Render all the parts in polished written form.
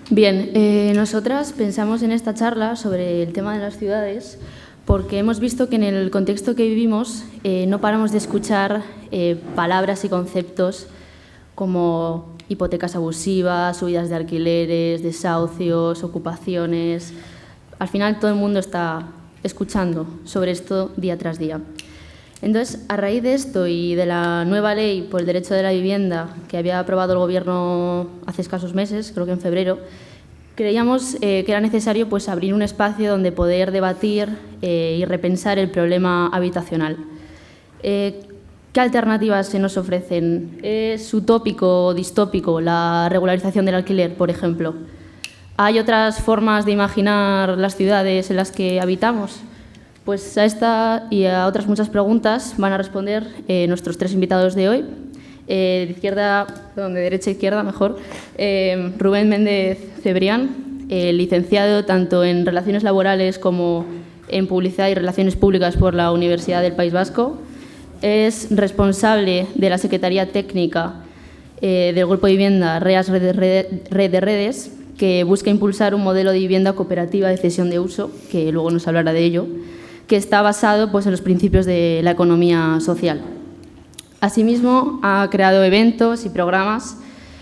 Bien, nosotras pensamos en esta charla sobre el tema de las ciudades porque hemos visto que en el contexto que vivimos no paramos de escuchar palabras y conceptos como hipotecas abusivas, subidas de alquileres, desahucios, ocupaciones. Al final todo el mundo está escuchando sobre esto día tras día. Entonces, a raíz de esto y de la nueva ley por el derecho de la vivienda que había aprobado el Gobierno hace escasos meses, creo que en febrero, creíamos que era necesario pues, abrir un espacio donde poder debatir y repensar el problema habitacional. ¿Qué alternativas se nos ofrecen? ¿Es utópico o distópico la regularización del alquiler, por ejemplo? ¿Hay otras formas de imaginar las ciudades en las que habitamos? Pues a esta y a otras muchas preguntas van a responder nuestros tres invitados de hoy. De derecha a izquierda, mejor. Rubén Méndez Cebrián, licenciado tanto en Relaciones Laborales como en Publicidad y Relaciones Públicas por la Universidad del País Vasco. Es responsable de la Secretaría Técnica del Grupo de Vivienda REAS Red de Redes, que busca impulsar un modelo de vivienda cooperativa de cesión de uso, que luego nos hablará de ello, que está basado pues, en los principios de la economía social. Asimismo, ha creado eventos y programas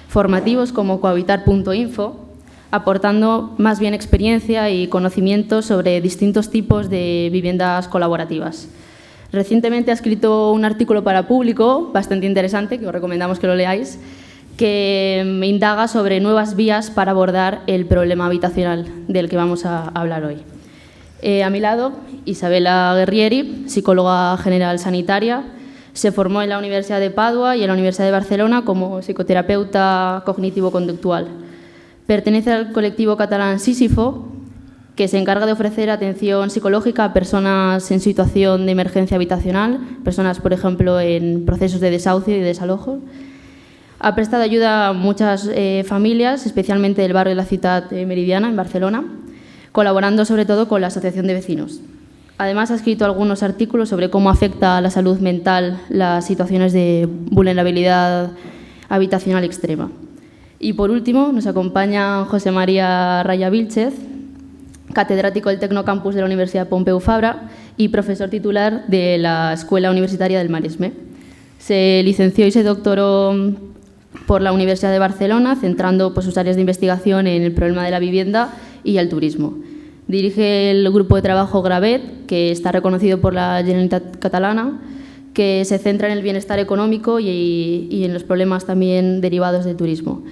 formativos como Cohabitar.info, aportando más bien experiencia y conocimiento sobre distintos tipos de viviendas colaborativas. Recientemente ha escrito un artículo para Público, bastante interesante, que os recomendamos que lo leáis, que indaga sobre nuevas vías para abordar el problema habitacional del que vamos a hablar hoy. A mi lado, Isabela Guerrieri, psicóloga general sanitaria. Se formó en la Universidad de Padua y en la Universidad de Barcelona como psicoterapeuta cognitivo-conductual. Pertenece al colectivo catalán Sísifo, que se encarga de ofrecer atención psicológica a personas en situación de emergencia habitacional, personas, por ejemplo, en procesos de desahucio y desalojo. Ha prestado ayuda a muchas familias, especialmente del barrio de la Ciutat Meridiana, en Barcelona, colaborando sobre todo con la Asociación de Vecinos. Además, ha escrito algunos artículos sobre cómo afecta a la salud mental las situaciones de vulnerabilidad habitacional extrema. Y, por último, nos acompaña José María Raya Vílchez, catedrático del Tecnocampus de la Universidad Pompeu Fabra y profesor titular de la Escuela Universitaria del Maresme. Se licenció y se doctoró por la Universidad de Barcelona, centrando pues, sus áreas de investigación en el problema de la vivienda y el turismo. Dirige el grupo de trabajo Gravet, que está reconocido por la Generalitat Catalana, que se centra en el bienestar económico y en los problemas también derivados del turismo.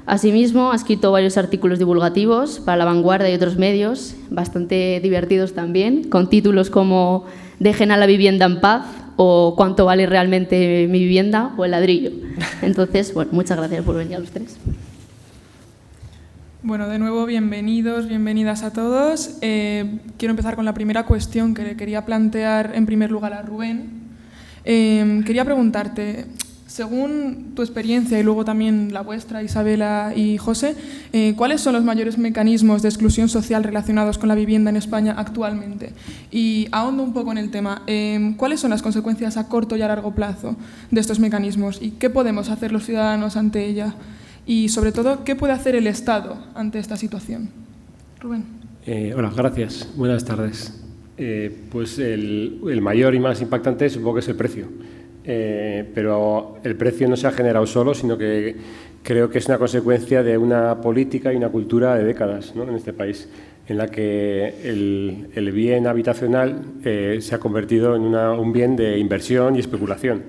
Asimismo, ha escrito varios artículos divulgativos para La Vanguardia y otros medios, bastante divertidos también, con títulos como «Dejen a la vivienda en paz» o «¿Cuánto vale realmente mi vivienda?» o «El ladrillo». Entonces, bueno, muchas gracias por venir a los tres. Bueno, de nuevo, bienvenidos, bienvenidas a todos. Quiero empezar con la primera cuestión que le quería plantear en primer lugar a Rubén. Quería preguntarte, según tu experiencia y luego también la vuestra, Isabela y José, ¿cuáles son los mayores mecanismos de exclusión social relacionados con la vivienda en España actualmente? Y ahondo un poco en el tema, ¿cuáles son las consecuencias a corto y a largo plazo de estos mecanismos? ¿Y qué podemos hacer los ciudadanos ante ella? Y, sobre todo, ¿qué puede hacer el Estado ante esta situación? Rubén. Hola, gracias. Buenas tardes. Pues el mayor y más impactante supongo que es el precio. Pero el precio no se ha generado solo, sino que creo que es una consecuencia de una política y una cultura de décadas, ¿no?, en este país, en la que el bien habitacional se ha convertido en un bien de inversión y especulación.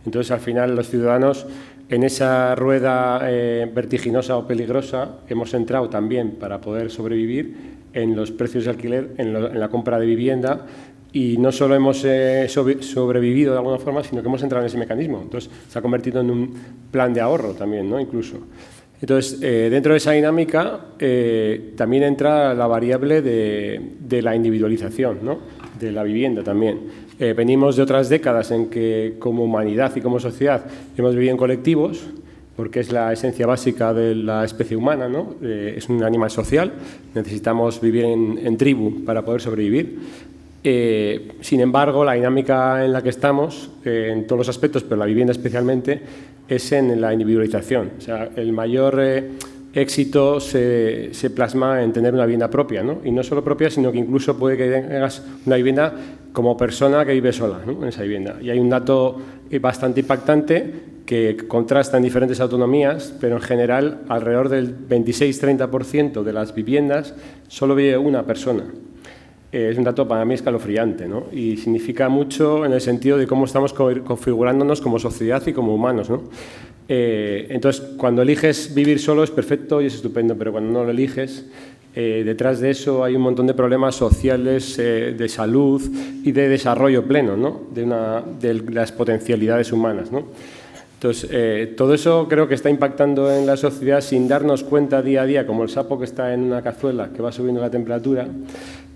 Entonces, al final, los ciudadanos, en esa rueda vertiginosa o peligrosa, hemos entrado también para poder sobrevivir en los precios de alquiler, en la compra de vivienda, y no solo hemos sobrevivido de alguna forma, sino que hemos entrado en ese mecanismo. Entonces, se ha convertido en un plan de ahorro también, ¿no?, incluso. Entonces, dentro de esa dinámica también entra la variable de la individualización, ¿no?, de la vivienda también. Venimos de otras décadas en que, como humanidad y como sociedad, hemos vivido en colectivos, porque es la esencia básica de la especie humana, ¿no? Es un animal social, necesitamos vivir en tribu para poder sobrevivir. Sin embargo, la dinámica en la que estamos, en todos los aspectos, pero la vivienda especialmente, es en la individualización. O sea, el mayor éxito se plasma en tener una vivienda propia, ¿no? Y no solo propia, sino que incluso puede que tengas una vivienda como persona que vive sola, ¿no? En esa vivienda. Y hay un dato bastante impactante que contrasta en diferentes autonomías, pero en general alrededor del 26-30% de las viviendas solo vive una persona. Es un dato para mí escalofriante, ¿no? Y significa mucho en el sentido de cómo estamos configurándonos como sociedad y como humanos, ¿no? Entonces, cuando eliges vivir solo es perfecto y es estupendo, pero cuando no lo eliges, detrás de eso hay un montón de problemas sociales, de salud y de desarrollo pleno, ¿no? De las potencialidades humanas, ¿no? Entonces, todo eso creo que está impactando en la sociedad sin darnos cuenta día a día, como el sapo que está en una cazuela que va subiendo la temperatura,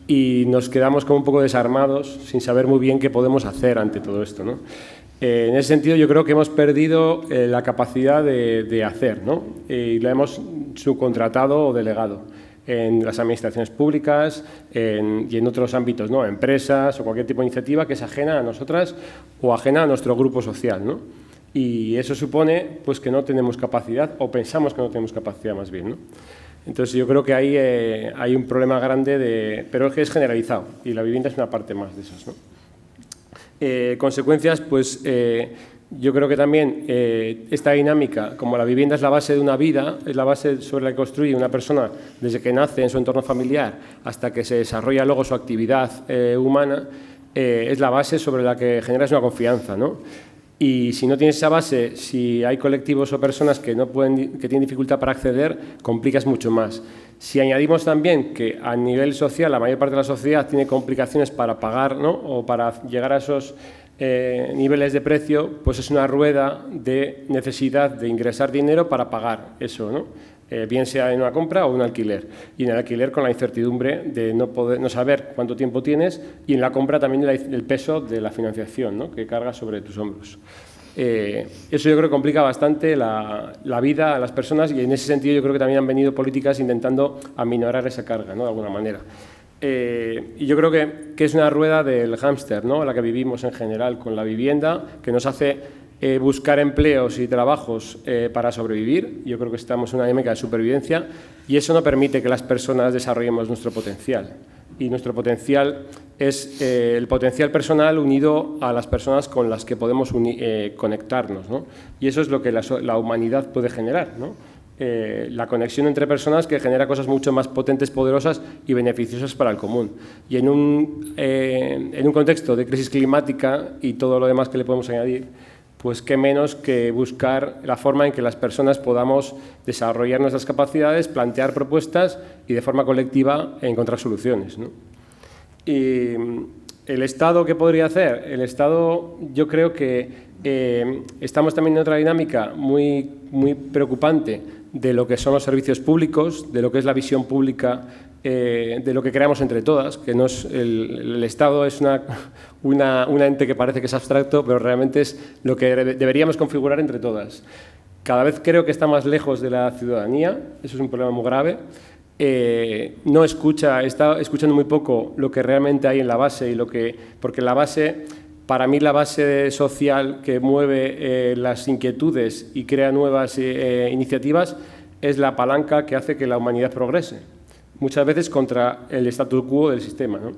y nos quedamos como un poco desarmados sin saber muy bien qué podemos hacer ante todo esto, ¿no? En ese sentido, yo creo que hemos perdido la capacidad de hacer, ¿no? Y la hemos subcontratado o delegado en las administraciones públicas y en otros ámbitos, ¿no? Empresas o cualquier tipo de iniciativa que es ajena a nosotras o ajena a nuestro grupo social, ¿no? Y eso supone pues, que no tenemos capacidad o pensamos que no tenemos capacidad más bien, ¿no? Entonces yo creo que ahí hay un problema grande, pero es que es generalizado y la vivienda es una parte más de esos, ¿no? Consecuencias, pues yo creo que también esta dinámica, como la vivienda es la base de una vida, es la base sobre la que construye una persona desde que nace en su entorno familiar hasta que se desarrolla luego su actividad humana, es la base sobre la que generas una confianza, ¿no? Y si no tienes esa base, si hay colectivos o personas que tienen dificultad para acceder, complicas mucho más. Si añadimos también que a nivel social la mayor parte de la sociedad tiene complicaciones para pagar, ¿no? O para llegar a esos niveles de precio, pues es una rueda de necesidad de ingresar dinero para pagar eso, ¿no? Bien sea en una compra o un alquiler. Y en el alquiler con la incertidumbre de no saber cuánto tiempo tienes y en la compra también el peso de la financiación, ¿no? Que carga sobre tus hombros. Eso yo creo que complica bastante la vida a las personas y en ese sentido yo creo que también han venido políticas intentando aminorar esa carga, ¿no? De alguna manera. Y yo creo que es una rueda del hámster, ¿no? La que vivimos en general con la vivienda, que nos hace buscar empleos y trabajos para sobrevivir. Yo creo que estamos en una dinámica de supervivencia y eso no permite que las personas desarrollemos nuestro potencial. Y nuestro potencial es el potencial personal unido a las personas con las que podemos conectarnos, ¿no? Y eso es lo que la humanidad puede generar, ¿no? La conexión entre personas que genera cosas mucho más potentes, poderosas y beneficiosas para el común. Y en un contexto de crisis climática y todo lo demás que le podemos añadir, pues qué menos que buscar la forma en que las personas podamos desarrollar nuestras capacidades, plantear propuestas y de forma colectiva encontrar soluciones, ¿no? Y el Estado, ¿qué podría hacer? El Estado, yo creo que estamos también en otra dinámica muy, muy preocupante de lo que son los servicios públicos, de lo que es la visión pública, de lo que creamos entre todas, que no es el Estado es un ente que parece que es abstracto, pero realmente es lo que deberíamos configurar entre todas. Cada vez creo que está más lejos de la ciudadanía, eso es un problema muy grave. Está escuchando muy poco lo que realmente hay en la base, porque la base, para mí la base social que mueve las inquietudes y crea nuevas iniciativas es la palanca que hace que la humanidad progrese, muchas veces contra el statu quo del sistema, ¿no?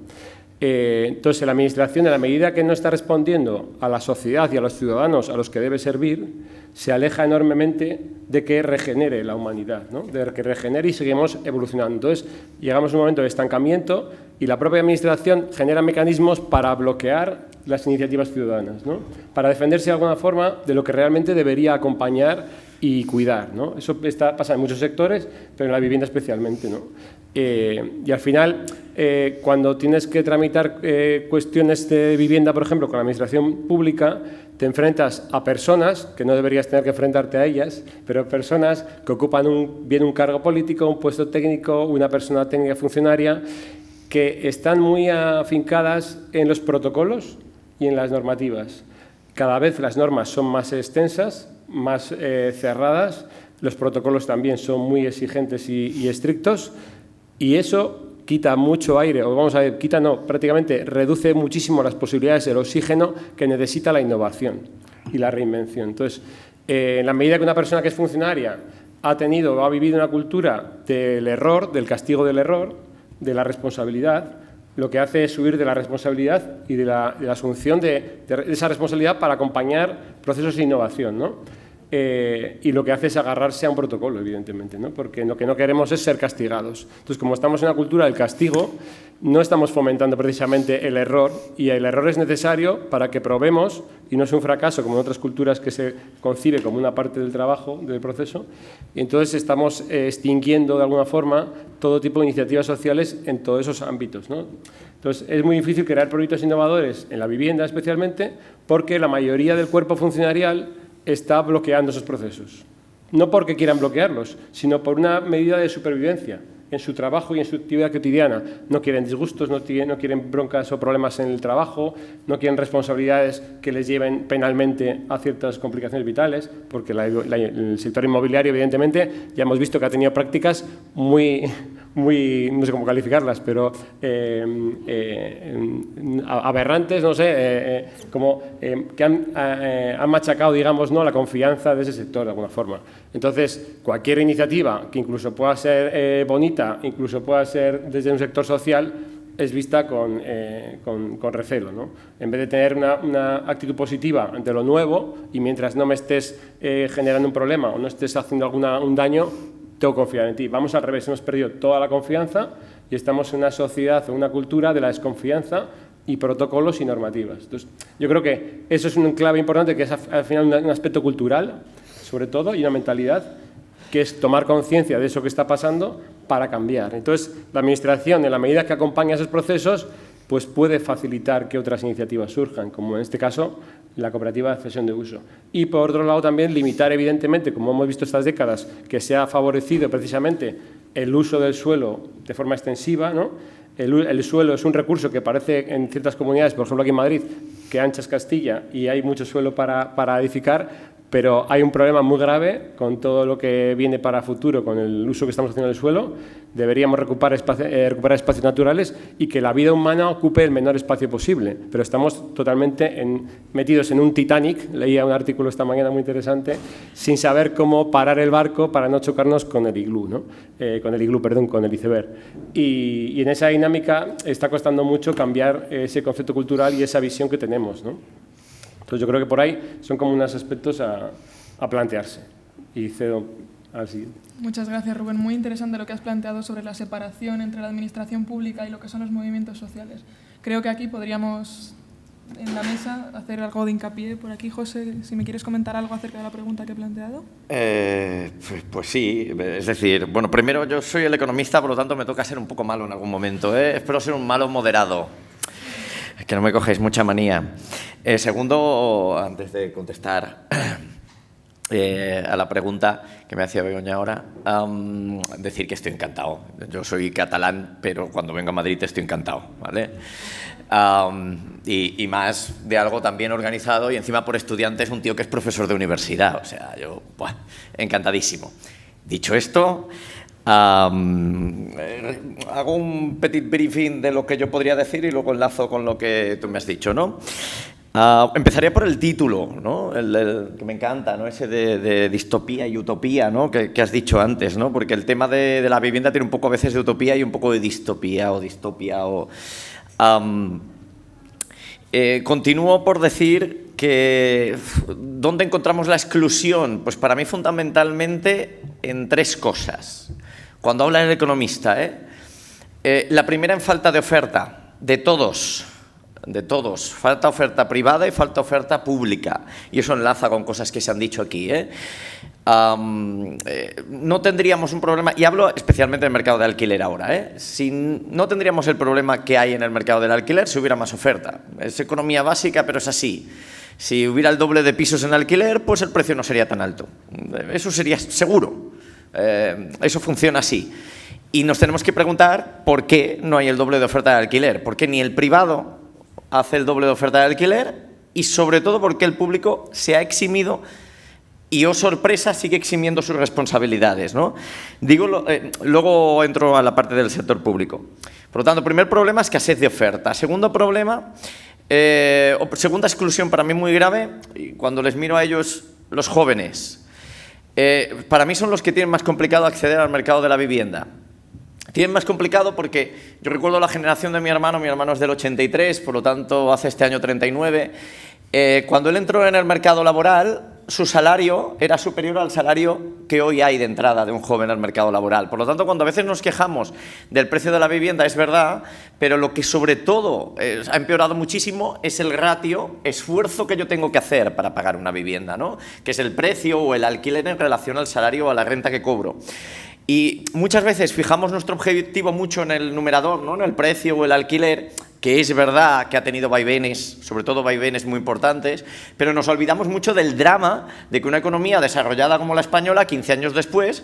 Entonces, la Administración, en la medida que no está respondiendo a la sociedad y a los ciudadanos a los que debe servir, se aleja enormemente de que regenere la humanidad, ¿no? De que regenere y seguimos evolucionando. Entonces, llegamos a un momento de estancamiento y la propia Administración genera mecanismos para bloquear las iniciativas ciudadanas, ¿no? Para defenderse de alguna forma de lo que realmente debería acompañar y cuidar, ¿no? Eso pasa en muchos sectores, pero en la vivienda especialmente, ¿no? Y al final, cuando tienes que tramitar cuestiones de vivienda, por ejemplo, con la Administración pública, te enfrentas a personas, que no deberías tener que enfrentarte a ellas, pero personas que ocupan bien un cargo político, un puesto técnico, una persona técnica funcionaria, que están muy afincadas en los protocolos y en las normativas. Cada vez las normas son más extensas, más cerradas, los protocolos también son muy exigentes y estrictos, y eso quita mucho aire, o vamos a ver, prácticamente reduce muchísimo las posibilidades del oxígeno que necesita la innovación y la reinvención. Entonces, en la medida que una persona que es funcionaria ha vivido una cultura del error, del castigo del error, de la responsabilidad, lo que hace es huir de la responsabilidad y de la asunción de esa responsabilidad para acompañar procesos de innovación, ¿no? Y lo que hace es agarrarse a un protocolo, evidentemente, ¿no? Porque lo que no queremos es ser castigados. Entonces, como estamos en una cultura del castigo, no estamos fomentando precisamente el error, y el error es necesario para que probemos, y no es un fracaso como en otras culturas que se concibe como una parte del trabajo, del proceso, y entonces estamos extinguiendo de alguna forma todo tipo de iniciativas sociales en todos esos ámbitos, ¿no? Entonces, es muy difícil crear proyectos innovadores en la vivienda especialmente, porque la mayoría del cuerpo funcionarial está bloqueando esos procesos. No porque quieran bloquearlos, sino por una medida de supervivencia en su trabajo y en su actividad cotidiana. No quieren disgustos, no quieren broncas o problemas en el trabajo, no quieren responsabilidades que les lleven penalmente a ciertas complicaciones vitales, porque el sector inmobiliario, evidentemente, ya hemos visto que ha tenido prácticas muy no sé cómo calificarlas, pero aberrantes, no sé, que han machacado, digamos, ¿no?, la confianza de ese sector de alguna forma. Entonces, cualquier iniciativa que incluso pueda ser bonita, incluso pueda ser desde un sector social, es vista con recelo, ¿no? En vez de tener una actitud positiva ante lo nuevo, y mientras no me estés generando un problema o no estés haciendo un daño, tengo que confiar en ti. Vamos al revés, hemos perdido toda la confianza y estamos en una sociedad o una cultura de la desconfianza y protocolos y normativas. Entonces, yo creo que eso es un clave importante, que es al final un aspecto cultural, sobre todo, y una mentalidad, que es tomar conciencia de eso que está pasando para cambiar. Entonces, la Administración, en la medida que acompaña esos procesos, pues puede facilitar que otras iniciativas surjan, como en este caso la cooperativa de cesión de uso. Y por otro lado también limitar, evidentemente, como hemos visto estas décadas, que se ha favorecido precisamente el uso del suelo de forma extensiva, ¿no? El suelo es un recurso que aparece en ciertas comunidades, por ejemplo aquí en Madrid, que ancha es Castilla y hay mucho suelo para edificar, pero hay un problema muy grave con todo lo que viene para futuro, con el uso que estamos haciendo del suelo. Deberíamos recuperar espacios naturales y que la vida humana ocupe el menor espacio posible, pero estamos totalmente metidos en un Titanic. Leía un artículo esta mañana muy interesante, sin saber cómo parar el barco para no chocarnos con el iglú, ¿no? Con el iceberg. Y en esa dinámica está costando mucho cambiar ese concepto cultural y esa visión que tenemos, ¿no? Entonces, yo creo que por ahí son como unos aspectos a plantearse. Y cedo al siguiente. Muchas gracias, Rubén. Muy interesante lo que has planteado sobre la separación entre la administración pública y lo que son los movimientos sociales. Creo que aquí podríamos, en la mesa, hacer algo de hincapié. Por aquí, José, si me quieres comentar algo acerca de la pregunta que he planteado. Pues sí, es decir, bueno, primero yo soy el economista, por lo tanto me toca ser un poco malo en algún momento, ¿eh? Espero ser un malo moderado. Que no me cogéis mucha manía. Segundo, antes de contestar a la pregunta que me hacía Begoña ahora, decir que estoy encantado. Yo soy catalán, pero cuando vengo a Madrid estoy encantado, ¿vale? Y más de algo tan bien organizado y encima por estudiantes, un tío que es profesor de universidad. O sea, yo, buah, encantadísimo. Dicho esto, hago un petit briefing de lo que yo podría decir y luego enlazo con lo que tú me has dicho, ¿no? Empezaría por el título, ¿no? El que me encanta, ¿no? Ese de distopía y utopía, ¿no? Que has dicho antes, ¿no? Porque el tema de la vivienda tiene un poco a veces de utopía y un poco de distopía o distopia. Continúo por decir que ¿dónde encontramos la exclusión? Pues para mí fundamentalmente en tres cosas. Cuando habla el economista, la primera, en falta de oferta, de todos. Falta oferta privada y falta oferta pública. Y eso enlaza con cosas que se han dicho aquí, no tendríamos un problema, y hablo especialmente del mercado de alquiler ahora, no tendríamos el problema que hay en el mercado del alquiler si hubiera más oferta. Es economía básica, pero es así. Si hubiera el doble de pisos en alquiler, pues el precio no sería tan alto. Eso sería seguro. Eso funciona así. Y nos tenemos que preguntar por qué no hay el doble de oferta de alquiler. ¿Por qué ni el privado hace el doble de oferta de alquiler? Y sobre todo, ¿por qué el público se ha eximido y, oh sorpresa, sigue eximiendo sus responsabilidades, ¿no? Luego entro a la parte del sector público. Por lo tanto, primer problema, escasez de oferta. Segundo problema, segunda exclusión para mí muy grave, y cuando les miro a ellos, los jóvenes. Para mí son los que tienen más complicado acceder al mercado de la vivienda. Tienen más complicado porque yo recuerdo la generación de mi hermano es del 83, por lo tanto hace este año 39. Cuando él entró en el mercado laboral, su salario era superior al salario que hoy hay de entrada de un joven al mercado laboral. Por lo tanto, cuando a veces nos quejamos del precio de la vivienda, es verdad, pero lo que sobre todo ha empeorado muchísimo es el ratio esfuerzo que yo tengo que hacer para pagar una vivienda, ¿no? Que es el precio o el alquiler en relación al salario o a la renta que cobro. Y muchas veces fijamos nuestro objetivo mucho en el numerador, ¿no? En el precio o el alquiler, que es verdad que ha tenido vaivenes, sobre todo vaivenes muy importantes, pero nos olvidamos mucho del drama de que una economía desarrollada como la española, 15 años después,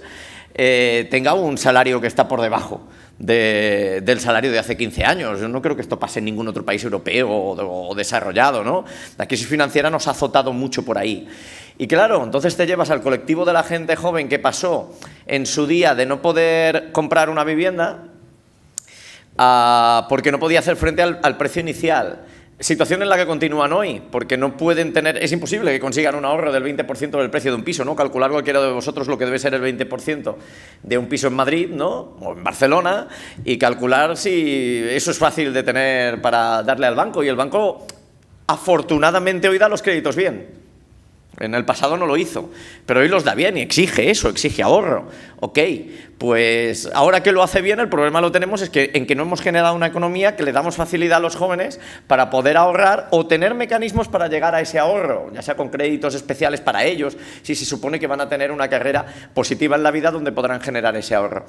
tenga un salario que está por debajo del salario de hace 15 años. Yo no creo que esto pase en ningún otro país europeo o desarrollado, ¿no? La crisis financiera nos ha azotado mucho por ahí. Y claro, entonces te llevas al colectivo de la gente joven que pasó en su día de no poder comprar una vivienda porque no podía hacer frente al precio inicial. Situación en la que continúan hoy, porque no pueden tener, es imposible que consigan un ahorro del 20% del precio de un piso, ¿no? Calcular cualquiera de vosotros lo que debe ser el 20% de un piso en Madrid, ¿no? O en Barcelona, y calcular si eso es fácil de tener para darle al banco. Y el banco, afortunadamente, hoy da los créditos bien. En el pasado no lo hizo, pero hoy los da bien y exige eso, exige ahorro. Ok, pues ahora que lo hace bien, el problema lo tenemos en que no hemos generado una economía que le damos facilidad a los jóvenes para poder ahorrar o tener mecanismos para llegar a ese ahorro, ya sea con créditos especiales para ellos, si se supone que van a tener una carrera positiva en la vida donde podrán generar ese ahorro.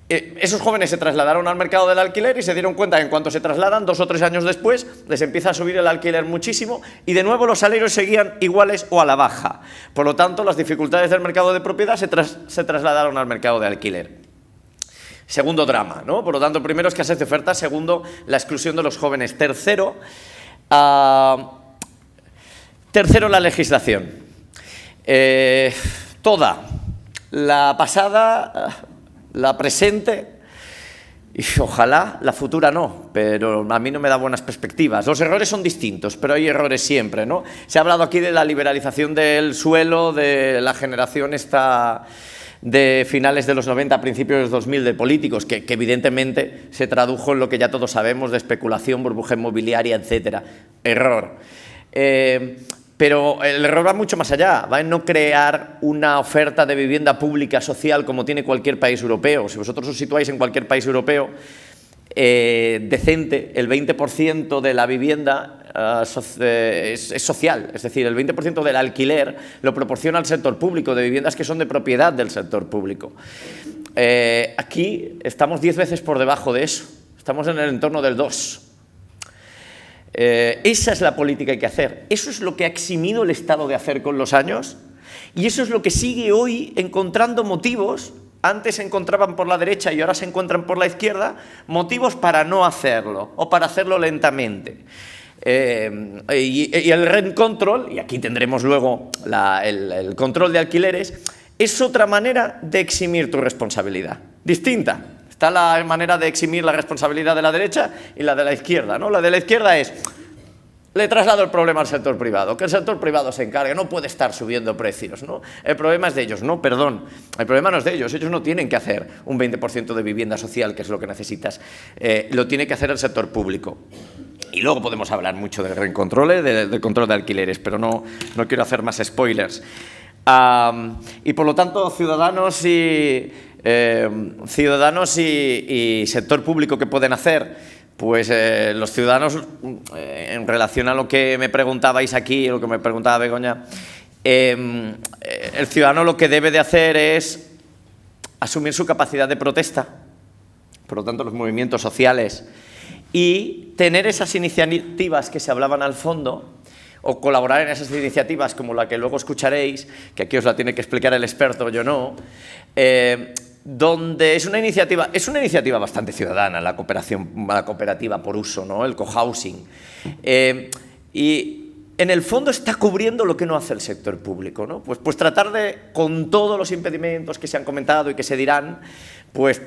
Esos jóvenes se trasladaron al mercado del alquiler y se dieron cuenta que en cuanto se trasladan, 2 o 3 años después, les empieza a subir el alquiler muchísimo y de nuevo los salarios seguían iguales o a la baja. Por lo tanto, las dificultades del mercado de propiedad se trasladaron al mercado de alquiler. Segundo drama, ¿no? Por lo tanto, primero, escasez de oferta. Segundo, la exclusión de los jóvenes. Tercero, la legislación. Toda. La pasada, la presente y ojalá la futura no, pero a mí no me da buenas perspectivas. Los errores son distintos, pero hay errores siempre, ¿no? Se ha hablado aquí de la liberalización del suelo, de la generación esta de finales de los 90, principios de los 2000 de políticos, que evidentemente se tradujo en lo que ya todos sabemos de especulación, burbuja inmobiliaria, etcétera. Error. Pero el error va mucho más allá, va en no crear una oferta de vivienda pública social como tiene cualquier país europeo. Si vosotros os situáis en cualquier país europeo decente, el 20% de la vivienda es social, es decir, el 20% del alquiler lo proporciona el sector público, de viviendas que son de propiedad del sector público. Aquí estamos 10 veces por debajo de eso, estamos en el entorno del 2%. Esa es la política que hay que hacer. Eso es lo que ha eximido el Estado de hacer con los años y eso es lo que sigue hoy encontrando motivos. Antes se encontraban por la derecha y ahora se encuentran por la izquierda motivos para no hacerlo o para hacerlo lentamente. Y el rent control, y aquí tendremos luego el control de alquileres, es otra manera de eximir tu responsabilidad, distinta. Está la manera de eximir la responsabilidad de la derecha y la de la izquierda, ¿no? La de la izquierda es, le traslado el problema al sector privado, que el sector privado se encargue, no puede estar subiendo precios, ¿no? El problema es de ellos, no, perdón, el problema no es de ellos no tienen que hacer un 20% de vivienda social, que es lo que necesitas, lo tiene que hacer el sector público. Y luego podemos hablar mucho del reencontrol, del control de alquileres, pero no quiero hacer más spoilers. Y por lo tanto, ciudadanos y sector público, ¿qué pueden hacer? Pues los ciudadanos, en relación a lo que me preguntabais aquí, lo que me preguntaba Begoña, el ciudadano lo que debe de hacer es asumir su capacidad de protesta, por lo tanto los movimientos sociales, y tener esas iniciativas que se hablaban al fondo, o colaborar en esas iniciativas como la que luego escucharéis, que aquí os la tiene que explicar el experto, yo no, donde es una iniciativa bastante ciudadana, la cooperativa por uso, ¿no? El cohousing. Y en el fondo está cubriendo lo que no hace el sector público, ¿no? Pues tratar de, con todos los impedimentos que se han comentado y que se dirán, pues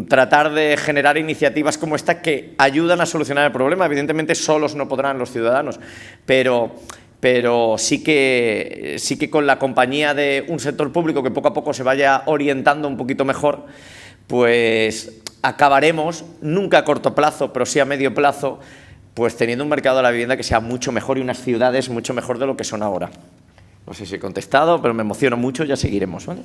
tratar de generar iniciativas como esta que ayudan a solucionar el problema. Evidentemente solos no podrán los ciudadanos, pero pero sí que con la compañía de un sector público que poco a poco se vaya orientando un poquito mejor, pues acabaremos, nunca a corto plazo, pero sí a medio plazo, pues teniendo un mercado de la vivienda que sea mucho mejor y unas ciudades mucho mejor de lo que son ahora. No sé si he contestado, pero me emociono mucho, ya seguiremos, ¿vale?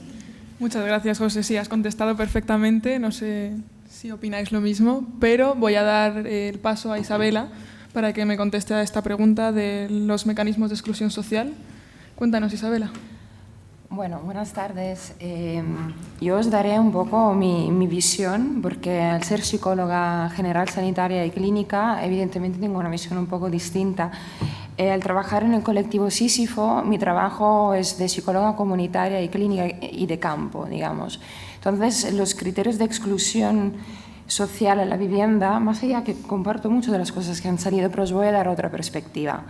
Muchas gracias, José. Sí, has contestado perfectamente. No sé si opináis lo mismo, pero voy a dar el paso a Isabela para que me conteste a esta pregunta de los mecanismos de exclusión social. Cuéntanos, Isabela. Bueno, buenas tardes. Yo os daré un poco mi visión, porque al ser psicóloga general sanitaria y clínica, evidentemente tengo una visión un poco distinta. Al trabajar en el colectivo Sísifo, mi trabajo es de psicóloga comunitaria y clínica y de campo, digamos. Entonces, los criterios de exclusión social en la vivienda, más allá que comparto mucho de las cosas que han salido, pero os voy a dar otra perspectiva.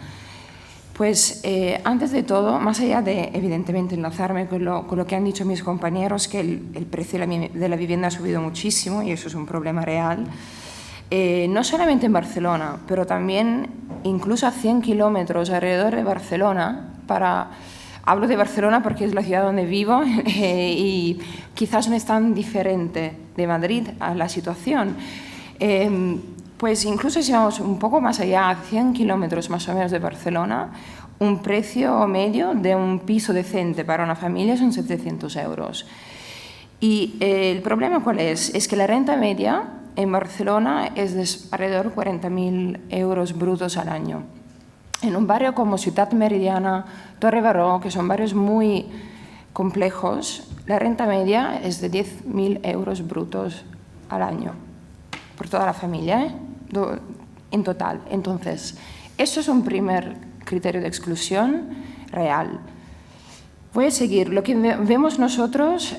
Pues antes de todo, más allá de evidentemente enlazarme con lo que han dicho mis compañeros, que el precio de la vivienda ha subido muchísimo y eso es un problema real, no solamente en Barcelona, pero también incluso a 100 kilómetros alrededor de Barcelona. Hablo de Barcelona porque es la ciudad donde vivo y quizás no es tan diferente de Madrid a la situación. Pues incluso si vamos un poco más allá, a 100 kilómetros más o menos de Barcelona, un precio medio de un piso decente para una familia son 700 euros. Y el problema ¿cuál es? Es que la renta media en Barcelona es de alrededor de 40.000 euros brutos al año. En un barrio como Ciutat Meridiana, Torre Baró, que son barrios muy complejos, la renta media es de 10.000 euros brutos al año. Por toda la familia, en total. Entonces, eso es un primer criterio de exclusión real. Voy a seguir. Lo que vemos nosotros,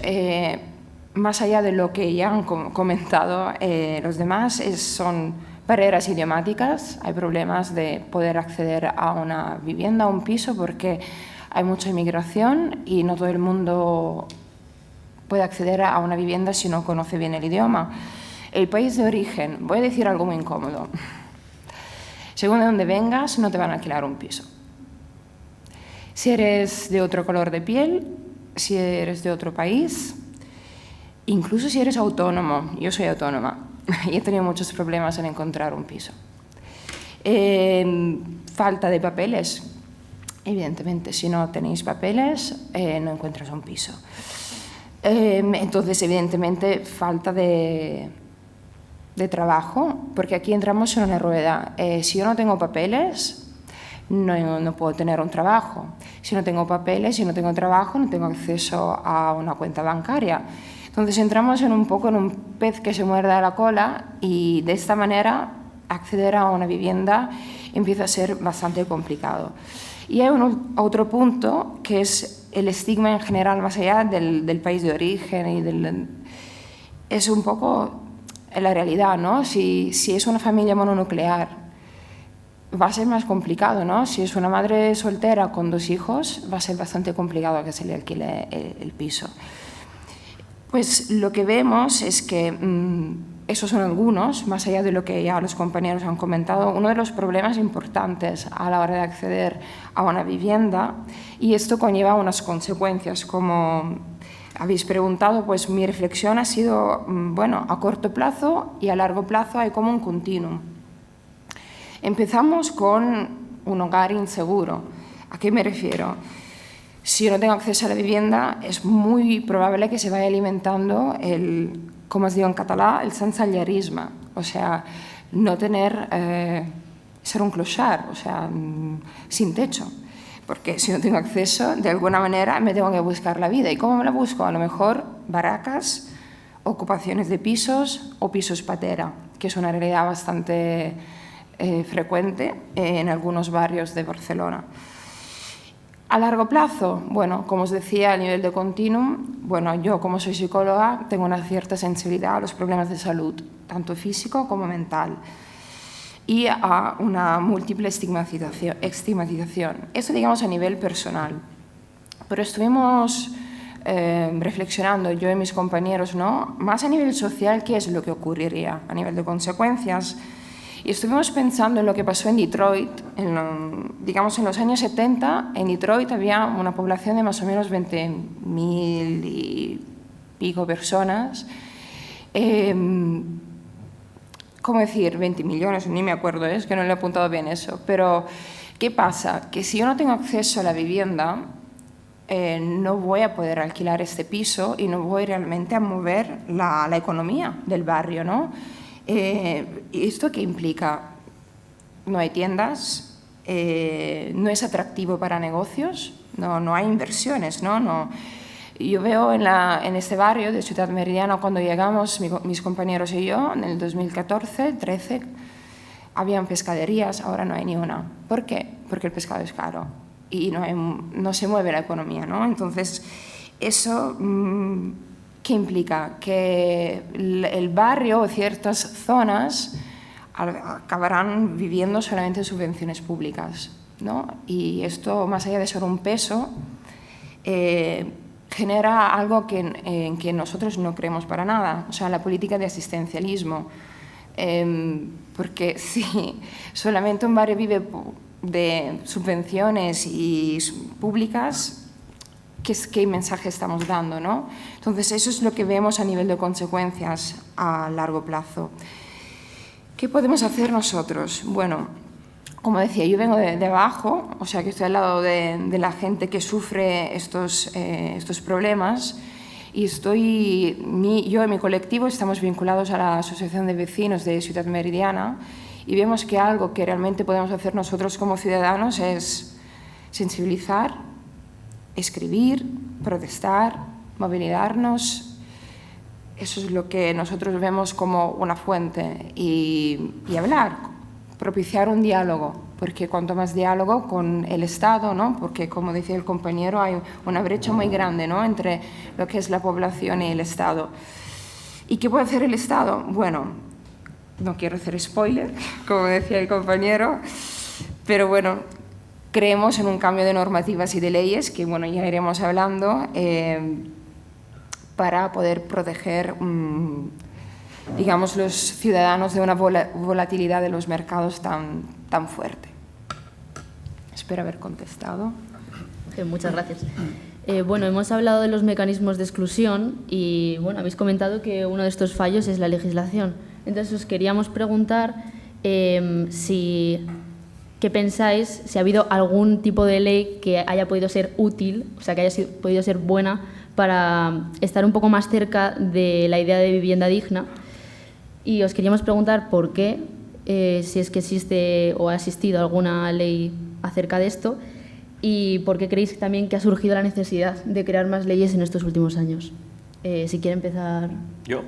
más allá de lo que ya han comentado los demás, son barreras idiomáticas. Hay problemas de poder acceder a una vivienda, a un piso, porque hay mucha inmigración y no todo el mundo puede acceder a una vivienda si no conoce bien el idioma. El país de origen, voy a decir algo muy incómodo. Según de dónde vengas, no te van a alquilar un piso. Si eres de otro color de piel, si eres de otro país, incluso si eres autónomo. Yo soy autónoma y he tenido muchos problemas en encontrar un piso. Falta de papeles. Evidentemente, si no tenéis papeles, no encuentras un piso. Entonces, evidentemente, falta de trabajo, porque aquí entramos en una rueda. Si yo no tengo papeles, no puedo tener un trabajo. Si no tengo papeles, si no tengo trabajo, no tengo acceso a una cuenta bancaria. Entonces entramos un poco en un pez que se muerde la cola y de esta manera acceder a una vivienda empieza a ser bastante complicado. Y hay otro punto que es el estigma en general, más allá del país de origen. Es un poco la realidad, ¿no? Si es una familia mononuclear, va a ser más complicado, ¿no? Si es una madre soltera con 2 hijos, va a ser bastante complicado que se le alquile el piso. Pues lo que vemos es que, esos son algunos, más allá de lo que ya los compañeros han comentado, uno de los problemas importantes a la hora de acceder a una vivienda, y esto conlleva unas consecuencias, como habéis preguntado, pues mi reflexión ha sido, bueno, a corto plazo y a largo plazo hay como un continuum. Empezamos con un hogar inseguro. ¿A qué me refiero? Si yo no tengo acceso a la vivienda, es muy probable que se vaya alimentando como os digo en catalán, el sensellarisme. O sea, no tener, ser un clochard, o sea, sin techo. Porque si no tengo acceso, de alguna manera me tengo que buscar la vida. ¿Y cómo me la busco? A lo mejor barracas, ocupaciones de pisos o pisos patera, que es una realidad bastante frecuente en algunos barrios de Barcelona. A largo plazo, bueno, como os decía, a nivel de continuum, bueno, yo como soy psicóloga tengo una cierta sensibilidad a los problemas de salud, tanto físico como mental, y a una múltiple estigmatización. Eso, digamos, a nivel personal. Pero estuvimos reflexionando, yo y mis compañeros, ¿no? Más a nivel social, ¿qué es lo que ocurriría a nivel de consecuencias? Y estuvimos pensando en lo que pasó en Detroit. Digamos, en los años 70, en Detroit había una población de más o menos 20.000 y pico personas. ¿Cómo decir? 20 millones, ni me acuerdo, es que no le he apuntado bien eso. Pero, ¿qué pasa? Que si yo no tengo acceso a la vivienda, no voy a poder alquilar este piso y no voy realmente a mover la economía del barrio, ¿no? ¿Y esto qué implica? No hay tiendas, no es atractivo para negocios, no hay inversiones, ¿no? Yo veo en este barrio de Ciudad Meridiana, cuando llegamos, mis compañeros y yo, en el 2014-13, habían pescaderías, ahora no hay ni una. ¿Por qué? Porque el pescado es caro y no se mueve la economía, ¿no? Entonces, eso, ¿qué implica? Que el barrio o ciertas zonas acabarán viviendo solamente de subvenciones públicas, ¿no? Y esto, más allá de ser un peso, genera algo en que nosotros no creemos para nada, o sea, la política de asistencialismo. Porque si solamente un barrio vive de subvenciones y públicas, ¿qué mensaje estamos dando, ¿no? Entonces, eso es lo que vemos a nivel de consecuencias a largo plazo. ¿Qué podemos hacer nosotros? Bueno, como decía, yo vengo de abajo, o sea que estoy al lado de la gente que sufre estos problemas, y yo y mi colectivo estamos vinculados a la Asociación de Vecinos de Ciudad Meridiana, y vemos que algo que realmente podemos hacer nosotros como ciudadanos es sensibilizar, escribir, protestar, movilizarnos. Eso es lo que nosotros vemos como una fuente, y hablar, propiciar un diálogo, porque cuanto más diálogo con el Estado, ¿no? Porque, como decía el compañero, hay una brecha muy grande, ¿no? Entre lo que es la población y el Estado. ¿Y qué puede hacer el Estado? Bueno, no quiero hacer spoiler, como decía el compañero, pero bueno, creemos en un cambio de normativas y de leyes, que bueno, ya iremos hablando, para poder proteger digamos, los ciudadanos de una volatilidad de los mercados tan fuerte. Espero haber contestado. Muchas gracias. Bueno, hemos hablado de los mecanismos de exclusión y bueno, habéis comentado que uno de estos fallos es la legislación. Entonces, os queríamos preguntar qué pensáis, si ha habido algún tipo de ley que haya podido ser útil, o sea, que haya podido ser buena para estar un poco más cerca de la idea de vivienda digna. Y os queríamos preguntar por qué, si es que existe o ha existido alguna ley acerca de esto, y por qué creéis también que ha surgido la necesidad de crear más leyes en estos últimos años. Si quiere empezar. Yo.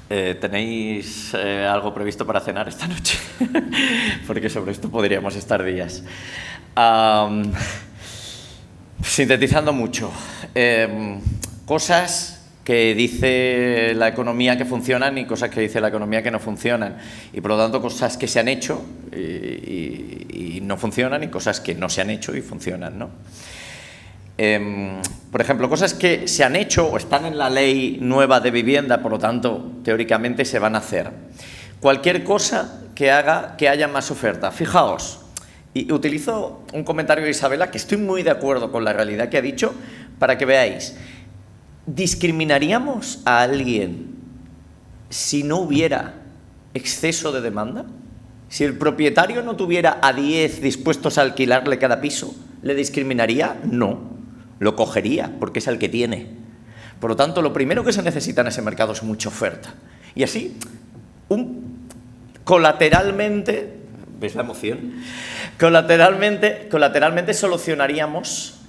¿Tenéis algo previsto para cenar esta noche? Porque sobre esto podríamos estar días. Sintetizando mucho. Cosas que dice la economía que funcionan y cosas que dice la economía que no funcionan. Y por lo tanto, cosas que se han hecho y no funcionan, y cosas que no se han hecho y funcionan, ¿no? Por ejemplo, cosas que se han hecho o están en la ley nueva de vivienda, por lo tanto, teóricamente se van a hacer. Cualquier cosa que haga que haya más oferta. Fijaos, y utilizo un comentario de Isabela, que estoy muy de acuerdo con la realidad que ha dicho, para que veáis. ¿Discriminaríamos a alguien si no hubiera exceso de demanda? Si el propietario no tuviera a 10 dispuestos a alquilarle cada piso, ¿le discriminaría? No, lo cogería porque es el que tiene. Por lo tanto, lo primero que se necesita en ese mercado es mucha oferta. Y así, colateralmente, ¿veis la emoción? Colateralmente solucionaríamos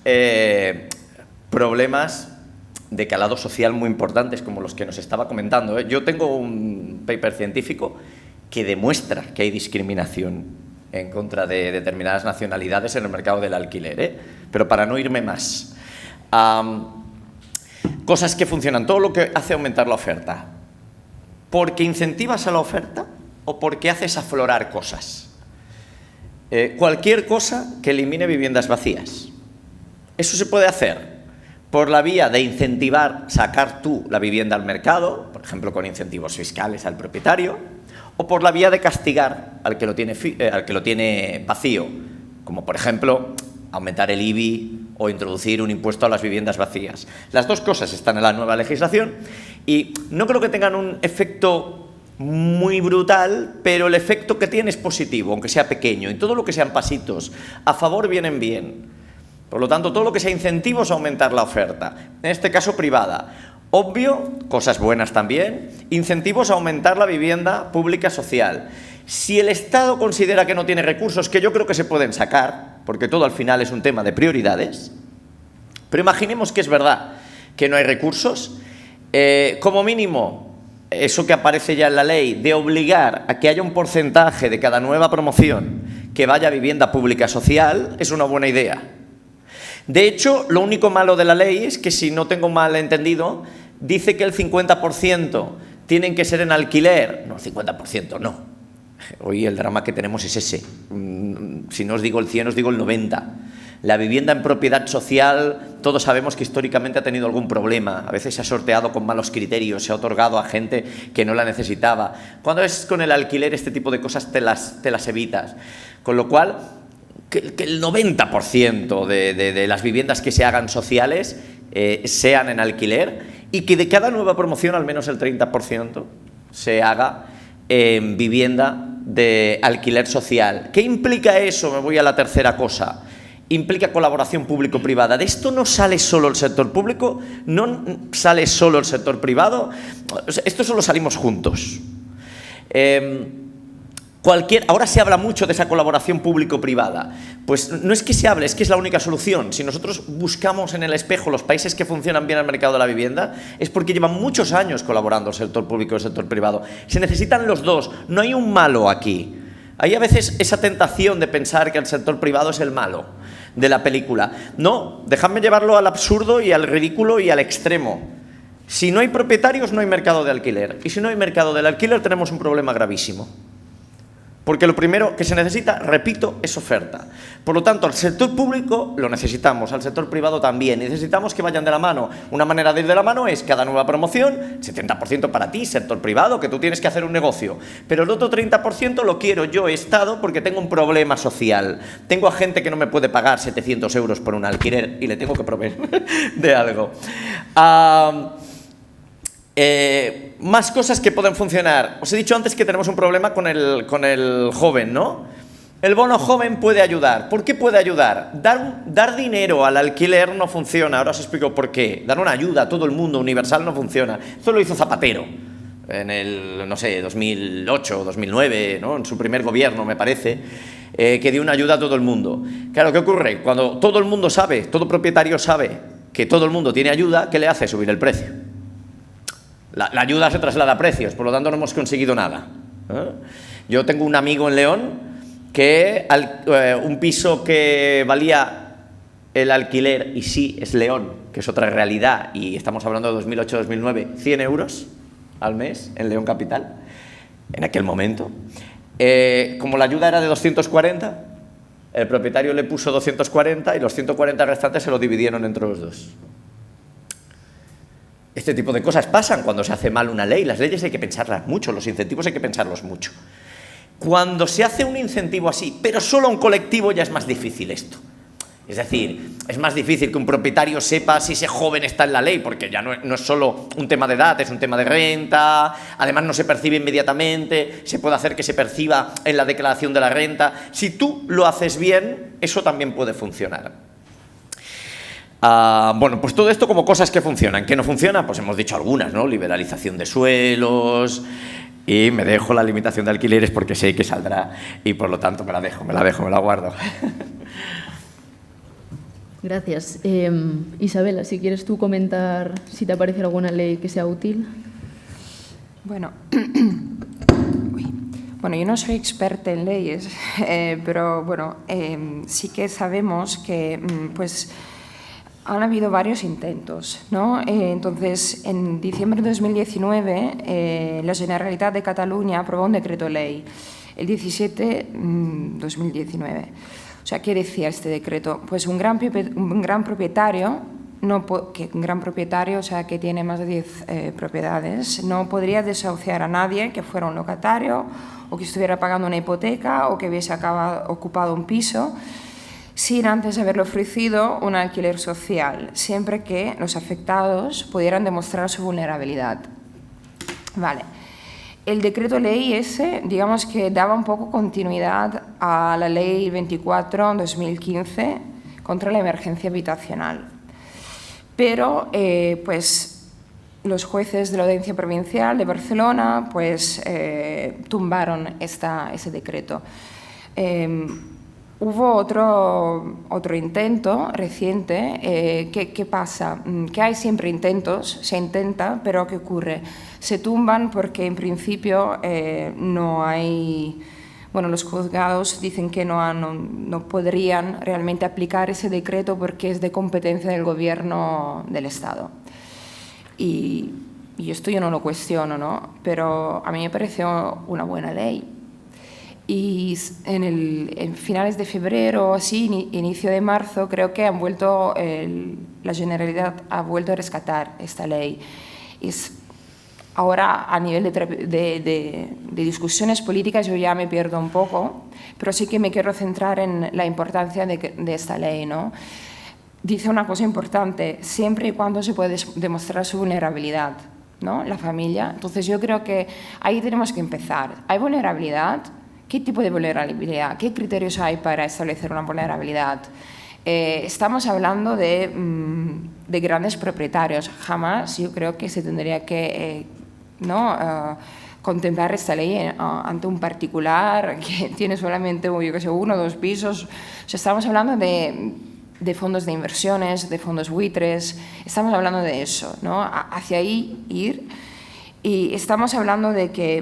problemas de calado social muy importantes, como los que nos estaba comentando. Yo tengo un paper científico que demuestra que hay discriminación en contra de determinadas nacionalidades en el mercado del alquiler, pero para no irme más. Cosas que funcionan, todo lo que hace aumentar la oferta. ¿Porque incentivas a la oferta o porque haces aflorar cosas? Cualquier cosa que elimine viviendas vacías. Eso se puede hacer por la vía de incentivar, sacar tú la vivienda al mercado, por ejemplo, con incentivos fiscales al propietario, o por la vía de castigar al que lo tiene vacío, como por ejemplo aumentar el IBI o introducir un impuesto a las viviendas vacías. Las dos cosas están en la nueva legislación y no creo que tengan un efecto muy brutal, pero el efecto que tiene es positivo, aunque sea pequeño, y todo lo que sean pasitos a favor vienen bien. Por lo tanto, todo lo que sea incentivos a aumentar la oferta, en este caso privada. Obvio, cosas buenas también, incentivos a aumentar la vivienda pública social. Si el Estado considera que no tiene recursos, que yo creo que se pueden sacar, porque todo al final es un tema de prioridades, pero imaginemos que es verdad que no hay recursos, como mínimo, eso que aparece ya en la ley, de obligar a que haya un porcentaje de cada nueva promoción que vaya a vivienda pública social, es una buena idea. De hecho, lo único malo de la ley es que, si no tengo mal entendido, dice que el 50% tienen que ser en alquiler. No, el 50% no. Hoy el drama que tenemos es ese. Si no os digo el 100, os digo el 90%. La vivienda en propiedad social, todos sabemos que históricamente ha tenido algún problema. A veces se ha sorteado con malos criterios, se ha otorgado a gente que no la necesitaba. Cuando es con el alquiler, este tipo de cosas te las evitas. Con lo cual, que el 90% de las viviendas que se hagan sociales sean en alquiler, y que de cada nueva promoción al menos el 30% se haga en vivienda de alquiler social. ¿Qué implica eso? Me voy a la tercera cosa. Implica colaboración público-privada. De esto no sale solo el sector público, no sale solo el sector privado, esto solo salimos juntos. Ahora se habla mucho de esa colaboración público-privada. Pues no es que se hable, es que es la única solución. Si nosotros buscamos en el espejo los países que funcionan bien en el mercado de la vivienda, es porque llevan muchos años colaborando el sector público y el sector privado. Se necesitan los dos, no hay un malo aquí. Hay a veces esa tentación de pensar que el sector privado es el malo de la película. No, dejadme llevarlo al absurdo y al ridículo y al extremo. Si no hay propietarios, no hay mercado de alquiler. Y si no hay mercado del alquiler, tenemos un problema gravísimo. Porque lo primero que se necesita, repito, es oferta. Por lo tanto, al sector público lo necesitamos, al sector privado también. Necesitamos que vayan de la mano. Una manera de ir de la mano es cada nueva promoción, 70% para ti, sector privado, que tú tienes que hacer un negocio. Pero el otro 30% lo quiero yo, Estado, porque tengo un problema social. Tengo a gente que no me puede pagar 700 euros por un alquiler y le tengo que proveer de algo. Más cosas que pueden funcionar. Os he dicho antes que tenemos un problema con el joven, ¿no? El bono joven puede ayudar. ¿Por qué puede ayudar? Dar dinero al alquiler no funciona. Ahora os explico por qué. Dar una ayuda a todo el mundo universal no funciona. Esto lo hizo Zapatero en el, no sé, 2008 o 2009, ¿no? En su primer gobierno, me parece, que dio una ayuda a todo el mundo. Claro, ¿qué ocurre? Cuando todo el mundo sabe, todo propietario sabe que todo el mundo tiene ayuda, ¿qué le hace? Subir el precio. La ayuda se traslada a precios, por lo tanto no hemos conseguido nada. Yo tengo un amigo en León que un piso que valía el alquiler, y sí, es León, que es otra realidad, y estamos hablando de 2008-2009, 100 euros al mes en León Capital, en aquel momento. Como la ayuda era de 240, el propietario le puso 240 y los 140 restantes se lo dividieron entre los dos. Este tipo de cosas pasan cuando se hace mal una ley. Las leyes hay que pensarlas mucho, los incentivos hay que pensarlos mucho. Cuando se hace un incentivo así, pero solo a un colectivo, ya es más difícil esto. Es decir, es más difícil que un propietario sepa si ese joven está en la ley, porque ya no es solo un tema de edad, es un tema de renta, además no se percibe inmediatamente, se puede hacer que se perciba en la declaración de la renta. Si tú lo haces bien, eso también puede funcionar. Bueno, pues todo esto como cosas que funcionan. ¿Qué no funciona? Pues hemos dicho algunas, ¿no? Liberalización de suelos, y me dejo la limitación de alquileres porque sé que saldrá y por lo tanto me la guardo. Gracias. Isabela, si quieres tú comentar si te parece alguna ley que sea útil. Bueno, yo no soy experta en leyes, pero bueno, sí que sabemos que pues han habido varios intentos, ¿no? Entonces, en diciembre de 2019, la Generalitat de Cataluña aprobó un decreto ley, el 17/2019. O sea, ¿qué decía este decreto? Pues un gran propietario que un gran propietario, o sea, que tiene más de 10 propiedades, no podría desahuciar a nadie que fuera un locatario o que estuviera pagando una hipoteca o que hubiese ocupado un piso sin antes haberle ofrecido un alquiler social, siempre que los afectados pudieran demostrar su vulnerabilidad. Vale. El decreto ley ese, digamos que daba un poco continuidad a la ley 24/2015 contra la emergencia habitacional. Pero, pues, los jueces de la Audiencia Provincial de Barcelona, pues, tumbaron ese decreto. Hubo otro intento reciente. ¿Qué pasa? Que hay siempre intentos, se intenta, pero ¿qué ocurre? Se tumban porque en principio no hay... Bueno, los juzgados dicen que no podrían realmente aplicar ese decreto porque es de competencia del gobierno del Estado. Y esto yo no lo cuestiono, ¿no? Pero a mí me pareció una buena ley. Y en finales de febrero, así, inicio de marzo, creo que la Generalidad ha vuelto a rescatar esta ley. Ahora, a nivel de discusiones políticas, yo ya me pierdo un poco, pero sí que me quiero centrar en la importancia de esta ley, ¿no? Dice una cosa importante: siempre y cuando se puede demostrar su vulnerabilidad, ¿no? La familia. Entonces, yo creo que ahí tenemos que empezar. ¿Hay vulnerabilidad? ¿Qué tipo de vulnerabilidad? ¿Qué criterios hay para establecer una vulnerabilidad? Estamos hablando de grandes propietarios. Jamás yo creo que se tendría que contemplar esta ley ante un particular que tiene solamente, yo qué sé, 1 o 2 pisos. O sea, estamos hablando de fondos de inversiones, de fondos buitres. Estamos hablando de eso, ¿no? Hacia ahí ir. Y estamos hablando de que...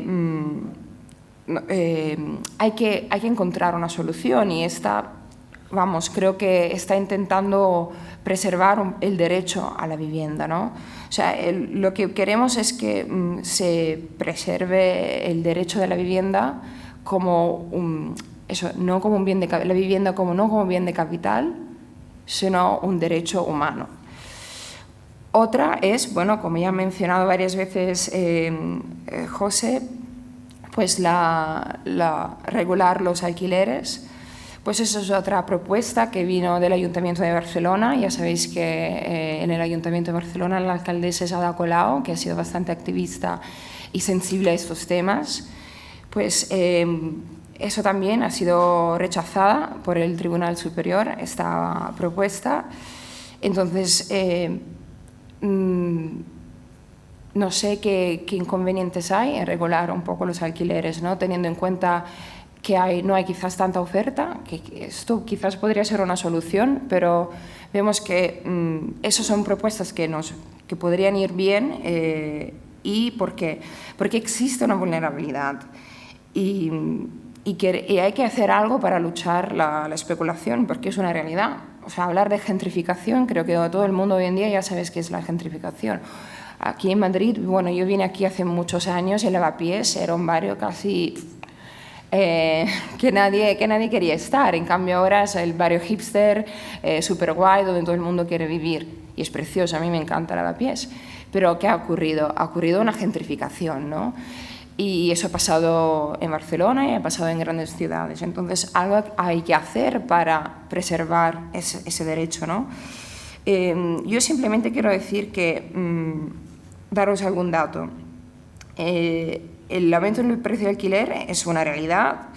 hay que encontrar una solución, y creo que está intentando preservar el derecho a la vivienda, ¿no? O sea, lo que queremos es que se preserve el derecho de la vivienda como no como un bien la vivienda no como un bien de capital, sino un derecho humano. Otra es, bueno, como ya ha mencionado varias veces José, pues regular los alquileres. Pues eso es otra propuesta que vino del Ayuntamiento de Barcelona. Ya sabéis que en el Ayuntamiento de Barcelona la alcaldesa es Ada Colau, que ha sido bastante activista y sensible a estos temas. Pues eso también ha sido rechazada por el Tribunal Superior, esta propuesta. Entonces, no sé qué inconvenientes hay en regular un poco los alquileres, ¿no? Teniendo en cuenta que no hay quizás tanta oferta, que esto quizás podría ser una solución, pero vemos que esas son propuestas que podrían ir bien. ¿Y por qué? Porque existe una vulnerabilidad y hay que hacer algo para luchar la especulación, porque es una realidad. O sea, hablar de gentrificación, creo que todo el mundo hoy en día ya sabes qué es la gentrificación. Aquí en Madrid, bueno, yo vine aquí hace muchos años y el Lavapiés era un barrio casi que nadie quería estar. En cambio ahora es el barrio hipster, súper guay, donde todo el mundo quiere vivir. Y es precioso, a mí me encanta Lavapiés. Pero ¿qué ha ocurrido? Ha ocurrido una gentrificación, ¿no? Y eso ha pasado en Barcelona y ha pasado en grandes ciudades. Entonces algo hay que hacer para preservar ese derecho, ¿no? Yo simplemente quiero decir que, daros algún dato. El aumento en el precio de alquiler es una realidad,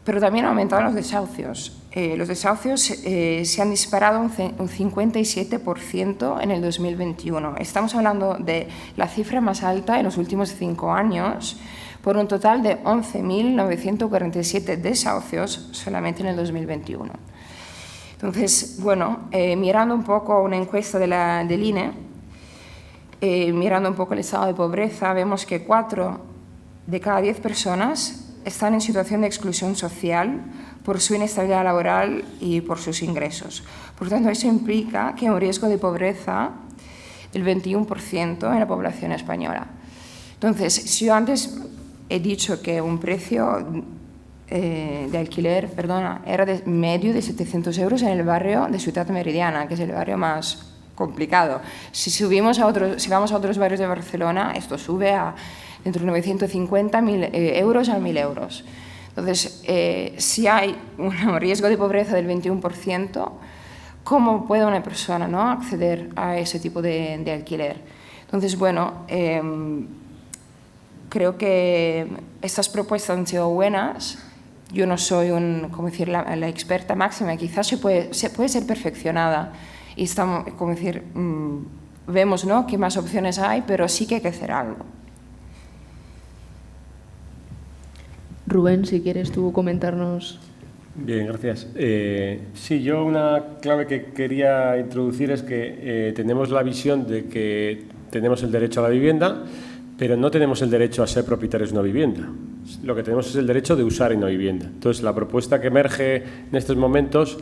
pero también han aumentado los desahucios. Los desahucios se han disparado un 57% en el 2021. Estamos hablando de la cifra más alta en los últimos 5 años, por un total de 11.947 desahucios solamente en el 2021. Entonces, bueno, mirando un poco una encuesta del INE, mirando un poco el estado de pobreza, vemos que 4 de cada 10 personas están en situación de exclusión social por su inestabilidad laboral y por sus ingresos. Por tanto, eso implica que hay un riesgo de pobreza del 21% en la población española. Entonces, si yo antes he dicho que un precio de alquiler, era de medio de 700 euros en el barrio de Ciutat Meridiana, que es el barrio más complicado. Si vamos a otros barrios de Barcelona, esto sube a entre 950 euros a 1.000 euros. Entonces, si hay un riesgo de pobreza del 21%, ¿cómo puede una persona, ¿no?, acceder a ese tipo de alquiler? Entonces, bueno, creo que estas propuestas han sido buenas. Yo no soy la experta máxima, quizás se puede ser perfeccionada. Y estamos, vemos, ¿no?, qué más opciones hay, pero sí que hay que hacer algo. Rubén, si quieres tú comentarnos. Bien, gracias. Sí, yo una clave que quería introducir es que tenemos la visión de que tenemos el derecho a la vivienda, pero no tenemos el derecho a ser propietarios de una vivienda. Lo que tenemos es el derecho de usar una vivienda. Entonces, la propuesta que emerge en estos momentos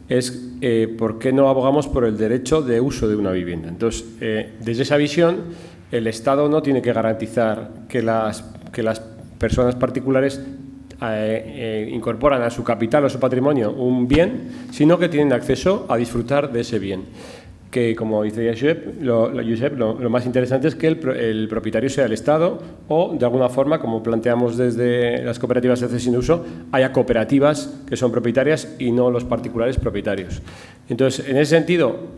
es ¿por qué no abogamos por el derecho de uso de una vivienda? Entonces, desde esa visión, el Estado no tiene que garantizar que las personas particulares incorporan a su capital o a su patrimonio un bien, sino que tienen acceso a disfrutar de ese bien. Que, como dice Josep, lo más interesante es que el propietario sea el Estado o, de alguna forma, como planteamos desde las cooperativas de cesión de uso, haya cooperativas que son propietarias y no los particulares propietarios. Entonces, en ese sentido,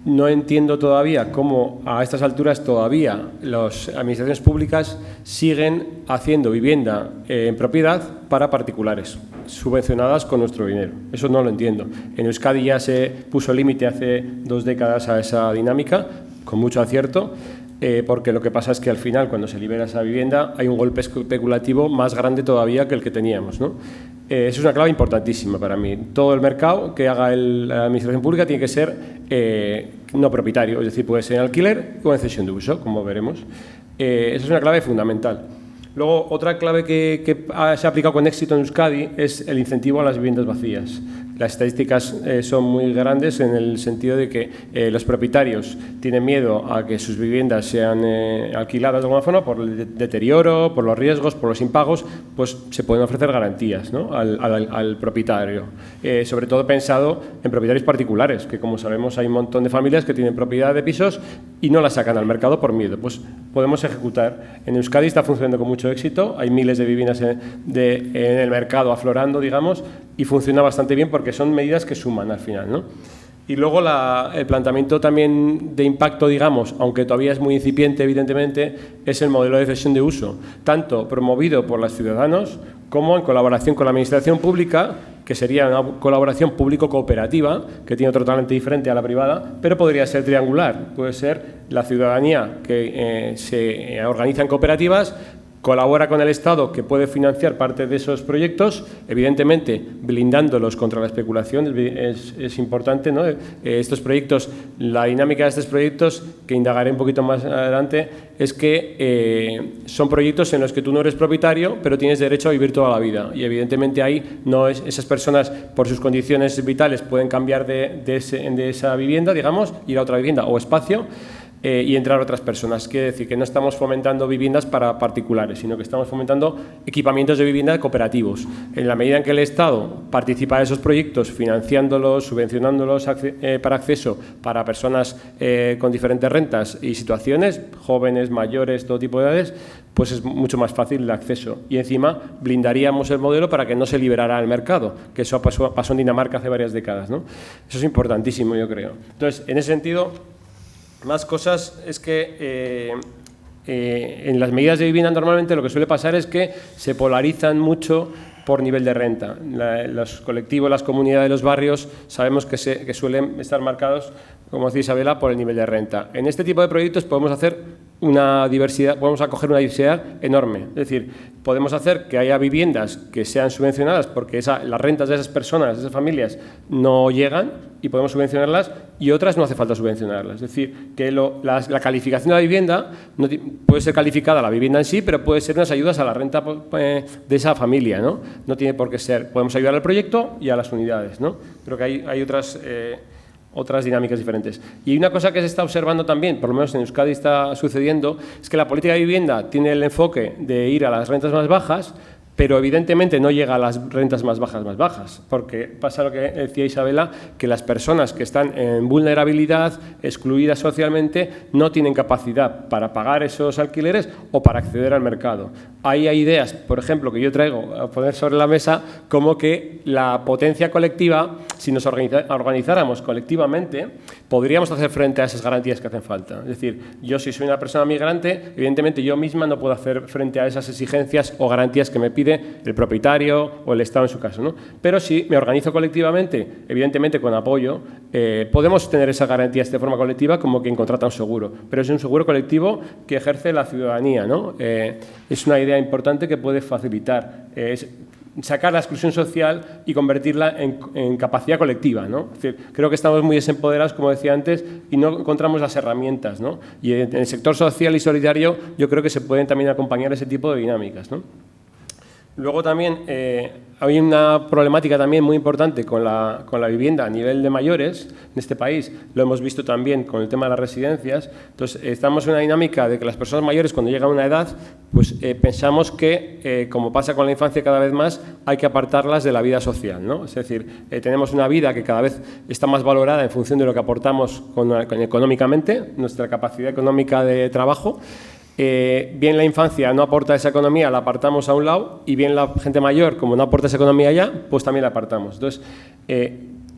no entiendo todavía cómo a estas alturas todavía las administraciones públicas siguen haciendo vivienda en propiedad para particulares, subvencionadas con nuestro dinero. Eso no lo entiendo. En Euskadi ya se puso límite hace 2 décadas a esa dinámica, con mucho acierto, porque lo que pasa es que al final, cuando se libera esa vivienda, hay un golpe especulativo más grande todavía que el que teníamos, ¿no? Eso es una clave importantísima para mí. Todo el mercado que haga la administración pública tiene que ser no propietario, es decir, puede ser en alquiler o en cesión de uso, como veremos. Esa es una clave fundamental. Luego, otra clave que se ha aplicado con éxito en Euskadi es el incentivo a las viviendas vacías. Las estadísticas son muy grandes en el sentido de que los propietarios tienen miedo a que sus viviendas sean alquiladas de alguna forma por el deterioro, por los riesgos, por los impagos, pues se pueden ofrecer garantías, ¿no?, al propietario. Sobre todo pensado en propietarios particulares, que como sabemos hay un montón de familias que tienen propiedad de pisos y no la sacan al mercado por miedo. Pues podemos ejecutar. En Euskadi está funcionando con mucho éxito, hay miles de viviendas en el mercado aflorando, digamos, y funciona bastante bien porque son medidas que suman al final, ¿no? Y luego el planteamiento también de impacto, digamos, aunque todavía es muy incipiente, evidentemente, es el modelo de cesión de uso, tanto promovido por los ciudadanos como en colaboración con la administración pública, que sería una colaboración público-cooperativa, que tiene otro talante diferente a la privada, pero podría ser triangular. Puede ser la ciudadanía que se organiza en cooperativas, colabora con el Estado, que puede financiar parte de esos proyectos, evidentemente blindándolos contra la especulación, es importante, ¿no? Estos proyectos, la dinámica de estos proyectos, que indagaré un poquito más adelante, es que son proyectos en los que tú no eres propietario, pero tienes derecho a vivir toda la vida. Y evidentemente ahí esas personas, por sus condiciones vitales, pueden cambiar de esa vivienda, digamos, ir a otra vivienda o espacio, y entrar otras personas. Quiere decir que no estamos fomentando viviendas para particulares, sino que estamos fomentando equipamientos de vivienda cooperativos. En la medida en que el Estado participa de esos proyectos, financiándolos, subvencionándolos para acceso para personas con diferentes rentas y situaciones, jóvenes, mayores, todo tipo de edades, pues es mucho más fácil el acceso. Y encima blindaríamos el modelo para que no se liberara al mercado, que eso pasó en Dinamarca hace varias décadas, ¿no? Eso es importantísimo, yo creo. Entonces, en ese sentido, más cosas es que en las medidas de vivienda normalmente lo que suele pasar es que se polarizan mucho por nivel de renta. Los colectivos, las comunidades, los barrios, sabemos que suelen estar marcados, como decía Isabela, por el nivel de renta. En este tipo de proyectos podemos hacer una diversidad, podemos acoger una diversidad enorme. Es decir, podemos hacer que haya viviendas que sean subvencionadas porque las rentas de esas personas, de esas familias, no llegan y podemos subvencionarlas, y otras no hace falta subvencionarlas. Es decir, que la calificación de la vivienda no puede ser calificada la vivienda en sí, pero puede ser unas ayudas a la renta de esa familia, ¿no? No tiene por qué ser. Podemos ayudar al proyecto y a las unidades, ¿no? Creo que hay otras dinámicas diferentes. Y una cosa que se está observando también, por lo menos en Euskadi está sucediendo, es que la política de vivienda tiene el enfoque de ir a las rentas más bajas, pero evidentemente no llega a las rentas más bajas, porque pasa lo que decía Isabela, que las personas que están en vulnerabilidad, excluidas socialmente, no tienen capacidad para pagar esos alquileres o para acceder al mercado. Ahí hay ideas, por ejemplo, que yo traigo a poner sobre la mesa, como que la potencia colectiva, si nos organizáramos colectivamente, podríamos hacer frente a esas garantías que hacen falta. Es decir, yo si soy una persona migrante, evidentemente yo misma no puedo hacer frente a esas exigencias o garantías que me pide el propietario o el Estado en su caso, ¿no? Pero si me organizo colectivamente, evidentemente con apoyo, podemos tener esas garantías de forma colectiva como quien contrata un seguro, pero es un seguro colectivo que ejerce la ciudadanía, ¿no? Es una idea importante que puede facilitar, sacar la exclusión social y convertirla en capacidad colectiva, ¿no? Es decir, creo que estamos muy desempoderados, como decía antes, y no encontramos las herramientas, ¿no? Y en el sector social y solidario yo creo que se pueden también acompañar ese tipo de dinámicas, ¿no? Luego también hay una problemática también muy importante con la vivienda a nivel de mayores en este país. Lo hemos visto también con el tema de las residencias. Entonces, estamos en una dinámica de que las personas mayores, cuando llegan a una edad, pues pensamos que, como pasa con la infancia cada vez más, hay que apartarlas de la vida social, ¿no? Es decir, tenemos una vida que cada vez está más valorada en función de lo que aportamos económicamente, nuestra capacidad económica de trabajo. Bien la infancia no aporta esa economía, la apartamos a un lado, y bien la gente mayor, como no aporta esa economía ya, pues también la apartamos. Entonces,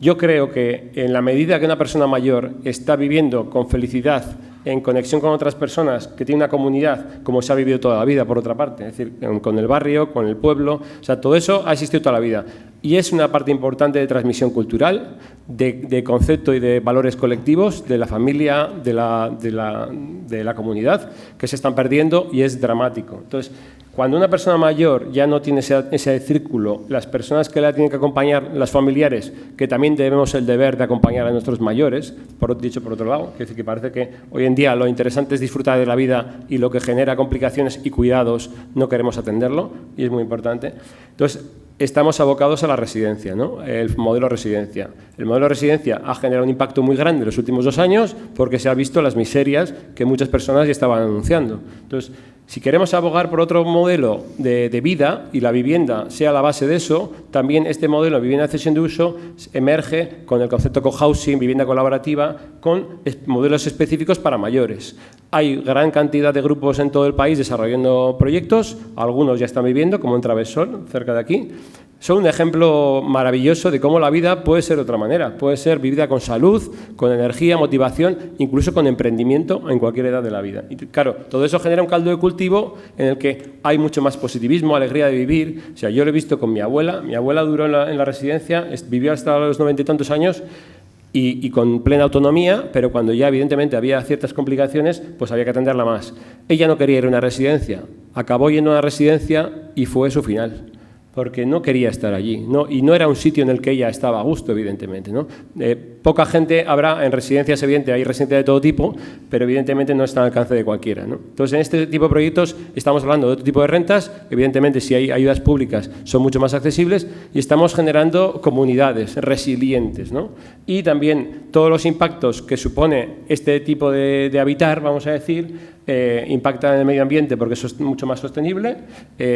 yo creo que en la medida que una persona mayor está viviendo con felicidad, en conexión con otras personas, que tiene una comunidad, como se ha vivido toda la vida, por otra parte, es decir, con el barrio, con el pueblo, o sea, todo eso ha existido toda la vida. Y es una parte importante de transmisión cultural, de concepto y de valores colectivos, de la familia, de la comunidad, que se están perdiendo, y es dramático. Entonces, cuando una persona mayor ya no tiene ese círculo, las personas que la tienen que acompañar, las familiares, que también tenemos el deber de acompañar a nuestros mayores, dicho por otro lado, es decir, que parece que hoy en día lo interesante es disfrutar de la vida y lo que genera complicaciones y cuidados no queremos atenderlo, y es muy importante. Entonces, estamos abocados a la residencia, ¿no? El modelo residencia. El modelo residencia ha generado un impacto muy grande en los últimos 2 años porque se ha visto las miserias que muchas personas ya estaban anunciando. Entonces, si queremos abogar por otro modelo de vida y la vivienda sea la base de eso, también este modelo de vivienda de cesión de uso emerge con el concepto cohousing, vivienda colaborativa, con modelos específicos para mayores. Hay gran cantidad de grupos en todo el país desarrollando proyectos, algunos ya están viviendo, como en Travessol, cerca de aquí. Son un ejemplo maravilloso de cómo la vida puede ser de otra manera. Puede ser vivida con salud, con energía, motivación, incluso con emprendimiento en cualquier edad de la vida. Y claro, todo eso genera un caldo de cultivo en el que hay mucho más positivismo, alegría de vivir. O sea, yo lo he visto con mi abuela. Mi abuela duró en la residencia, vivió hasta los 90 y tantos años y con plena autonomía, pero cuando ya evidentemente había ciertas complicaciones, pues había que atenderla más. Ella no quería ir a una residencia, acabó yendo a una residencia y fue su final, porque no quería estar allí, ¿no? Y no era un sitio en el que ella estaba a gusto, evidentemente, ¿no? Poca gente habrá en residencias, evidentemente, hay residencias de todo tipo, pero evidentemente no está al alcance de cualquiera, ¿no? Entonces, en este tipo de proyectos estamos hablando de otro tipo de rentas, evidentemente, si hay ayudas públicas son mucho más accesibles, y estamos generando comunidades resilientes, ¿no? Y también todos los impactos que supone este tipo de habitar, vamos a decir, impacta en el medio ambiente porque eso es mucho más sostenible,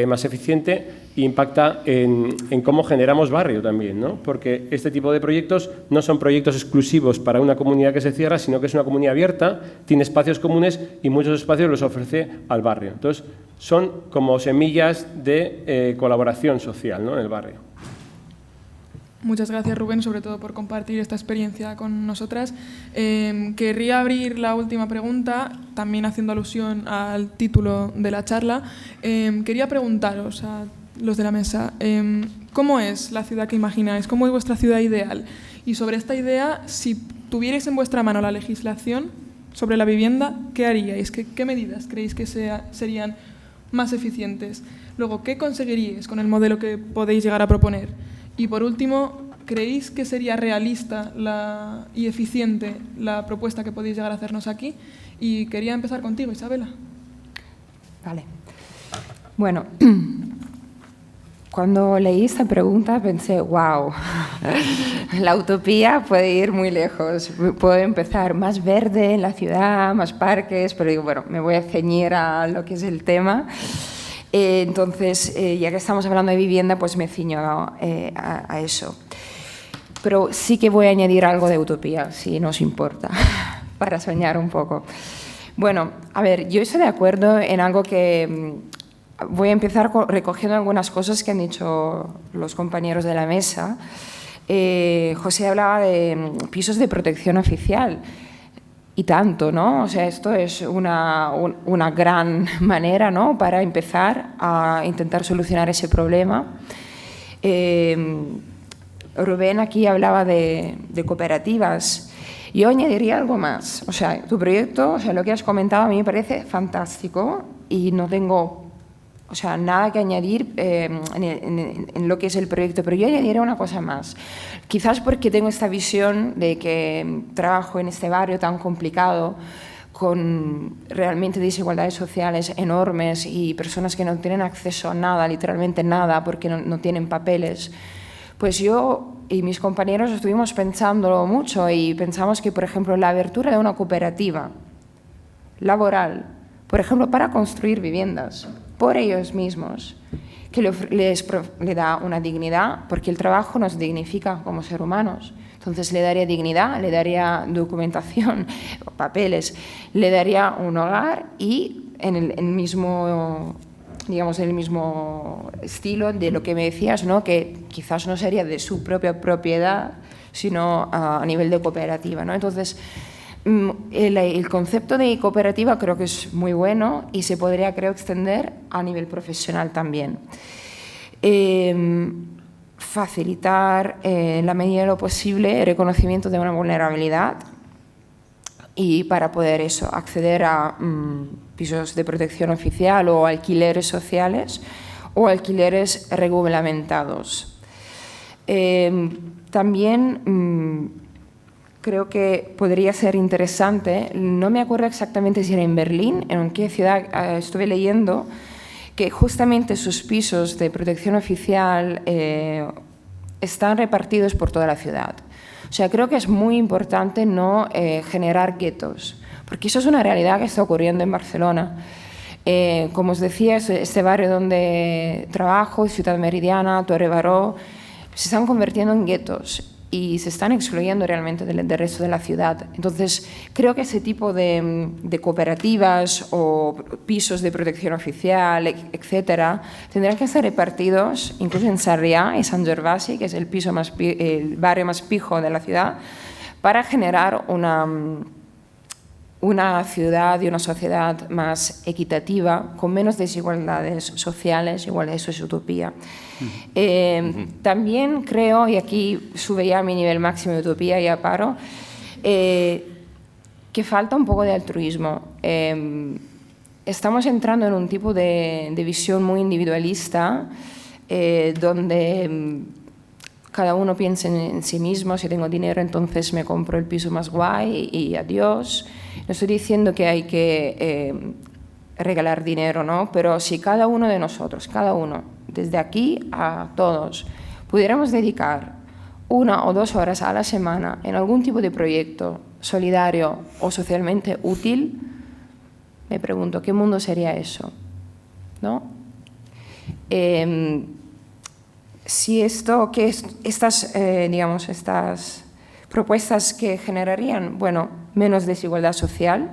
más eficiente, e impacta en cómo generamos barrio también, ¿no? Porque este tipo de proyectos no son proyectos exclusivos para una comunidad que se cierra, sino que es una comunidad abierta, tiene espacios comunes y muchos espacios los ofrece al barrio. Entonces, son como semillas de colaboración social, ¿no?, en el barrio. Muchas gracias, Rubén, sobre todo por compartir esta experiencia con nosotras. Querría abrir la última pregunta, también haciendo alusión al título de la charla. Quería preguntaros a los de la mesa, ¿cómo es la ciudad que imagináis? ¿Cómo es vuestra ciudad ideal? Y sobre esta idea, si tuvierais en vuestra mano la legislación sobre la vivienda, ¿qué haríais? ¿Qué medidas creéis que serían más eficientes? Luego, ¿qué conseguiríais con el modelo que podéis llegar a proponer? Y por último, ¿creéis que sería realista y eficiente la propuesta que podéis llegar a hacernos aquí? Y quería empezar contigo, Isabela. Vale. Bueno, cuando leí esta pregunta pensé, wow, la utopía puede ir muy lejos. Puedo empezar más verde en la ciudad, más parques, pero digo, bueno, me voy a ceñir a lo que es el tema. Entonces, ya que estamos hablando de vivienda, pues me ciño a eso. Pero sí que voy a añadir algo de utopía, si nos importa, para soñar un poco. Bueno, a ver, yo estoy de acuerdo en algo que voy a empezar recogiendo algunas cosas que han dicho los compañeros de la mesa. José hablaba de pisos de protección oficial. Y tanto, ¿no? O sea, esto es una gran manera, ¿no?, para empezar a intentar solucionar ese problema. Rubén aquí hablaba de cooperativas. Yo añadiría algo más. O sea, tu proyecto, o sea, lo que has comentado a mí me parece fantástico y no tengo, o sea, nada que añadir en lo que es el proyecto, pero yo añadiría una cosa más. Quizás porque tengo esta visión de que trabajo en este barrio tan complicado, con realmente desigualdades sociales enormes y personas que no tienen acceso a nada, literalmente nada, porque no tienen papeles. Pues yo y mis compañeros estuvimos pensándolo mucho y pensamos que, por ejemplo, la abertura de una cooperativa laboral, por ejemplo, para construir viviendas por ellos mismos, que le da una dignidad, porque el trabajo nos dignifica como seres humanos. Entonces le daría dignidad, le daría documentación, papeles, le daría un hogar y en el mismo, digamos, en el mismo estilo de lo que me decías, ¿no?, que quizás no sería de su propia propiedad, sino a nivel de cooperativa, ¿no? Entonces, el concepto de cooperativa creo que es muy bueno y se podría, creo, extender a nivel profesional también. Facilitar, en la medida de lo posible, el reconocimiento de una vulnerabilidad y para poder acceder a pisos de protección oficial o alquileres sociales o alquileres reglamentados. También creo que podría ser interesante, no me acuerdo exactamente si era en Berlín, en qué ciudad estuve leyendo, que justamente sus pisos de protección oficial están repartidos por toda la ciudad. O sea, creo que es muy importante no generar guetos, porque eso es una realidad que está ocurriendo en Barcelona. Como os decía, este barrio donde trabajo, Ciudad Meridiana, Torre Baró, se están convirtiendo en guetos y se están excluyendo realmente del resto de la ciudad. Entonces, creo que ese tipo de cooperativas o pisos de protección oficial, etcétera, tendrán que ser repartidos, incluso en Sarriá y Sant Gervasi, que es el barrio más pijo de la ciudad, para generar una ciudad y una sociedad más equitativa, con menos desigualdades sociales, igual eso es utopía. También creo, y aquí sube ya a mi nivel máximo de utopía, ya paro, que falta un poco de altruismo. Estamos entrando en un tipo de visión muy individualista, donde cada uno piensa en sí mismo. Si tengo dinero, entonces me compro el piso más guay y adiós. No estoy diciendo que hay que regalar dinero, ¿no? Pero si cada uno de nosotros, cada uno, desde aquí a todos, pudiéramos dedicar 1 o 2 horas a la semana en algún tipo de proyecto solidario o socialmente útil, me pregunto, ¿qué mundo sería eso? ¿No? Si estas propuestas que generarían, bueno, menos desigualdad social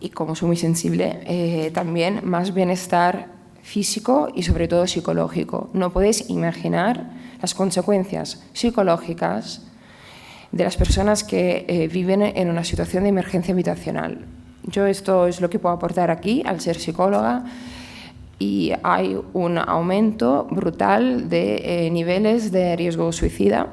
y, como soy muy sensible, también más bienestar físico y sobre todo psicológico. No podéis imaginar las consecuencias psicológicas de las personas que viven en una situación de emergencia habitacional. Yo esto es lo que puedo aportar aquí al ser psicóloga. Y hay un aumento brutal de niveles de riesgo suicida.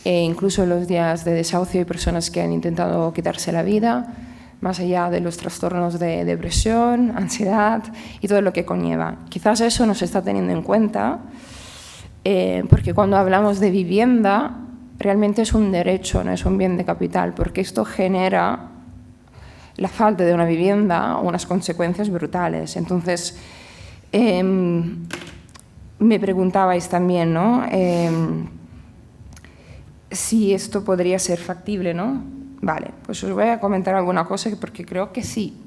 Incluso en los días de desahucio hay personas que han intentado quitarse la vida, más allá de los trastornos de depresión, ansiedad y todo lo que conlleva. Quizás eso no se está teniendo en cuenta, porque cuando hablamos de vivienda, realmente es un derecho, no es un bien de capital, porque esto genera la falta de una vivienda, unas consecuencias brutales. Entonces, me preguntabais también, ¿no? Si esto podría ser factible, ¿no? Vale, pues os voy a comentar alguna cosa porque creo que sí.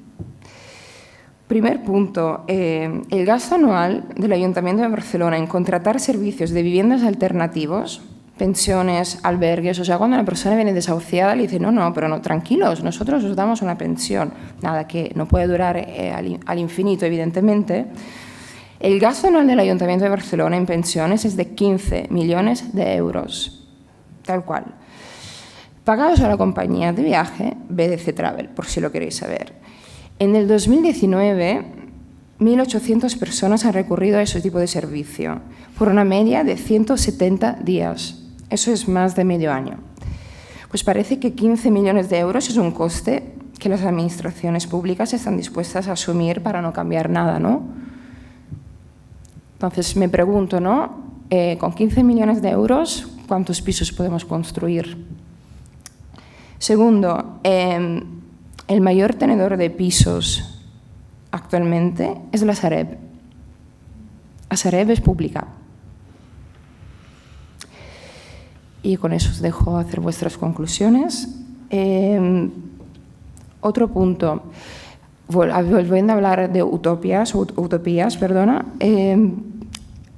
Primer punto, el gasto anual del Ayuntamiento de Barcelona en contratar servicios de viviendas alternativos, pensiones, albergues, o sea, cuando una persona viene desahuciada le dice, no, pero no, tranquilos, nosotros os damos una pensión, nada, que no puede durar al infinito, evidentemente. El gasto anual del Ayuntamiento de Barcelona en pensiones es de 15 millones de euros, tal cual. Pagados a la compañía de viaje BDC Travel, por si lo queréis saber. En el 2019, 1.800 personas han recurrido a ese tipo de servicio, por una media de 170 días. Eso es más de medio año. Pues parece que 15 millones de euros es un coste que las administraciones públicas están dispuestas a asumir para no cambiar nada, ¿no? Entonces me pregunto, ¿no? Con 15 millones de euros, ¿cuántos pisos podemos construir? Segundo, el mayor tenedor de pisos actualmente es la Sareb. La Sareb es pública. Y con eso os dejo hacer vuestras conclusiones. Otro punto, volviendo a hablar de utopías,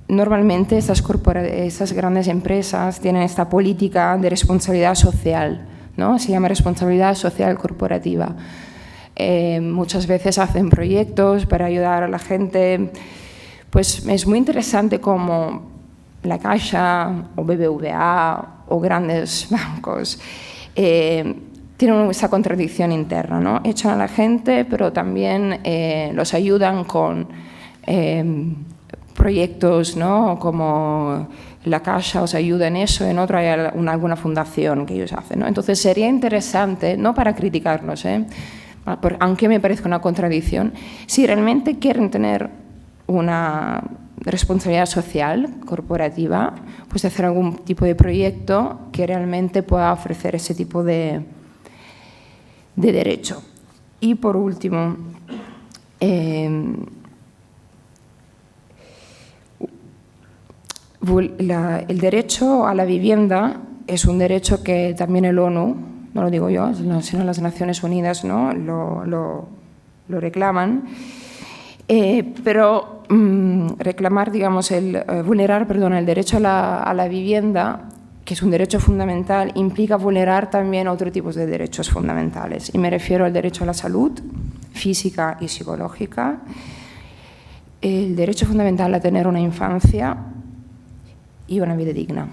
normalmente estas grandes empresas tienen esta política de responsabilidad social, ¿no? Se llama responsabilidad social corporativa. Muchas veces hacen proyectos para ayudar a la gente. Pues es muy interesante cómo la Caixa o BBVA o grandes bancos tienen esa contradicción interna, ¿no? Echan a la gente, pero también los ayudan con proyectos, ¿no? Como la Caixa os ayuda en eso, en otro hay alguna fundación que ellos hacen, ¿no? Entonces sería interesante, no para criticarlos, aunque me parezca una contradicción, si realmente quieren tener una responsabilidad social corporativa, pues hacer algún tipo de proyecto que realmente pueda ofrecer ese tipo de derecho. Y por último, el derecho a la vivienda es un derecho que también el ONU, no lo digo yo, sino las Naciones Unidas, ¿no? lo reclaman, pero reclamar, digamos, vulnerar el derecho a la vivienda, que es un derecho fundamental, implica vulnerar también otros tipos de derechos fundamentales. Y me refiero al derecho a la salud física y psicológica, el derecho fundamental a tener una infancia y una vida digna.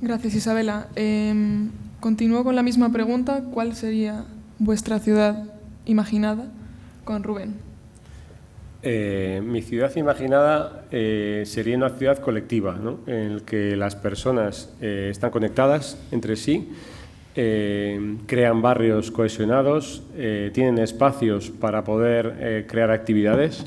Gracias, Isabela. Continúo con la misma pregunta. ¿Cuál sería vuestra ciudad imaginada? Con Rubén. Mi ciudad imaginada sería una ciudad colectiva, ¿no? En la que las personas están conectadas entre sí, crean barrios cohesionados, tienen espacios para poder crear actividades.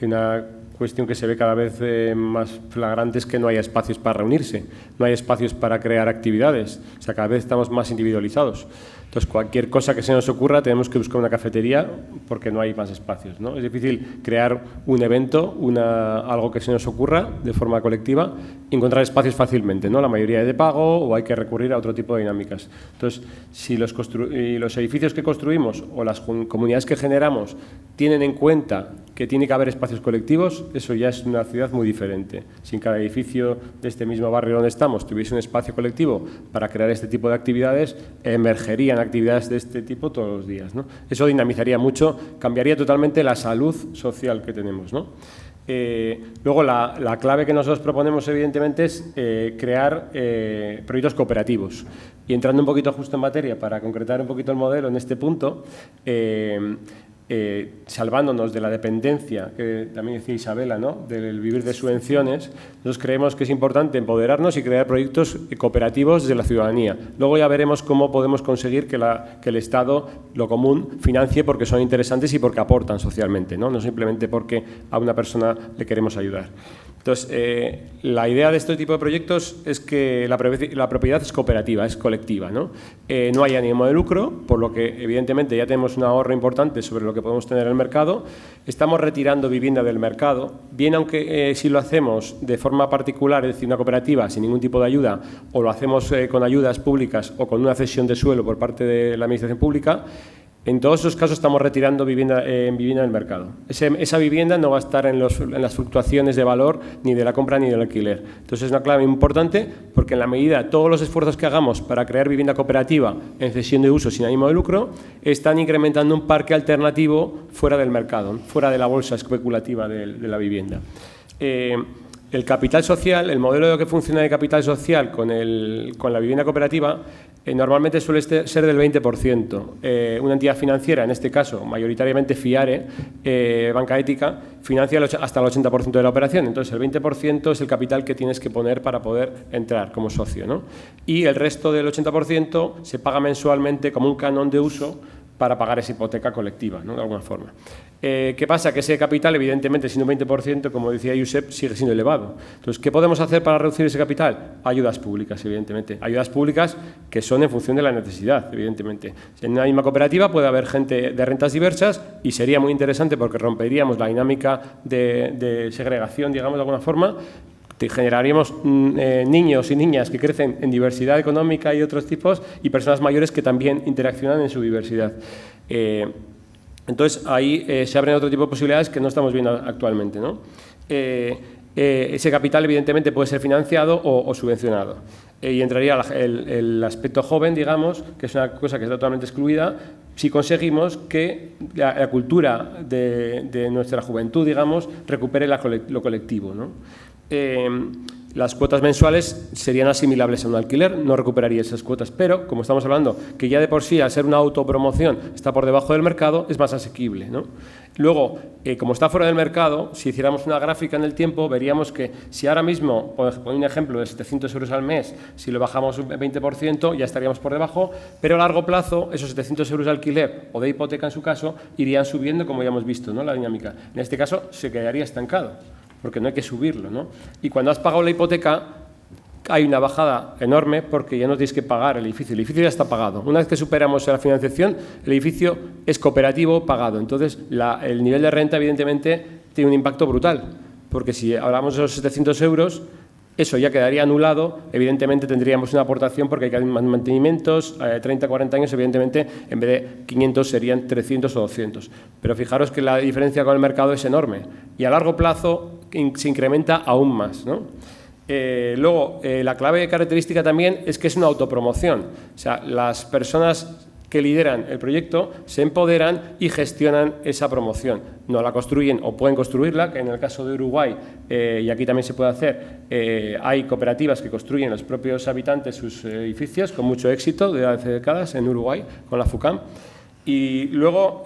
Una cuestión que se ve cada vez más flagrante es que no hay espacios para reunirse, no hay espacios para crear actividades, o sea, cada vez estamos más individualizados. Entonces, cualquier cosa que se nos ocurra tenemos que buscar una cafetería porque no hay más espacios, ¿no? Es difícil crear un evento, algo que se nos ocurra de forma colectiva y encontrar espacios fácilmente, ¿no? La mayoría es de pago o hay que recurrir a otro tipo de dinámicas. Entonces, si los edificios que construimos o las comunidades que generamos tienen en cuenta que tiene que haber espacios colectivos, eso ya es una ciudad muy diferente. Si en cada edificio de este mismo barrio donde estamos tuviese un espacio colectivo para crear este tipo de actividades, emergerían actividades de este tipo todos los días, ¿no? Eso dinamizaría mucho, cambiaría totalmente la salud social que tenemos, ¿no? Luego, la clave que nosotros proponemos, evidentemente, es crear proyectos cooperativos. Y entrando un poquito justo en materia, para concretar un poquito el modelo en este punto, salvándonos de la dependencia, que también decía Isabela, ¿no? Del vivir de subvenciones, nosotros creemos que es importante empoderarnos y crear proyectos cooperativos de la ciudadanía. Luego ya veremos cómo podemos conseguir que el Estado, lo común, financie porque son interesantes y porque aportan socialmente, ¿no? No simplemente porque a una persona le queremos ayudar. Entonces, la idea de este tipo de proyectos es que la propiedad es cooperativa, es colectiva, ¿no? No hay ánimo de lucro, por lo que evidentemente ya tenemos un ahorro importante sobre lo que podemos tener en el mercado. Estamos retirando vivienda del mercado, bien aunque si lo hacemos de forma particular, es decir, una cooperativa sin ningún tipo de ayuda, o lo hacemos con ayudas públicas o con una cesión de suelo por parte de la administración pública, En todos esos casos estamos retirando vivienda del mercado. Esa vivienda no va a estar en las fluctuaciones de valor ni de la compra ni del alquiler. Entonces es una clave importante porque en la medida todos los esfuerzos que hagamos para crear vivienda cooperativa en cesión de uso sin ánimo de lucro están incrementando un parque alternativo fuera del mercado, fuera de la bolsa especulativa de la vivienda. El capital social, el modelo que funciona de capital social con la vivienda cooperativa, normalmente suele ser del 20%. Una entidad financiera, en este caso mayoritariamente FIARE, banca ética, financia hasta el 80% de la operación. Entonces, el 20% es el capital que tienes que poner para poder entrar como socio, ¿no? Y el resto del 80% se paga mensualmente como un canon de uso para pagar esa hipoteca colectiva, ¿no? De alguna forma. ¿Qué pasa? Que ese capital, evidentemente, siendo un 20%, como decía Josep, sigue siendo elevado. Entonces, ¿qué podemos hacer para reducir ese capital? Ayudas públicas, evidentemente. Ayudas públicas que son en función de la necesidad, evidentemente. En una misma cooperativa puede haber gente de rentas diversas y sería muy interesante porque romperíamos la dinámica de segregación, digamos, de alguna forma. Generaríamos niños y niñas que crecen en diversidad económica y otros tipos y personas mayores que también interaccionan en su diversidad. Entonces, ahí se abren otro tipo de posibilidades que no estamos viendo actualmente, ¿no? Ese capital, evidentemente, puede ser financiado o subvencionado. Y entraría el aspecto joven, digamos, que es una cosa que está totalmente excluida, si conseguimos que la cultura de nuestra juventud, digamos, recupere lo colectivo, ¿no? Las cuotas mensuales serían asimilables a un alquiler, no recuperaría esas cuotas, pero como estamos hablando que ya de por sí al ser una autopromoción está por debajo del mercado, es más asequible, ¿no? Luego, como está fuera del mercado, si hiciéramos una gráfica en el tiempo, veríamos que si ahora mismo, por un ejemplo de 700 euros al mes, si lo bajamos un 20%, ya estaríamos por debajo, pero a largo plazo, esos 700 euros de alquiler o de hipoteca en su caso, irían subiendo, como ya hemos visto, ¿no? La dinámica. En este caso, se quedaría estancado, porque no hay que subirlo, ¿no? Y cuando has pagado la hipoteca, hay una bajada enorme porque ya no tienes que pagar el edificio ya está pagado. Una vez que superamos la financiación, el edificio es cooperativo pagado. Entonces, el nivel de renta, evidentemente, tiene un impacto brutal, porque si hablamos de los 700 euros, eso ya quedaría anulado, evidentemente tendríamos una aportación porque hay que hacer mantenimientos, 30, 40 años, evidentemente, en vez de 500 serían 300 o 200. Pero fijaros que la diferencia con el mercado es enorme y a largo plazo se incrementa aún más, ¿no? Luego, la clave característica también es que es una autopromoción. O sea, las personas que lideran el proyecto se empoderan y gestionan esa promoción. No la construyen o pueden construirla, que en el caso de Uruguay, y aquí también se puede hacer, hay cooperativas que construyen los propios habitantes sus edificios con mucho éxito de hace décadas en Uruguay, con la FUCAM. Y luego,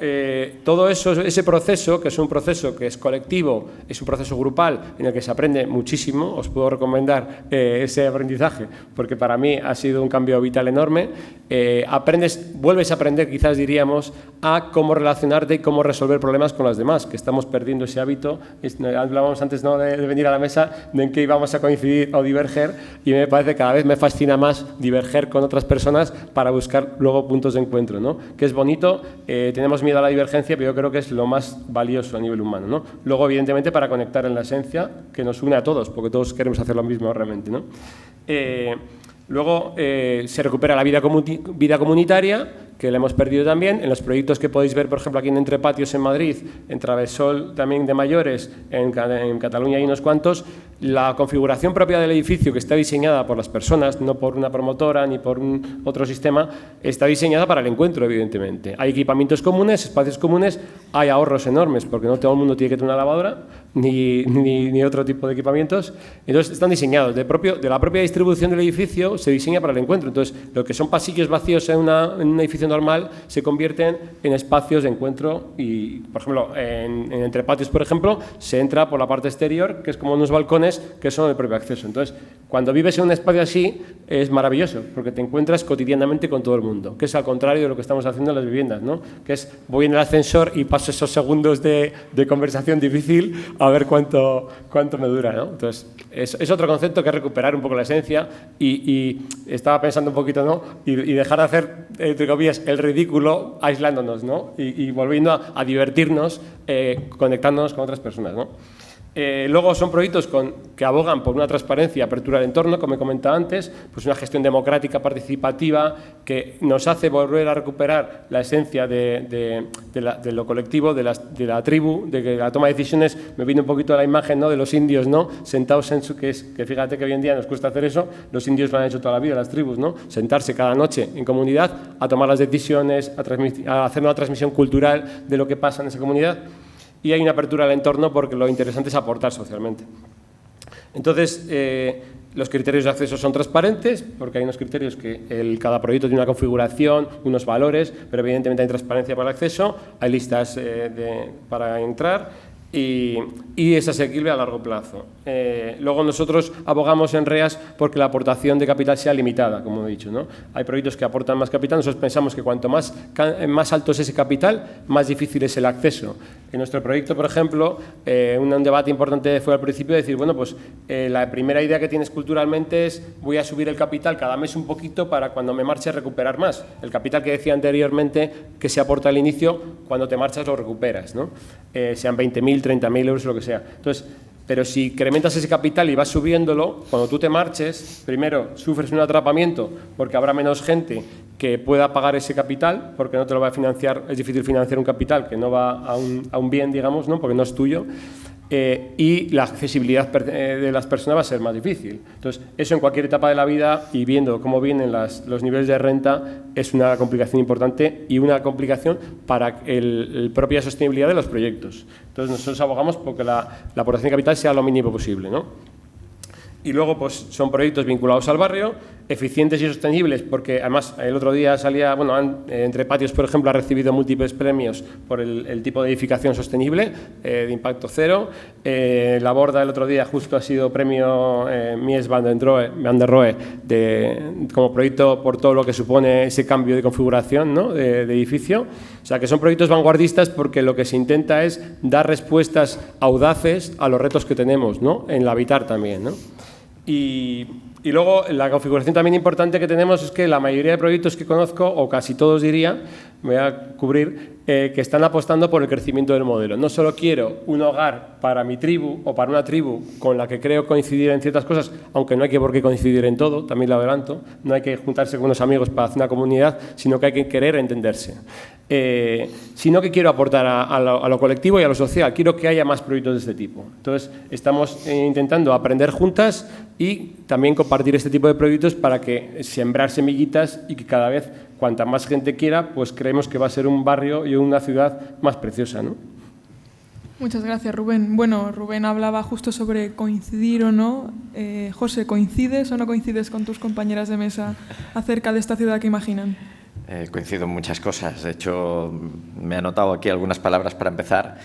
todo ese proceso, que es un proceso que es colectivo, es un proceso grupal en el que se aprende muchísimo, os puedo recomendar ese aprendizaje, porque para mí ha sido un cambio vital enorme. Vuelves a aprender, quizás diríamos, a cómo relacionarte y cómo resolver problemas con los demás, que estamos perdiendo ese hábito. Hablábamos antes, ¿no?, de venir a la mesa, de en qué íbamos a coincidir o diverger, y me parece que cada vez me fascina más diverger con otras personas para buscar luego puntos de encuentro, ¿no? Que es bonito. Tenemos miedo a la divergencia, pero yo creo que es lo más valioso a nivel humano, ¿no? Luego, evidentemente, para conectar en la esencia, que nos une a todos, porque todos queremos hacer lo mismo realmente, ¿no? Luego, se recupera la vida comunitaria, que la hemos perdido también. En los proyectos que podéis ver, por ejemplo, aquí en Entre Patios en Madrid, en Travesol también de mayores, en Cataluña hay unos cuantos, la configuración propia del edificio, que está diseñada por las personas, no por una promotora ni por otro sistema, está diseñada para el encuentro, evidentemente. Hay equipamientos comunes, espacios comunes, hay ahorros enormes, porque no todo el mundo tiene que tener una lavadora, ni otro tipo de equipamientos. Entonces, están diseñados. De la propia distribución del edificio se diseña para el encuentro. Entonces, lo que son pasillos vacíos en un edificio normal se convierten en espacios de encuentro y, por ejemplo, en Entre Patios, por ejemplo, se entra por la parte exterior, que es como unos balcones que son el propio acceso. Entonces, cuando vives en un espacio así, es maravilloso, porque te encuentras cotidianamente con todo el mundo, que es al contrario de lo que estamos haciendo en las viviendas, ¿no? Que es, voy en el ascensor y paso esos segundos de conversación difícil a ver cuánto me dura, ¿no? Entonces, es otro concepto que es recuperar un poco la esencia y estaba pensando un poquito, ¿no? Y dejar de hacer, entre comillas, el ridículo aislándonos, ¿no? Y volviendo a divertirnos, conectándonos con otras personas, ¿no? Luego son proyectos que abogan por una transparencia y apertura del entorno, como he comentado antes, pues una gestión democrática, participativa, que nos hace volver a recuperar la esencia de lo colectivo, de la tribu, de que la toma de decisiones. Me viene un poquito la imagen, ¿no?, de los indios, ¿no?, sentados que fíjate que hoy en día nos cuesta hacer eso, los indios lo han hecho toda la vida, las tribus, ¿no?, sentarse cada noche en comunidad a tomar las decisiones, a hacer una transmisión cultural de lo que pasa en esa comunidad. Y hay una apertura al entorno porque lo interesante es aportar socialmente. Entonces, los criterios de acceso son transparentes porque hay unos criterios que cada proyecto tiene una configuración, unos valores, pero evidentemente hay transparencia para el acceso, hay listas para entrar y es asequible a largo plazo. Luego nosotros abogamos en REAS porque la aportación de capital sea limitada, como he dicho, ¿no? Hay proyectos que aportan más capital, nosotros pensamos que cuanto más alto es ese capital, más difícil es el acceso. En nuestro proyecto, por ejemplo, un debate importante fue al principio decir, bueno, pues la primera idea que tienes culturalmente es voy a subir el capital cada mes un poquito para cuando me marche recuperar más. El capital que decía anteriormente que se aporta al inicio, cuando te marchas lo recuperas, ¿no? Sean 20.000, 30.000 euros, lo que sea. Entonces, pero si incrementas ese capital y vas subiéndolo, cuando tú te marches, primero sufres un atrapamiento porque habrá menos gente que pueda pagar ese capital, porque no te lo va a financiar, es difícil financiar un capital que no va a un bien, digamos, ¿no?, porque no es tuyo. Y la accesibilidad de las personas va a ser más difícil. Entonces, eso en cualquier etapa de la vida y viendo cómo vienen los niveles de renta es una complicación importante y una complicación para la propia sostenibilidad de los proyectos. Entonces, nosotros abogamos porque la aportación de capital sea lo mínimo posible, ¿no? Y luego, pues, son proyectos vinculados al barrio, eficientes y sostenibles, porque además el otro día salía, bueno, Entre Patios, por ejemplo, ha recibido múltiples premios por el tipo de edificación sostenible, de impacto cero. La Borda el otro día justo ha sido premio Mies van der Rohe como proyecto por todo lo que supone ese cambio de configuración, ¿no?, de edificio. O sea, que son proyectos vanguardistas porque lo que se intenta es dar respuestas audaces a los retos que tenemos, ¿no?, en el habitar también, ¿no? Y luego la configuración también importante que tenemos es que la mayoría de proyectos que conozco, o casi todos diría, me voy a cubrir, que están apostando por el crecimiento del modelo. No solo quiero un hogar para mi tribu o para una tribu con la que creo coincidir en ciertas cosas, aunque no hay que por qué coincidir en todo, también lo adelanto, no hay que juntarse con unos amigos para hacer una comunidad, sino que hay que querer entenderse. Sino que quiero aportar a lo colectivo y a lo social, quiero que haya más proyectos de este tipo. Entonces, estamos intentando aprender juntas y también compartir este tipo de proyectos para que sembrar semillitas y que cada vez, cuanta más gente quiera, pues creemos que va a ser un barrio y una ciudad más preciosa, ¿no? Muchas gracias, Rubén. Bueno, Rubén hablaba justo sobre coincidir o no. José, ¿coincides o no coincides con tus compañeras de mesa acerca de esta ciudad que imaginan? Coincido en muchas cosas. De hecho, me he anotado aquí algunas palabras para empezar.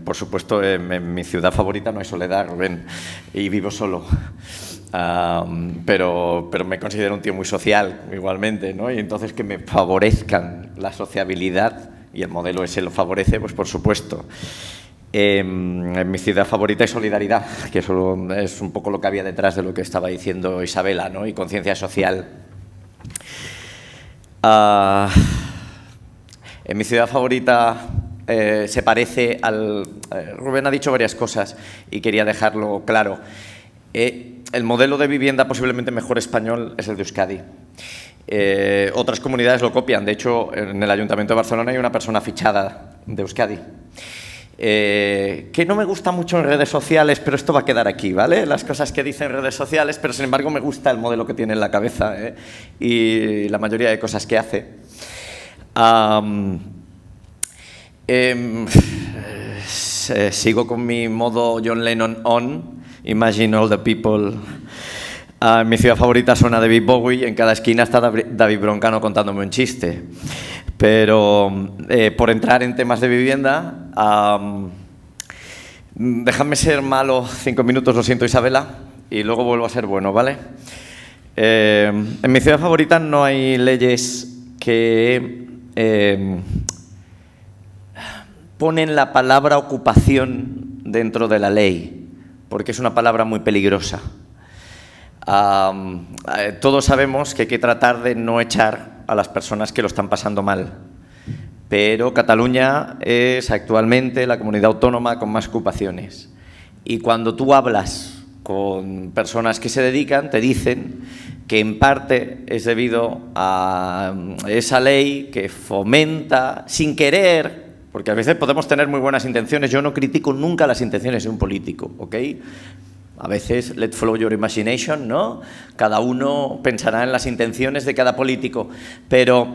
Por supuesto, en mi ciudad favorita no hay soledad, Rubén, y vivo solo. Pero me considero un tío muy social, igualmente, ¿no? Y entonces que me favorezcan la sociabilidad, y el modelo ese lo favorece, pues por supuesto. En mi ciudad favorita hay solidaridad, que eso es un poco lo que había detrás de lo que estaba diciendo Isabela, ¿no? Y conciencia social. En mi ciudad favorita se parece al... Rubén ha dicho varias cosas y quería dejarlo claro. El modelo de vivienda posiblemente mejor español es el de Euskadi. Otras comunidades lo copian. De hecho, en el Ayuntamiento de Barcelona hay una persona fichada de Euskadi. Que no me gusta mucho en redes sociales, pero esto va a quedar aquí, ¿vale? Las cosas que dicen en redes sociales, pero sin embargo me gusta el modelo que tiene en la cabeza, y la mayoría de cosas que hace. Sigo con mi modo John Lennon on, Imagine all the people. Mi ciudad favorita suena David Bowie y en cada esquina está David Broncano contándome un chiste. Pero por entrar en temas de vivienda, déjame ser malo 5 minutos, lo siento, Isabela, y luego vuelvo a ser bueno, ¿vale? En mi ciudad favorita no hay leyes que ponen la palabra ocupación dentro de la ley, porque es una palabra muy peligrosa. Todos sabemos que hay que tratar de no echar a las personas que lo están pasando mal. pero Cataluña es actualmente la comunidad autónoma con más ocupaciones. Y cuando tú hablas con personas que se dedican, te dicen que en parte es debido a esa ley que fomenta, sin querer, porque a veces podemos tener muy buenas intenciones, yo no critico nunca las intenciones de un político, ¿ok? A veces, let flow your imagination, ¿no? Cada uno pensará en las intenciones de cada político, pero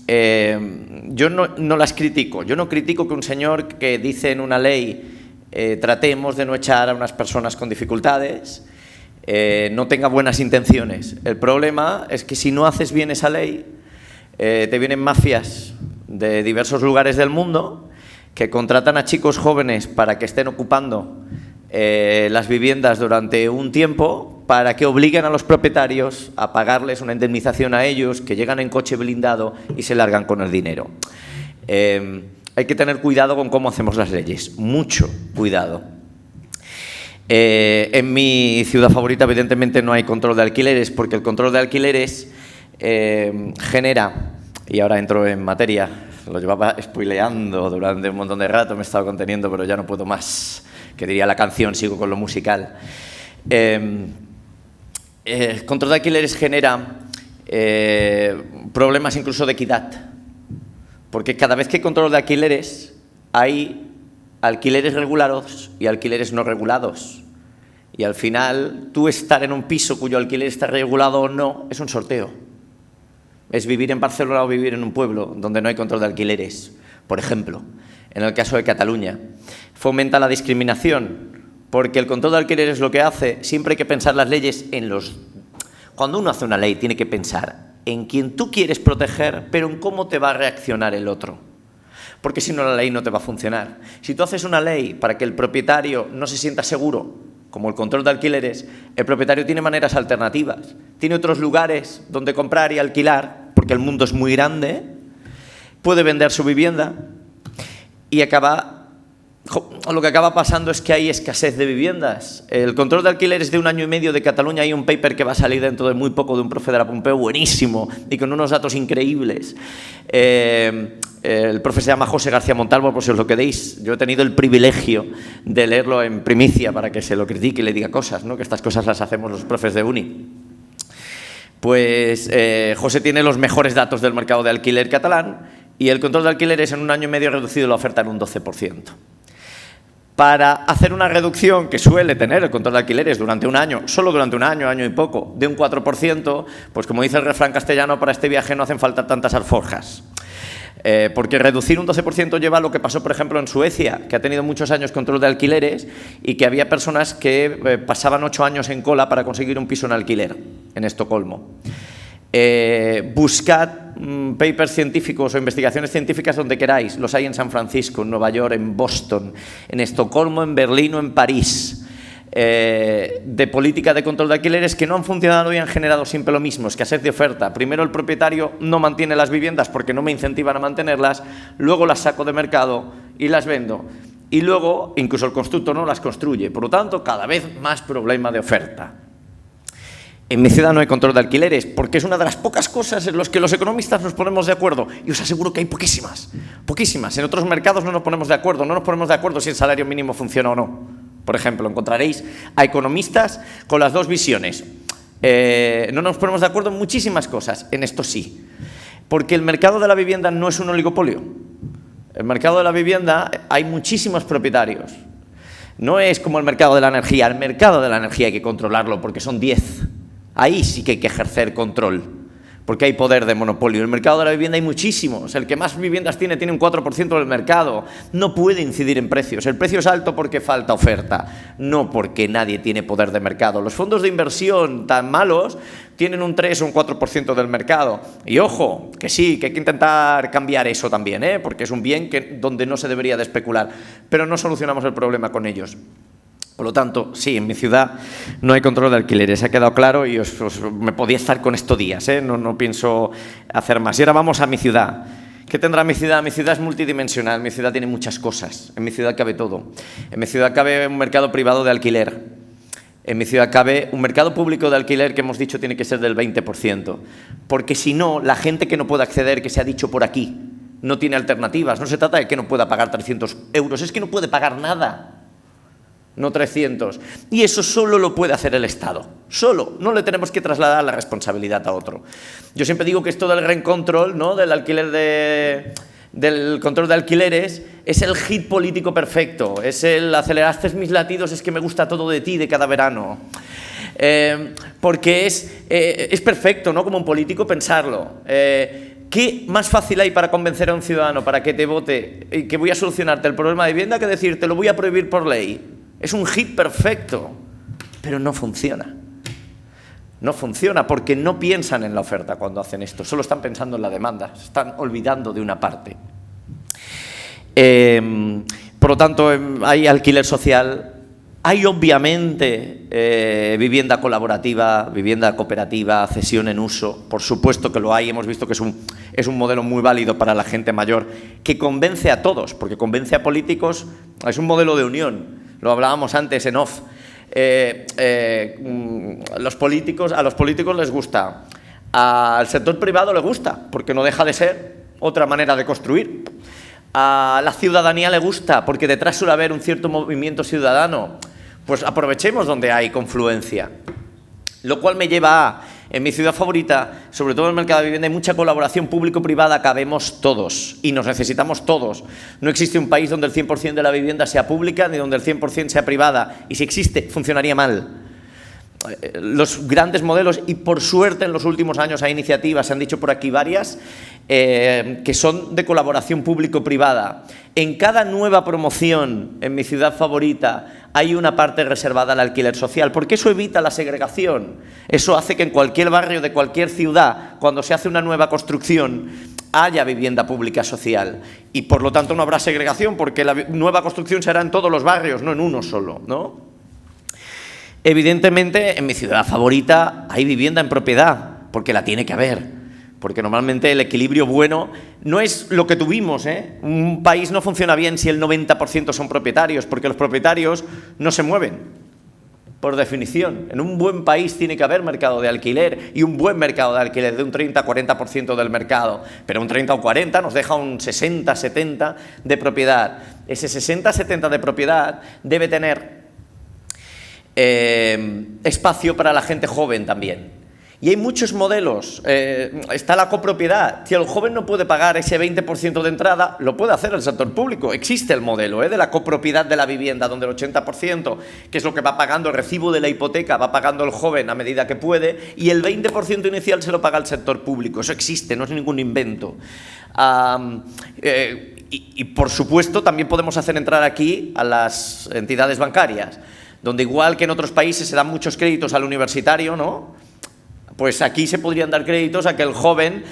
yo no las critico. Yo no critico que un señor que dice en una ley tratemos de no echar a unas personas con dificultades, no tenga buenas intenciones. El problema es que si no haces bien esa ley, te vienen mafias de diversos lugares del mundo que contratan a chicos jóvenes para que estén ocupando las viviendas durante un tiempo para que obliguen a los propietarios a pagarles una indemnización a ellos, que llegan en coche blindado y se largan con el dinero. Hay que tener cuidado con cómo hacemos las leyes, mucho cuidado. En mi ciudad favorita, evidentemente, no hay control de alquileres, porque el control de alquileres genera, y ahora entro en materia, lo llevaba spoileando durante un montón de rato, me he estado conteniendo, pero ya no puedo más, que diría la canción, sigo con lo musical. El control de alquileres genera problemas incluso de equidad, porque cada vez que hay control de alquileres hay alquileres regulados y alquileres no regulados. Y al final, tú estar en un piso cuyo alquiler está regulado o no, es un sorteo. Es vivir en Barcelona o vivir en un pueblo donde no hay control de alquileres. Por ejemplo, en el caso de Cataluña, fomenta la discriminación, porque el control de alquileres lo que hace, siempre hay que pensar las leyes en los... Cuando uno hace una ley, tiene que pensar en quien tú quieres proteger, pero en cómo te va a reaccionar el otro. Porque si no, la ley no te va a funcionar. Si tú haces una ley para que el propietario no se sienta seguro, como el control de alquileres, el propietario tiene maneras alternativas. Tiene otros lugares donde comprar y alquilar, porque el mundo es muy grande, puede vender su vivienda y lo que acaba pasando es que hay escasez de viviendas. El control de alquileres de 1 año y medio de Cataluña, hay un paper que va a salir dentro de muy poco de un profe de la Pompeu buenísimo y con unos datos increíbles. El profe se llama José García Montalvo, por si os lo queréis. Yo he tenido el privilegio de leerlo en primicia para que se lo critique y le diga cosas, ¿no? Que estas cosas las hacemos los profes de uni. Pues José tiene los mejores datos del mercado de alquiler catalán y el control de alquileres en 1 año y medio ha reducido la oferta en un 12%. Para hacer una reducción que suele tener el control de alquileres durante un año, solo durante un año, año y poco, de un 4%, pues como dice el refrán castellano, para este viaje no hacen falta tantas alforjas. Porque reducir un 12% lleva a lo que pasó, por ejemplo, en Suecia, que ha tenido muchos años control de alquileres y que había personas que pasaban 8 años en cola para conseguir un piso en alquiler en Estocolmo. Buscad papers científicos o investigaciones científicas donde queráis. Los hay en San Francisco, en Nueva York, en Boston, en Estocolmo, en Berlín o en París. De política de control de alquileres que no han funcionado y han generado siempre lo mismo, escasez de oferta. Primero el propietario no mantiene las viviendas porque no me incentivan a mantenerlas, luego las saco de mercado y las vendo. Y luego incluso el constructor no las construye. Por lo tanto, cada vez más problema de oferta. En mi ciudad no hay control de alquileres porque es una de las pocas cosas en las que los economistas nos ponemos de acuerdo. Y os aseguro que hay poquísimas, poquísimas. En otros mercados no nos ponemos de acuerdo. No nos ponemos de acuerdo si el salario mínimo funciona o no. Por ejemplo, encontraréis a economistas con las dos visiones. No nos ponemos de acuerdo en muchísimas cosas, en esto sí. Porque el mercado de la vivienda no es un oligopolio. El mercado de la vivienda hay muchísimos propietarios. No es como el mercado de la energía. El mercado de la energía hay que controlarlo porque son 10. Ahí sí que hay que ejercer control, porque hay poder de monopolio. En el mercado de la vivienda hay muchísimos. El que más viviendas tiene un 4% del mercado. No puede incidir en precios. El precio es alto porque falta oferta, no porque nadie tiene poder de mercado. Los fondos de inversión tan malos tienen un 3 o un 4% del mercado. Y ojo, que sí, que hay que intentar cambiar eso también, porque es un bien donde no se debería de especular. Pero no solucionamos el problema con ellos. Por lo tanto, sí, en mi ciudad no hay control de alquileres, ha quedado claro y me podía estar con esto días, no pienso hacer más. Y ahora vamos a mi ciudad. ¿Qué tendrá mi ciudad? Mi ciudad es multidimensional, mi ciudad tiene muchas cosas, en mi ciudad cabe todo. En mi ciudad cabe un mercado privado de alquiler, en mi ciudad cabe un mercado público de alquiler que hemos dicho tiene que ser del 20%, porque si no, la gente que no puede acceder, que se ha dicho por aquí, no tiene alternativas. No se trata de que no pueda pagar 300 euros, es que no puede pagar nada. No 300. Y eso solo lo puede hacer el Estado. Solo. No le tenemos que trasladar la responsabilidad a otro. Yo siempre digo que esto del rent control, ¿no?, del alquiler del control de alquileres, es el hit político perfecto. Es el aceleraste mis latidos, es que me gusta todo de ti de cada verano. Porque es perfecto, ¿no?, como un político pensarlo. ¿Qué más fácil hay para convencer a un ciudadano para que te vote y que voy a solucionarte el problema de vivienda que decir te lo voy a prohibir por ley? Es un hit perfecto, pero no funciona. No funciona porque no piensan en la oferta cuando hacen esto, solo están pensando en la demanda, se están olvidando de una parte. Por lo tanto, hay alquiler social, hay obviamente vivienda colaborativa, vivienda cooperativa, cesión en uso, por supuesto que lo hay, hemos visto que es un modelo muy válido para la gente mayor, que convence a todos, porque convence a políticos, es un modelo de unión. Lo hablábamos antes en off. A los políticos les gusta, al sector privado le gusta, porque no deja de ser otra manera de construir. A la ciudadanía le gusta, porque detrás suele haber un cierto movimiento ciudadano. Pues aprovechemos donde hay confluencia. Lo cual me lleva a, en mi ciudad favorita, sobre todo en el mercado de vivienda, hay mucha colaboración público-privada, cabemos todos y nos necesitamos todos. No existe un país donde el 100% de la vivienda sea pública ni donde el 100% sea privada, y si existe, funcionaría mal. Los grandes modelos, y por suerte en los últimos años hay iniciativas, se han dicho por aquí varias, que son de colaboración público-privada. En cada nueva promoción en mi ciudad favorita hay una parte reservada al alquiler social, porque eso evita la segregación. Eso hace que en cualquier barrio de cualquier ciudad, cuando se hace una nueva construcción, haya vivienda pública social. Y por lo tanto no habrá segregación, porque la nueva construcción será en todos los barrios, no en uno solo, ¿no? Evidentemente, en mi ciudad favorita hay vivienda en propiedad, porque la tiene que haber. Porque normalmente el equilibrio bueno no es lo que tuvimos, ¿eh? Un país no funciona bien si el 90% son propietarios, porque los propietarios no se mueven, por definición. En un buen país tiene que haber mercado de alquiler, y un buen mercado de alquiler de un 30-40% del mercado, pero un 30 o 40 nos deja un 60-70 de propiedad. Ese 60-70 de propiedad debe tener espacio para la gente joven también. Y hay muchos modelos. Está la copropiedad. Si el joven no puede pagar ese 20% de entrada, lo puede hacer el sector público. Existe el modelo de la copropiedad de la vivienda, donde el 80%, que es lo que va pagando el recibo de la hipoteca, va pagando el joven a medida que puede, y el 20% inicial se lo paga el sector público. Eso existe, no es ningún invento. Y por supuesto también podemos hacer entrar aquí a las entidades bancarias, donde igual que en otros países se dan muchos créditos al universitario, ¿no? Pues aquí se podrían dar créditos a que al joven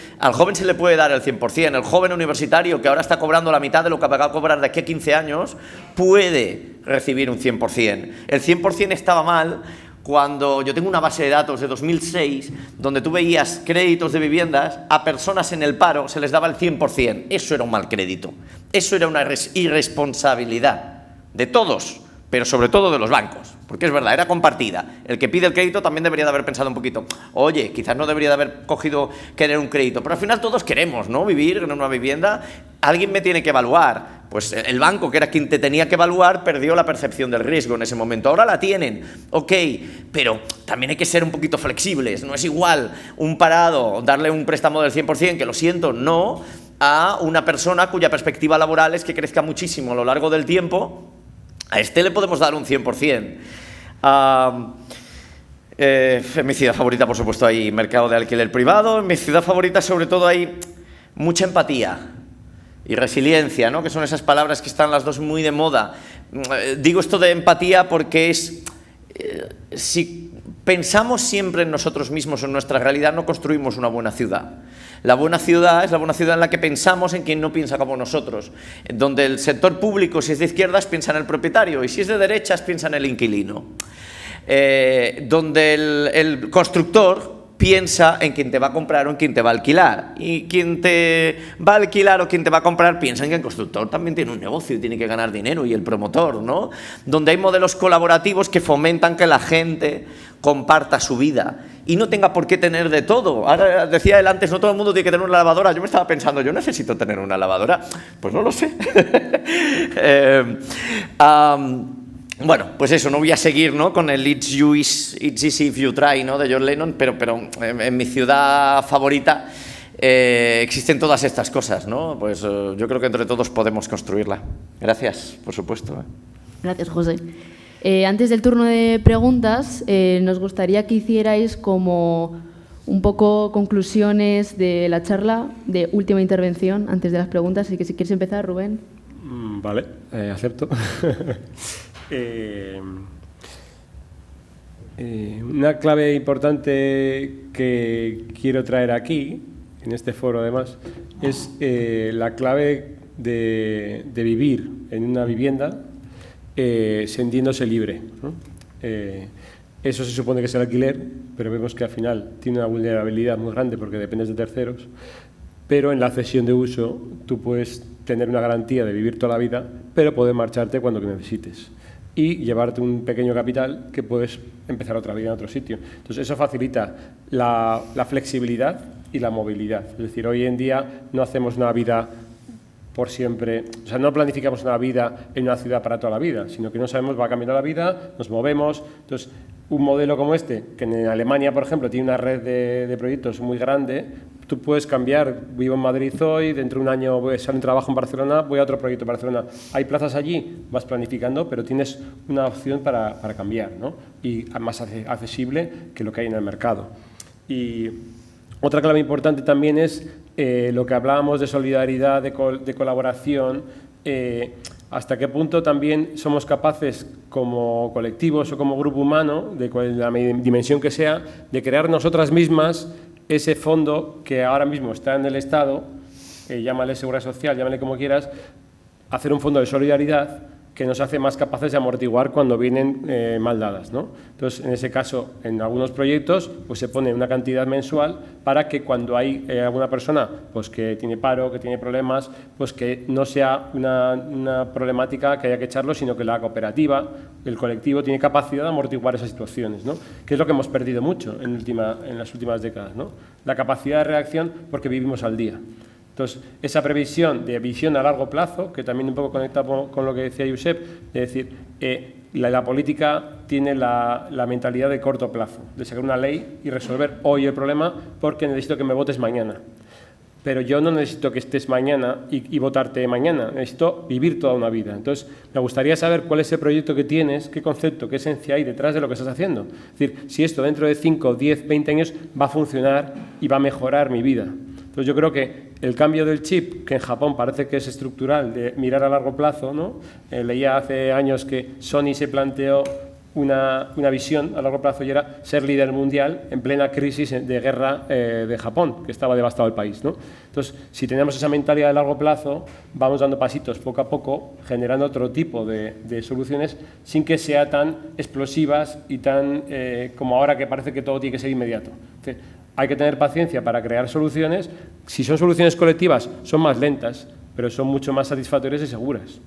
se le puede dar el 100%. El joven universitario, que ahora está cobrando la mitad de lo que va a cobrar de aquí a 15 años, puede recibir un 100%. El 100% estaba mal cuando yo tengo una base de datos de 2006, donde tú veías créditos de viviendas a personas en el paro, se les daba el 100%. Eso era un mal crédito. Eso era una irresponsabilidad de todos, pero sobre todo de los bancos, porque es verdad, era compartida. El que pide el crédito también debería de haber pensado un poquito, oye, quizás no debería de haber querer un crédito, pero al final todos queremos, ¿no?, vivir en una vivienda. Alguien me tiene que evaluar. Pues el banco, que era quien te tenía que evaluar, perdió la percepción del riesgo en ese momento. Ahora la tienen, ok, pero también hay que ser un poquito flexibles. No es igual un parado, darle un préstamo del 100%, que lo siento, no, a una persona cuya perspectiva laboral es que crezca muchísimo a lo largo del tiempo. A este le podemos dar un 100%. En mi ciudad favorita, por supuesto, hay mercado de alquiler privado. En mi ciudad favorita, sobre todo, hay mucha empatía y resiliencia, ¿no?, que son esas palabras que están las dos muy de moda. Digo esto de empatía porque si pensamos siempre en nosotros mismos, en nuestra realidad, no construimos una buena ciudad. La buena ciudad es la buena ciudad en la que pensamos en quien no piensa como nosotros, donde el sector público, si es de izquierdas, piensa en el propietario, y si es de derechas, piensa en el inquilino. Donde el constructor piensa en quien te va a comprar o en quien te va a alquilar. Y quien te va a alquilar o quien te va a comprar piensa en que el constructor también tiene un negocio y tiene que ganar dinero, y el promotor, ¿no? Donde hay modelos colaborativos que fomentan que la gente comparta su vida y no tenga por qué tener de todo. Ahora decía él antes, no todo el mundo tiene que tener una lavadora. Yo me estaba pensando, ¿yo necesito tener una lavadora? Pues no lo sé. Bueno, pues eso, no voy a seguir, ¿no?, con el It's easy if you try, ¿no?, de John Lennon, pero en mi ciudad favorita existen todas estas cosas, ¿no? Pues yo creo que entre todos podemos construirla. Gracias, por supuesto. Gracias, José. Antes del turno de preguntas, nos gustaría que hicierais como un poco conclusiones de la charla, de última intervención, antes de las preguntas. Así que si quieres empezar, Rubén. Vale, acepto. Una clave importante que quiero traer aquí, en este foro además, es la clave de vivir en una vivienda sintiéndose libre, ¿no? Eso se supone que es el alquiler, pero vemos que al final tiene una vulnerabilidad muy grande porque dependes de terceros, pero en la cesión de uso tú puedes tener una garantía de vivir toda la vida, pero poder marcharte cuando necesites y llevarte un pequeño capital que puedes empezar otra vida en otro sitio. Entonces eso facilita la flexibilidad y la movilidad. Es decir, hoy en día no hacemos una vida por siempre, o sea, no planificamos una vida en una ciudad para toda la vida, sino que no sabemos, va cambiando la vida, nos movemos. Entonces, un modelo como este, que en Alemania, por ejemplo, tiene una red de proyectos muy grande, tú puedes cambiar, vivo en Madrid hoy, dentro de un año voy a hacer un trabajo en Barcelona, voy a otro proyecto en Barcelona. Hay plazas allí, vas planificando, pero tienes una opción para cambiar, ¿no? Y más accesible que lo que hay en el mercado. Y otra clave importante también es lo que hablábamos de solidaridad, de colaboración, hasta qué punto también somos capaces como colectivos o como grupo humano, de la dimensión que sea, de crear nosotras mismas ese fondo que ahora mismo está en el Estado, llámale seguridad social, llámale como quieras, hacer un fondo de solidaridad que nos hace más capaces de amortiguar cuando vienen mal dadas, ¿no? Entonces, en ese caso, en algunos proyectos, pues se pone una cantidad mensual para que cuando hay alguna persona pues, que tiene paro, que tiene problemas, pues que no sea una problemática que haya que echarlo, sino que la cooperativa, el colectivo, tiene capacidad de amortiguar esas situaciones, ¿no? Que es lo que hemos perdido mucho en las últimas décadas, ¿no? La capacidad de reacción porque vivimos al día. Entonces, esa previsión de visión a largo plazo, que también un poco conecta con lo que decía Josep, es decir, la política tiene la mentalidad de corto plazo, de sacar una ley y resolver hoy el problema porque necesito que me votes mañana. Pero yo no necesito que estés mañana y votarte mañana, necesito vivir toda una vida. Entonces, me gustaría saber cuál es el proyecto que tienes, qué concepto, qué esencia hay detrás de lo que estás haciendo. Es decir, si esto dentro de 5, 10, 20 años va a funcionar y va a mejorar mi vida. Entonces yo creo que el cambio del chip, que en Japón parece que es estructural, de mirar a largo plazo, ¿no? Leía hace años que Sony se planteó una visión a largo plazo y era ser líder mundial en plena crisis de guerra de Japón, que estaba devastado el país, ¿no? Entonces, si tenemos esa mentalidad de largo plazo, vamos dando pasitos poco a poco, generando otro tipo de soluciones sin que sea tan explosivas y tan como ahora que parece que todo tiene que ser inmediato. Entonces, hay que tener paciencia para crear soluciones. Si son soluciones colectivas, son más lentas, pero son mucho más satisfactorias y seguras.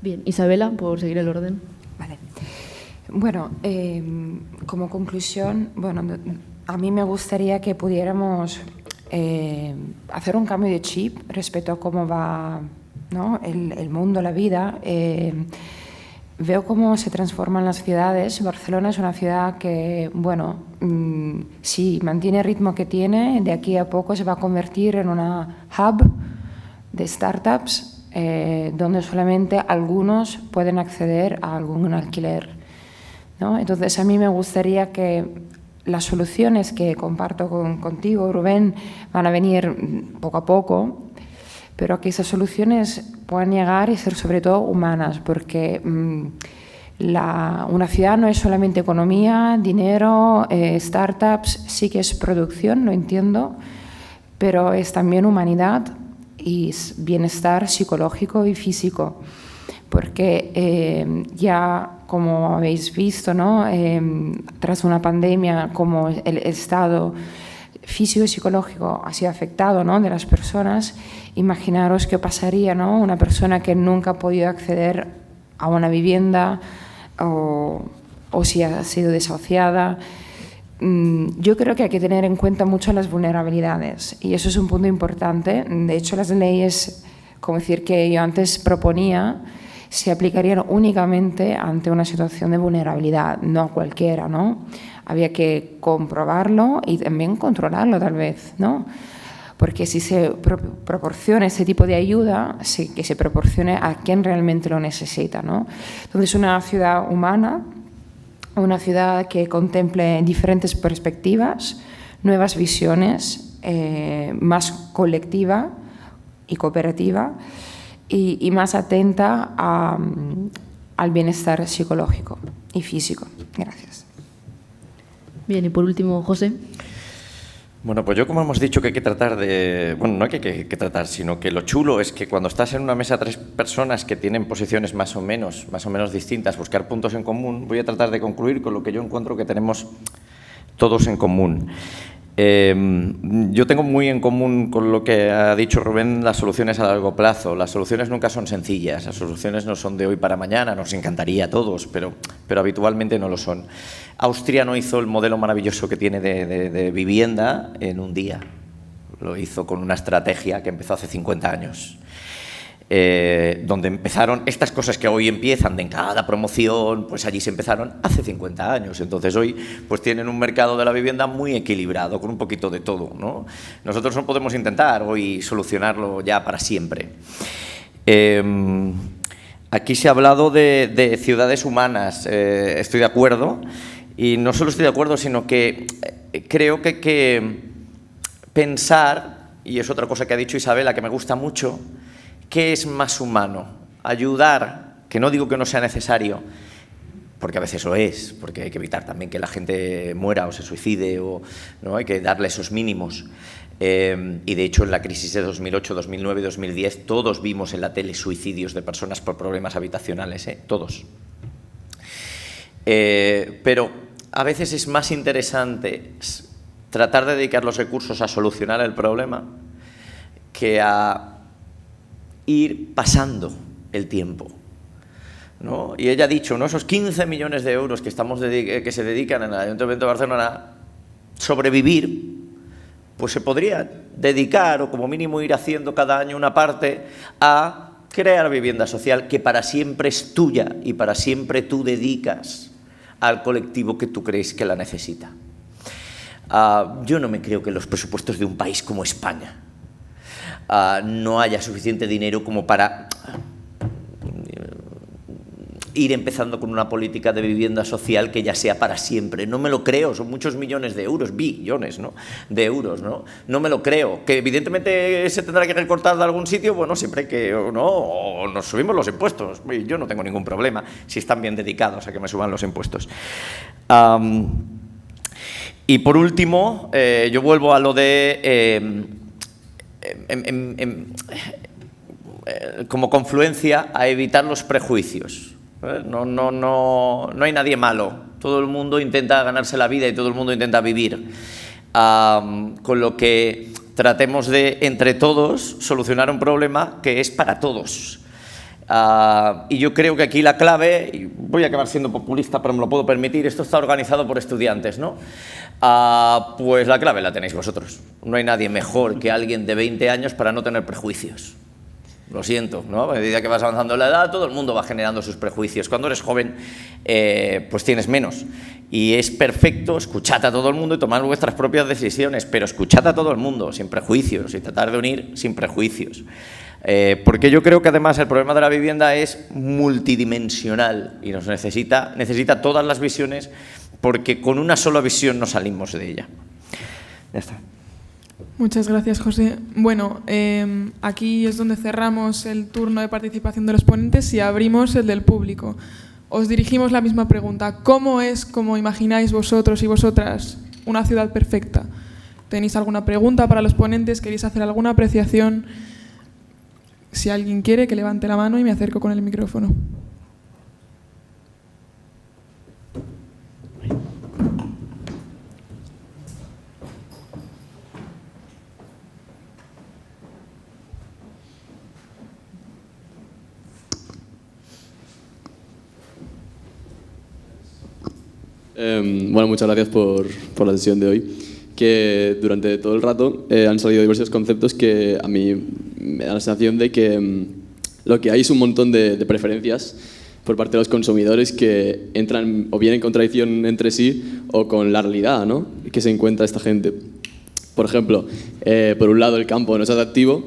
Bien, Isabela, por seguir el orden. Vale. Bueno, como conclusión, bueno, a mí me gustaría que pudiéramos hacer un cambio de chip respecto a cómo va, ¿no?, el mundo, la vida. Veo cómo se transforman las ciudades. Barcelona es una ciudad que, bueno, si mantiene el ritmo que tiene, de aquí a poco se va a convertir en una hub de startups donde solamente algunos pueden acceder a algún alquiler, ¿no? Entonces, a mí me gustaría que las soluciones que comparto contigo, Rubén, van a venir poco a poco, pero que esas soluciones puedan llegar y ser sobre todo humanas, porque una ciudad no es solamente economía, dinero, startups, sí que es producción, lo entiendo, pero es también humanidad y bienestar psicológico y físico, porque ya como habéis visto, ¿no? Tras una pandemia, como el estado físico y psicológico ha sido afectado, ¿no?, de las personas, imaginaros qué pasaría, ¿no?, una persona que nunca ha podido acceder a una vivienda o si ha sido desahuciada. Yo creo que hay que tener en cuenta mucho las vulnerabilidades y eso es un punto importante. De hecho, las leyes, como decir, que yo antes proponía, se aplicarían únicamente ante una situación de vulnerabilidad, no a cualquiera, ¿no? Había que comprobarlo y también controlarlo, tal vez, ¿no? Porque si se proporciona ese tipo de ayuda, que se proporcione a quien realmente lo necesita, ¿no? Entonces, una ciudad humana, una ciudad que contemple diferentes perspectivas, nuevas visiones, más colectiva y cooperativa y más atenta al bienestar psicológico y físico. Gracias. Bien, y por último, José. Bueno, pues yo, como hemos dicho, que hay que tratar de... Bueno, no hay que tratar, sino que lo chulo es que cuando estás en una mesa 3 personas que tienen posiciones más o menos distintas, buscar puntos en común, voy a tratar de concluir con lo que yo encuentro que tenemos todos en común. Yo tengo muy en común con lo que ha dicho Rubén, las soluciones a largo plazo. Las soluciones nunca son sencillas, las soluciones no son de hoy para mañana, nos encantaría a todos, pero habitualmente no lo son. Austria no hizo el modelo maravilloso que tiene de vivienda en un día, lo hizo con una estrategia que empezó hace 50 años. Donde empezaron estas cosas que hoy empiezan de en cada promoción, pues allí se empezaron hace 50 años. Entonces hoy pues tienen un mercado de la vivienda muy equilibrado, con un poquito de todo, ¿no? Nosotros no podemos intentar hoy solucionarlo ya para siempre. Aquí se ha hablado de ciudades humanas, estoy de acuerdo, y no solo estoy de acuerdo, sino que creo que hay que pensar, y es otra cosa que ha dicho Isabela que me gusta mucho, ¿qué es más humano? Ayudar, que no digo que no sea necesario, porque a veces lo es, porque hay que evitar también que la gente muera o se suicide, o ¿no? Hay que darle esos mínimos. Y de hecho en la crisis de 2008, 2009 y 2010 todos vimos en la tele suicidios de personas por problemas habitacionales, todos. Pero a veces es más interesante tratar de dedicar los recursos a solucionar el problema que a ir pasando el tiempo, ¿no? Y ella ha dicho, ¿no?, esos 15 millones de euros que se dedican en el Ayuntamiento de Barcelona a sobrevivir, pues se podría dedicar, o como mínimo ir haciendo cada año una parte, a crear vivienda social que para siempre es tuya y para siempre tú dedicas al colectivo que tú crees que la necesita. Yo no me creo que los presupuestos de un país como España no haya suficiente dinero como para ir empezando con una política de vivienda social que ya sea para siempre. No me lo creo, son muchos millones de euros, billones, ¿no?, de euros, ¿no? No me lo creo. Que evidentemente se tendrá que recortar de algún sitio, bueno, siempre que o nos subimos los impuestos. Yo no tengo ningún problema si están bien dedicados a que me suban los impuestos. Y por último, yo vuelvo a lo de... como confluencia a evitar los prejuicios. No hay nadie malo. Todo el mundo intenta ganarse la vida y todo el mundo intenta vivir. Con lo que tratemos de, entre todos, solucionar un problema que es para todos. Y yo creo que aquí la clave, y voy a acabar siendo populista, pero me lo puedo permitir, esto está organizado por estudiantes, ¿no? Pues la clave la tenéis vosotros. No hay nadie mejor que alguien de 20 años para no tener prejuicios. Lo siento, ¿no? A medida que vas avanzando en la edad, todo el mundo va generando sus prejuicios. Cuando eres joven, pues tienes menos. Y es perfecto, escuchad a todo el mundo y tomad vuestras propias decisiones, pero escuchad a todo el mundo, sin prejuicios, y tratar de unir sin prejuicios. Porque yo creo que además el problema de la vivienda es multidimensional y nos necesita todas las visiones, porque con una sola visión no salimos de ella. Ya está. Muchas gracias, José. Bueno, aquí es donde cerramos el turno de participación de los ponentes y abrimos el del público. Os dirigimos la misma pregunta. ¿Cómo es, como imagináis vosotros y vosotras, una ciudad perfecta? ¿Tenéis alguna pregunta para los ponentes? ¿Queréis hacer alguna apreciación? Si alguien quiere, que levante la mano y me acerco con el micrófono. Bueno, muchas gracias por la sesión de hoy. Que durante todo el rato han salido diversos conceptos que a mí me da la sensación de que lo que hay es un montón de preferencias por parte de los consumidores que entran o bien en contradicción entre sí o con la realidad, ¿no?, que se encuentra esta gente. Por ejemplo, por un lado el campo no es atractivo,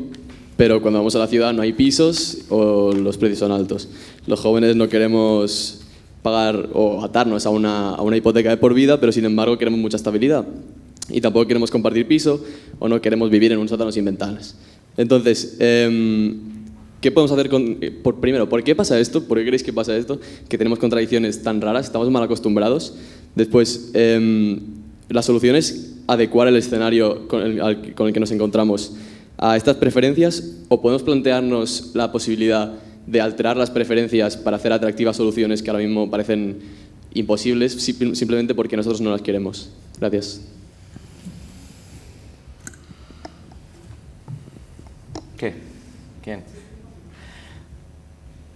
pero cuando vamos a la ciudad no hay pisos o los precios son altos. Los jóvenes no queremos pagar o atarnos a una hipoteca de por vida, pero sin embargo queremos mucha estabilidad. Y tampoco queremos compartir piso o no queremos vivir en un sótano sin ventanas. Entonces, ¿qué podemos hacer primero, ¿por qué pasa esto? ¿Por qué creéis que pasa esto? Que tenemos contradicciones tan raras, estamos mal acostumbrados. Después, la solución es adecuar el escenario con el que nos encontramos a estas preferencias, o podemos plantearnos la posibilidad de alterar las preferencias para hacer atractivas soluciones que ahora mismo parecen imposibles simplemente porque nosotros no las queremos. Gracias. ¿Qué? ¿Quién?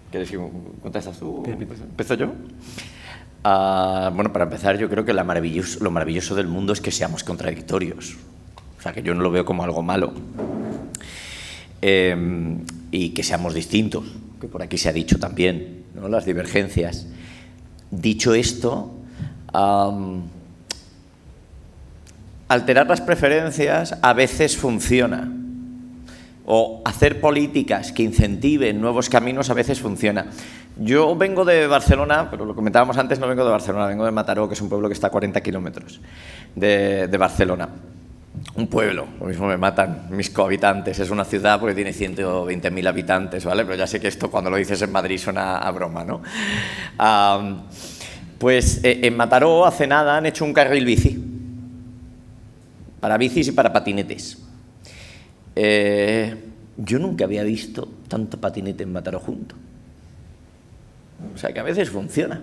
¿Quieres que contestas tú? ¿Empiezo yo? Bueno, para empezar, yo creo que lo maravilloso del mundo es que seamos contradictorios. O sea, que yo no lo veo como algo malo. Y que seamos distintos, que por aquí se ha dicho también, ¿no?, las divergencias. Dicho esto, alterar las preferencias a veces funciona. O hacer políticas que incentiven nuevos caminos a veces funciona. Yo vengo de Barcelona, pero lo comentábamos antes, no vengo de Barcelona, vengo de Mataró, que es un pueblo que está a 40 kilómetros de Barcelona. Un pueblo, lo mismo me matan mis cohabitantes, es una ciudad porque tiene 120.000 habitantes, ¿vale? Pero ya sé que esto cuando lo dices en Madrid suena a broma, ¿no? Pues en Mataró hace nada han hecho un carril bici, para bicis y para patinetes. Yo nunca había visto tanto patinete en Mataró junto. O sea que a veces funciona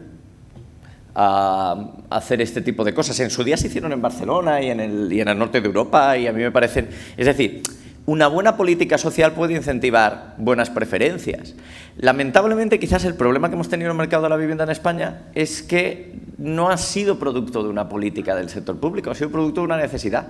hacer este tipo de cosas. En su día se hicieron en Barcelona y en el norte de Europa, y a mí me parecen... Es decir, una buena política social puede incentivar buenas preferencias. Lamentablemente, quizás el problema que hemos tenido en el mercado de la vivienda en España es que no ha sido producto de una política del sector público, ha sido producto de una necesidad.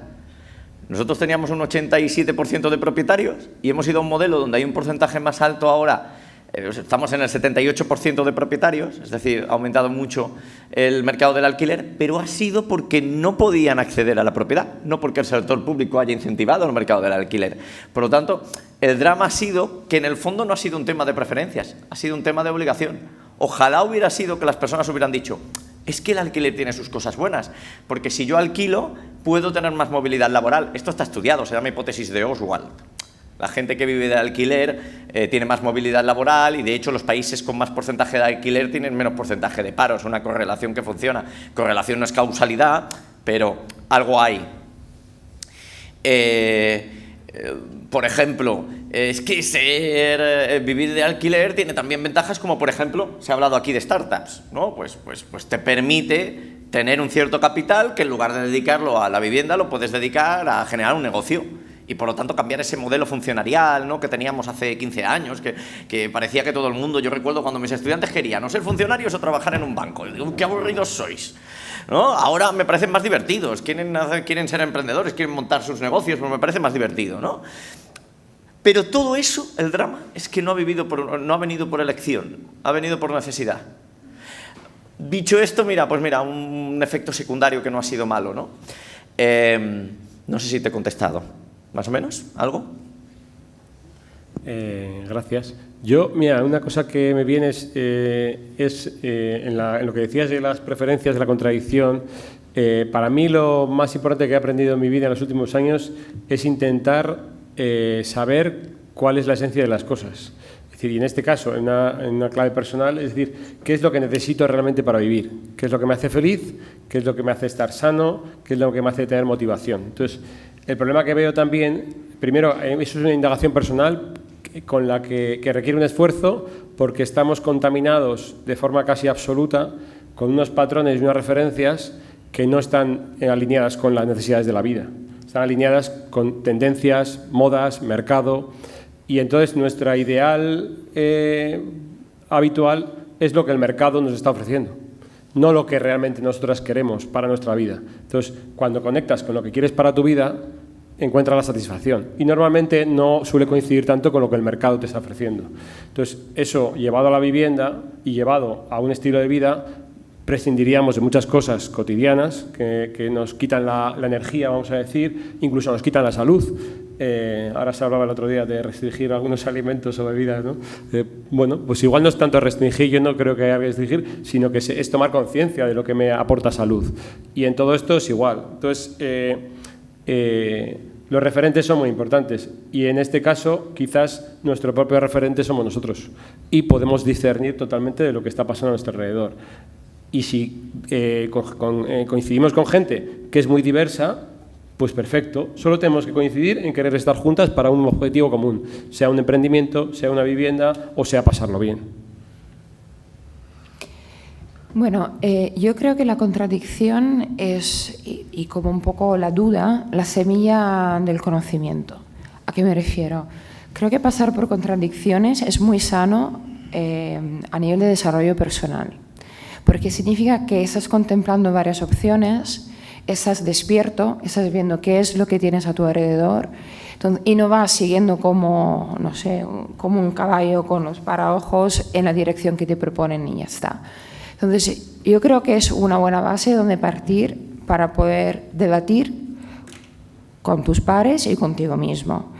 Nosotros teníamos un 87% de propietarios y hemos ido a un modelo donde hay un porcentaje más alto ahora. Estamos en el 78% de propietarios, es decir, ha aumentado mucho el mercado del alquiler, pero ha sido porque no podían acceder a la propiedad, no porque el sector público haya incentivado el mercado del alquiler. Por lo tanto, el drama ha sido que en el fondo no ha sido un tema de preferencias, ha sido un tema de obligación. Ojalá hubiera sido que las personas hubieran dicho: es que el alquiler tiene sus cosas buenas, porque si yo alquilo puedo tener más movilidad laboral. Esto está estudiado, se llama hipótesis de Oswald. La gente que vive de alquiler tiene más movilidad laboral y, de hecho, los países con más porcentaje de alquiler tienen menos porcentaje de paro. Es una correlación que funciona. Correlación no es causalidad, pero algo hay. Por ejemplo, es que vivir de alquiler tiene también ventajas como, por ejemplo, se ha hablado aquí de startups, ¿no? Pues te permite tener un cierto capital que en lugar de dedicarlo a la vivienda lo puedes dedicar a generar un negocio. Y por lo tanto cambiar ese modelo funcionarial, ¿no?, que teníamos hace 15 años, que parecía que todo el mundo... Yo recuerdo cuando mis estudiantes querían o ser funcionarios o trabajar en un banco. Y digo, qué aburridos sois, ¿no? Ahora me parecen más divertidos, quieren ser emprendedores, quieren montar sus negocios, pero me parece más divertido, ¿no? Pero todo eso, el drama, es que no ha venido por elección, ha venido por necesidad. Dicho esto, mira, un efecto secundario que no ha sido malo, ¿no? No sé si te he contestado. ¿Más o menos? ¿Algo? Gracias. Yo, mira, una cosa que me viene es en lo que decías de las preferencias, de la contradicción. Para mí lo más importante que he aprendido en mi vida en los últimos años es intentar saber cuál es la esencia de las cosas. Es decir, y en este caso, en una clave personal, es decir, qué es lo que necesito realmente para vivir, qué es lo que me hace feliz, qué es lo que me hace estar sano, qué es lo que me hace tener motivación. Entonces, el problema que veo también, primero, eso es una indagación personal con la que requiere un esfuerzo, porque estamos contaminados de forma casi absoluta con unos patrones y unas referencias que no están alineadas con las necesidades de la vida. Están alineadas con tendencias, modas, mercado, y entonces nuestra ideal habitual es lo que el mercado nos está ofreciendo. no lo que realmente nosotros queremos para nuestra vida. Entonces, cuando conectas con lo que quieres para tu vida, encuentras la satisfacción. Y normalmente no suele coincidir tanto con lo que el mercado te está ofreciendo. Entonces, eso llevado a la vivienda y llevado a un estilo de vida, prescindiríamos de muchas cosas cotidianas que nos quitan la energía, vamos a decir, incluso nos quitan la salud. Ahora se hablaba el otro día de restringir algunos alimentos o bebidas, ¿no? Bueno, pues igual no es tanto restringir, yo no creo que haya que restringir, sino que es tomar conciencia de lo que me aporta salud. Y en todo esto es igual. Entonces, los referentes son muy importantes y en este caso quizás nuestro propio referente somos nosotros y podemos discernir totalmente de lo que está pasando a nuestro alrededor. Y si coincidimos con gente que es muy diversa, pues perfecto. Solo tenemos que coincidir en querer estar juntas para un objetivo común, sea un emprendimiento, sea una vivienda o sea pasarlo bien. Bueno, yo creo que la contradicción es, y como un poco la duda, la semilla del conocimiento. ¿A qué me refiero? Creo que pasar por contradicciones es muy sano a nivel de desarrollo personal, porque significa que estás contemplando varias opciones, estás despierto, estás viendo qué es lo que tienes a tu alrededor y no vas siguiendo como, no sé, como un caballo con los paraojos en la dirección que te proponen y ya está. Entonces, yo creo que es una buena base donde partir para poder debatir con tus pares y contigo mismo.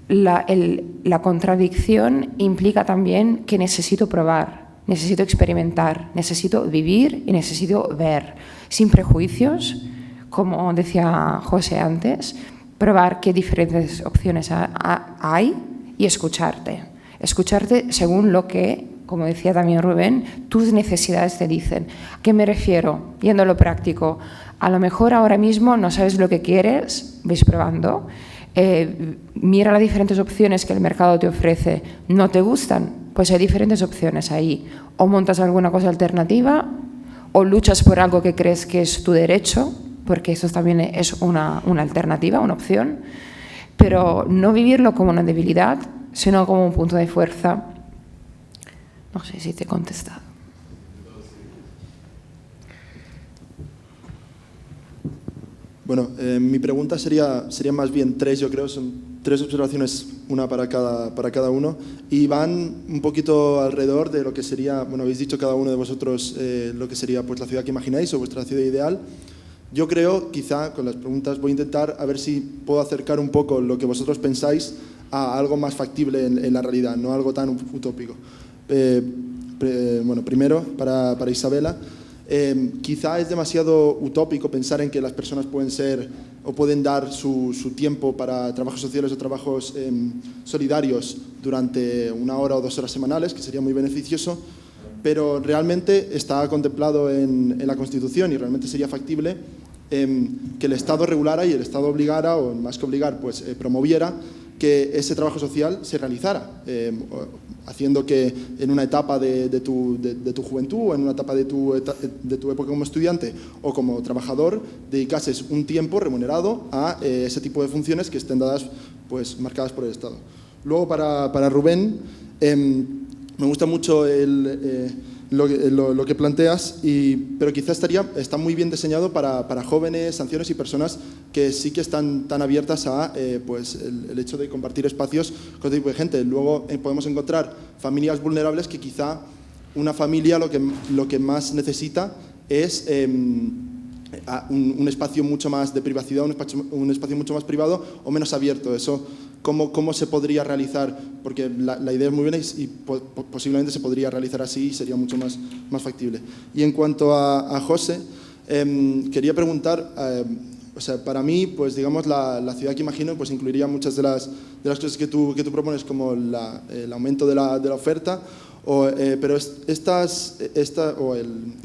La contradicción implica también que necesito probar, necesito experimentar, necesito vivir y necesito ver, sin prejuicios, como decía José antes, probar qué diferentes opciones hay y escucharte. Escucharte según lo que, como decía también Rubén, tus necesidades te dicen. ¿A qué me refiero? Yendo a lo práctico. A lo mejor ahora mismo no sabes lo que quieres, vais probando. Mira las diferentes opciones que el mercado te ofrece. ¿No te gustan? Pues hay diferentes opciones ahí. O montas alguna cosa alternativa, o luchas por algo que crees que es tu derecho, porque eso también es una alternativa, una opción. Pero no vivirlo como una debilidad, sino como un punto de fuerza. No sé si te he contestado. Bueno, mi pregunta sería más bien tres, yo creo, son tres observaciones, una para cada uno, y van un poquito alrededor de lo que sería, bueno, habéis dicho cada uno de vosotros lo que sería pues la ciudad que imagináis o vuestra ciudad ideal. Yo creo, quizá con las preguntas voy a intentar a ver si puedo acercar un poco lo que vosotros pensáis a algo más factible en la realidad, no algo tan utópico. Bueno, primero, para Isabela, quizá es demasiado utópico pensar en que las personas pueden ser o pueden dar su tiempo para trabajos sociales o trabajos solidarios durante 1 hora o 2 horas semanales, que sería muy beneficioso, pero realmente está contemplado en la Constitución y realmente sería factible que el Estado regulara y el Estado obligara, o más que obligar, pues promoviera que ese trabajo social se realizara, haciendo que en una etapa de tu juventud o en una etapa de tu época como estudiante o como trabajador dedicases un tiempo remunerado a ese tipo de funciones que estén dadas, pues marcadas por el Estado. Luego para Rubén, me gusta mucho lo que planteas, pero quizás está muy bien diseñado para jóvenes, ancianos y personas que sí que están tan abiertas a pues el hecho de compartir espacios con otro tipo de gente. Luego podemos encontrar familias vulnerables que quizá una familia lo que más necesita es un espacio mucho más de privacidad, un espacio mucho más privado o menos abierto. Eso, ¿cómo se podría realizar? Porque la idea es muy buena y posiblemente se podría realizar así y sería mucho más factible. Y en cuanto a José, quería preguntar, o sea, para mí, pues digamos, la ciudad que imagino pues incluiría muchas de las cosas que tú propones, como el aumento de la oferta, pero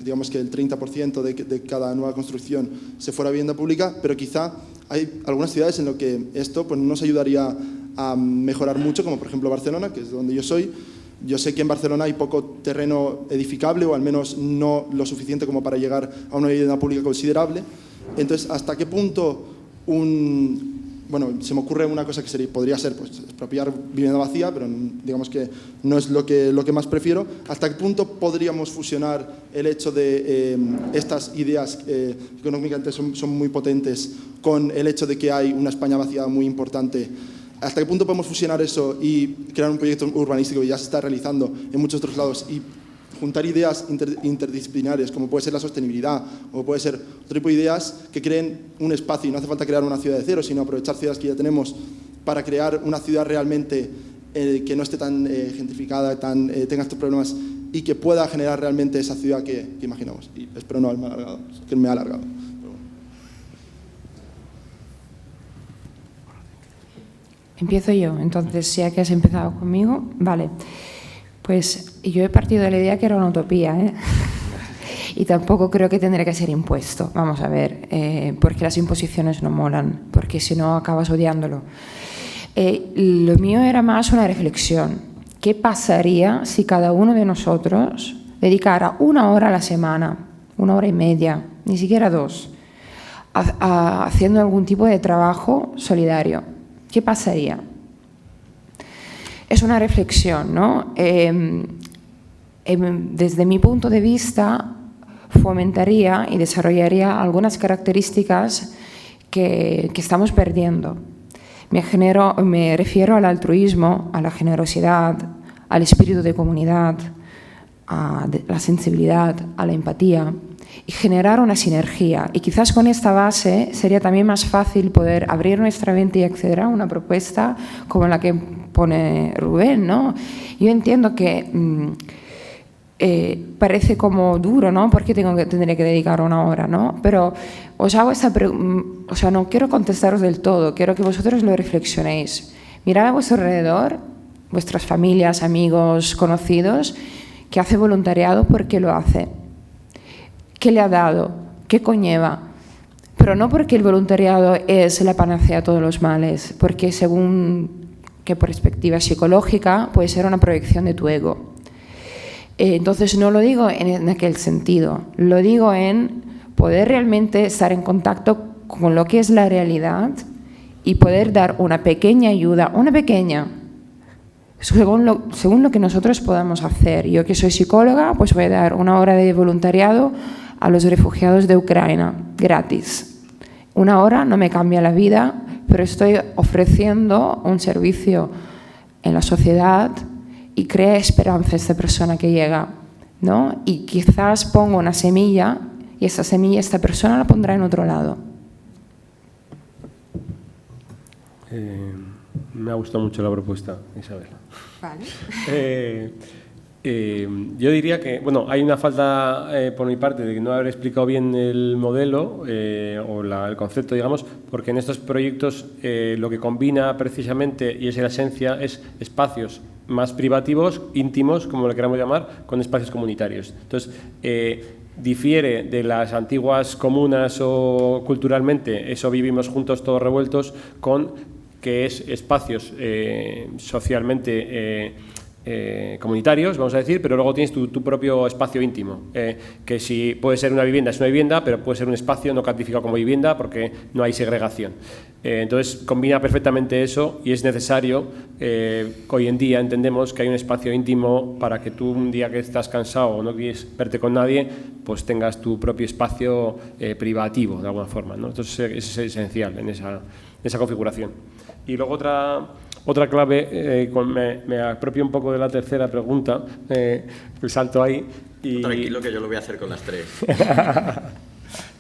digamos que el 30% de cada nueva construcción se fuera a vivienda pública, pero quizá hay algunas ciudades en las que esto pues, no nos ayudaría a mejorar mucho, como por ejemplo Barcelona, que es donde yo soy. Yo sé que en Barcelona hay poco terreno edificable, o al menos no lo suficiente como para llegar a una vivienda pública considerable. Entonces, ¿hasta qué punto bueno, se me ocurre una cosa que podría ser pues, expropiar vivienda vacía, pero digamos que no es lo que más prefiero. ¿Hasta qué punto podríamos fusionar el hecho de estas ideas que económicamente son muy potentes con el hecho de que hay una España vacía muy importante? ¿Hasta qué punto podemos fusionar eso y crear un proyecto urbanístico que ya se está realizando en muchos otros lados y juntar ideas interdisciplinarias, como puede ser la sostenibilidad o puede ser otro tipo de ideas que creen un espacio? Y no hace falta crear una ciudad de cero, sino aprovechar ciudades que ya tenemos para crear una ciudad realmente que no esté tan gentrificada, tenga estos problemas y que pueda generar realmente esa ciudad que imaginamos. Y espero no haberme alargado, que me ha alargado. Empiezo yo, entonces, ya que has empezado conmigo, vale. Pues yo he partido de la idea que era una utopía, ¿eh? Y tampoco creo que tendría que ser impuesto. Vamos a ver, porque las imposiciones no molan, porque si no acabas odiándolo. Lo mío era más una reflexión. ¿Qué pasaría si cada uno de nosotros dedicara 1 hora a la semana, 1 hora y media, ni siquiera 2, haciendo algún tipo de trabajo solidario? ¿Qué pasaría? Es una reflexión, ¿no? Desde mi punto de vista, fomentaría y desarrollaría algunas características que estamos perdiendo. Me refiero al altruismo, a la generosidad, al espíritu de comunidad, a la sensibilidad, a la empatía, y generar una sinergia. Y quizás con esta base sería también más fácil poder abrir nuestra mente y acceder a una propuesta como la que pone Rubén, ¿no? Yo entiendo que parece como duro, ¿no? ¿Por qué tendré que dedicar 1 hora, ¿no? Pero os hago esta pregunta, o sea, no quiero contestaros del todo, quiero que vosotros lo reflexionéis. Mirad a vuestro alrededor, vuestras familias, amigos, conocidos, que hace voluntariado, ¿por qué lo hace? ¿Qué le ha dado? ¿Qué conlleva? Pero no porque el voluntariado es la panacea a todos los males, porque según qué perspectiva psicológica puede ser una proyección de tu ego. Entonces no lo digo en aquel sentido, lo digo en poder realmente estar en contacto con lo que es la realidad y poder dar una pequeña ayuda, una pequeña, según lo que nosotros podamos hacer. Yo que soy psicóloga, pues voy a dar 1 hora de voluntariado a los refugiados de Ucrania, gratis. 1 hora no me cambia la vida, pero estoy ofreciendo un servicio en la sociedad y crea esperanza a esta persona que llega, ¿no? Y quizás pongo una semilla y esa semilla esta persona la pondrá en otro lado. Me ha gustado mucho la propuesta, Isabel. Vale. Yo diría que, bueno, hay una falta por mi parte de no haber explicado bien el modelo o el concepto, digamos, porque en estos proyectos lo que combina precisamente, y es la esencia, es espacios más privativos, íntimos, como le queramos llamar, con espacios comunitarios. Entonces, difiere de las antiguas comunas o culturalmente, eso vivimos juntos todos revueltos, con que es espacios socialmente comunitarios, vamos a decir, pero luego tienes tu propio espacio íntimo, que si puede ser una vivienda, es una vivienda, pero puede ser un espacio no calificado como vivienda porque no hay segregación. Entonces, combina perfectamente eso y es necesario, hoy en día entendemos que hay un espacio íntimo para que tú un día que estás cansado o no quieres verte con nadie, pues tengas tu propio espacio privativo de alguna forma, ¿no? Entonces, eso es esencial en esa configuración. Y luego otra clave, me apropio un poco de la tercera pregunta, el salto ahí. Y... Tranquilo que yo lo voy a hacer con las 3.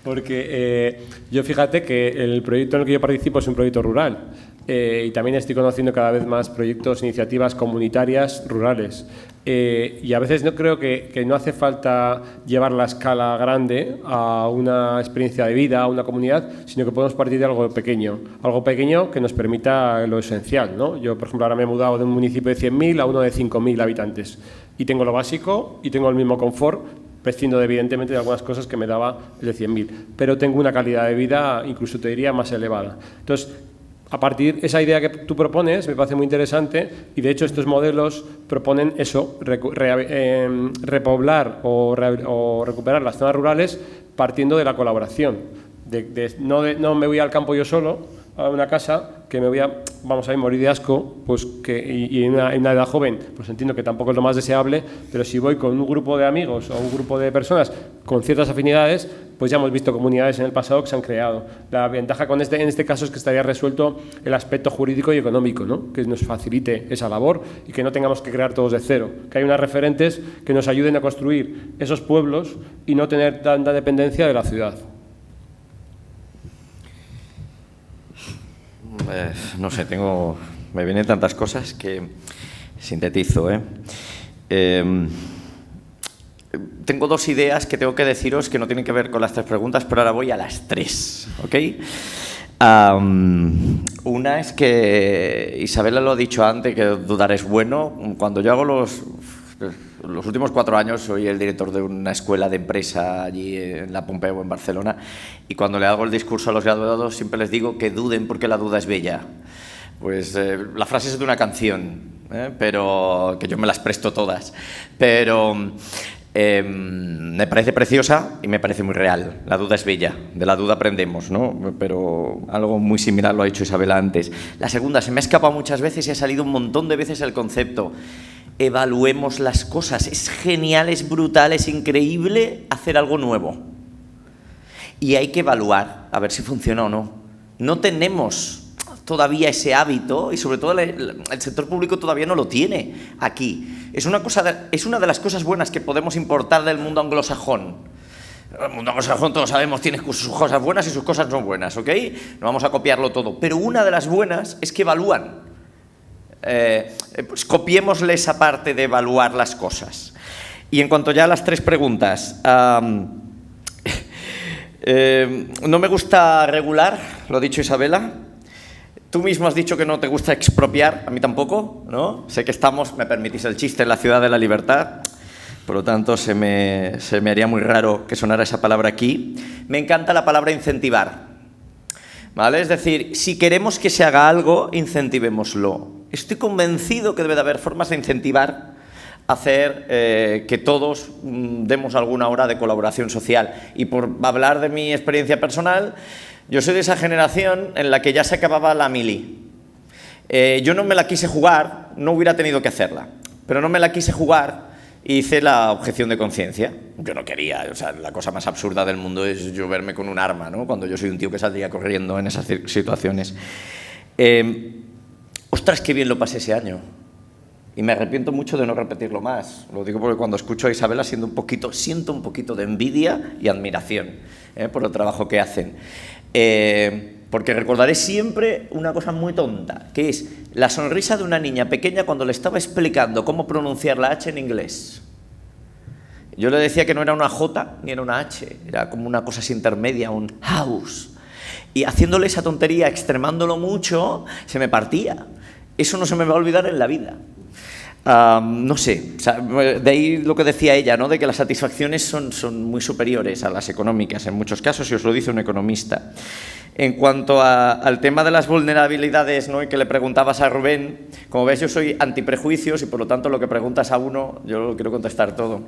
Porque yo fíjate que el proyecto en el que yo participo es un proyecto rural y también estoy conociendo cada vez más proyectos, iniciativas comunitarias rurales. Y a veces no creo que no hace falta llevar la escala grande a una experiencia de vida, a una comunidad, sino que podemos partir de algo pequeño que nos permita lo esencial, ¿no? Yo, por ejemplo, ahora me he mudado de un municipio de 100.000 a uno de 5.000 habitantes y tengo lo básico y tengo el mismo confort, prescindo evidentemente de algunas cosas que me daba el de 100.000, pero tengo una calidad de vida, incluso te diría, más elevada. Entonces, a partir de esa idea que tú propones, me parece muy interesante y de hecho estos modelos proponen eso, repoblar o recuperar las zonas rurales partiendo de la colaboración. No me voy al campo yo solo, a una casa que me voy a, vamos a ir, morir de asco, pues y en una edad joven, pues entiendo que tampoco es lo más deseable, pero si voy con un grupo de amigos o un grupo de personas con ciertas afinidades, pues ya hemos visto comunidades en el pasado que se han creado. La ventaja en este caso es que estaría resuelto el aspecto jurídico y económico, ¿no? Que nos facilite esa labor y que no tengamos que crear todos de cero, que hay unas referentes que nos ayuden a construir esos pueblos y no tener tanta dependencia de la ciudad. No sé, me vienen tantas cosas que sintetizo. Tengo dos ideas que tengo que deciros que no tienen que ver con las tres preguntas, pero ahora voy a las tres, ¿ok? Una es que Isabela lo ha dicho antes, que dudar es bueno. Cuando yo hago los últimos 4 años soy el director de una escuela de empresa allí en la Pompeu, en Barcelona, y cuando le hago el discurso a los graduados siempre les digo que duden porque la duda es bella. Pues la frase es de una canción, pero que yo me las presto todas, pero me parece preciosa y me parece muy real. La duda es bella, de la duda aprendemos, ¿no? Pero algo muy similar lo ha dicho Isabela antes. La segunda, se me ha escapado muchas veces y ha salido un montón de veces el concepto. Evaluemos las cosas. Es genial, es brutal, es increíble hacer algo nuevo. Y hay que evaluar, a ver si funciona o no. No tenemos todavía ese hábito y sobre todo el sector público todavía no lo tiene aquí. Es una de las cosas buenas que podemos importar del mundo anglosajón. El mundo anglosajón, todos sabemos, tiene sus cosas buenas y sus cosas no buenas, ¿ok? No vamos a copiarlo todo. Pero una de las buenas es que evalúan. Pues copiémosle esa parte de evaluar las cosas. Y en cuanto ya a las tres preguntas, no me gusta regular, lo ha dicho Isabela. Tú mismo has dicho que no te gusta expropiar, a mí tampoco, ¿no? Sé que estamos, me permitís el chiste, en la ciudad de la libertad, por lo tanto se me haría muy raro que sonara esa palabra aquí. Me encanta la palabra incentivar, ¿vale? Es decir, si queremos que se haga algo, incentivémoslo. Estoy convencido que debe de haber formas de incentivar, hacer que todos demos alguna hora de colaboración social. Y por hablar de mi experiencia personal, yo soy de esa generación en la que ya se acababa la mili. Yo no me la quise jugar, no hubiera tenido que hacerla, pero no me la quise jugar y hice la objeción de conciencia. Yo no quería, o sea, la cosa más absurda del mundo es yo verme con un arma, ¿no? Cuando yo soy un tío que saldría corriendo en esas situaciones. Ostras, qué bien lo pasé ese año. Y me arrepiento mucho de no repetirlo más. Lo digo porque cuando escucho a Isabela siento un poquito de envidia y admiración por el trabajo que hacen. Porque recordaré siempre una cosa muy tonta, que es la sonrisa de una niña pequeña cuando le estaba explicando cómo pronunciar la H en inglés. Yo le decía que no era una J ni era una H, era como una cosa así intermedia, un house. Y haciéndole esa tontería, extremándolo mucho, se me partía. Eso no se me va a olvidar en la vida. No sé, o sea, de ahí lo que decía ella, ¿no? De que las satisfacciones son muy superiores a las económicas en muchos casos, y os lo dice un economista. En cuanto al tema de las vulnerabilidades, ¿no? Y que le preguntabas a Rubén, como ves yo soy antiprejuicios y por lo tanto lo que preguntas a uno yo lo quiero contestar todo.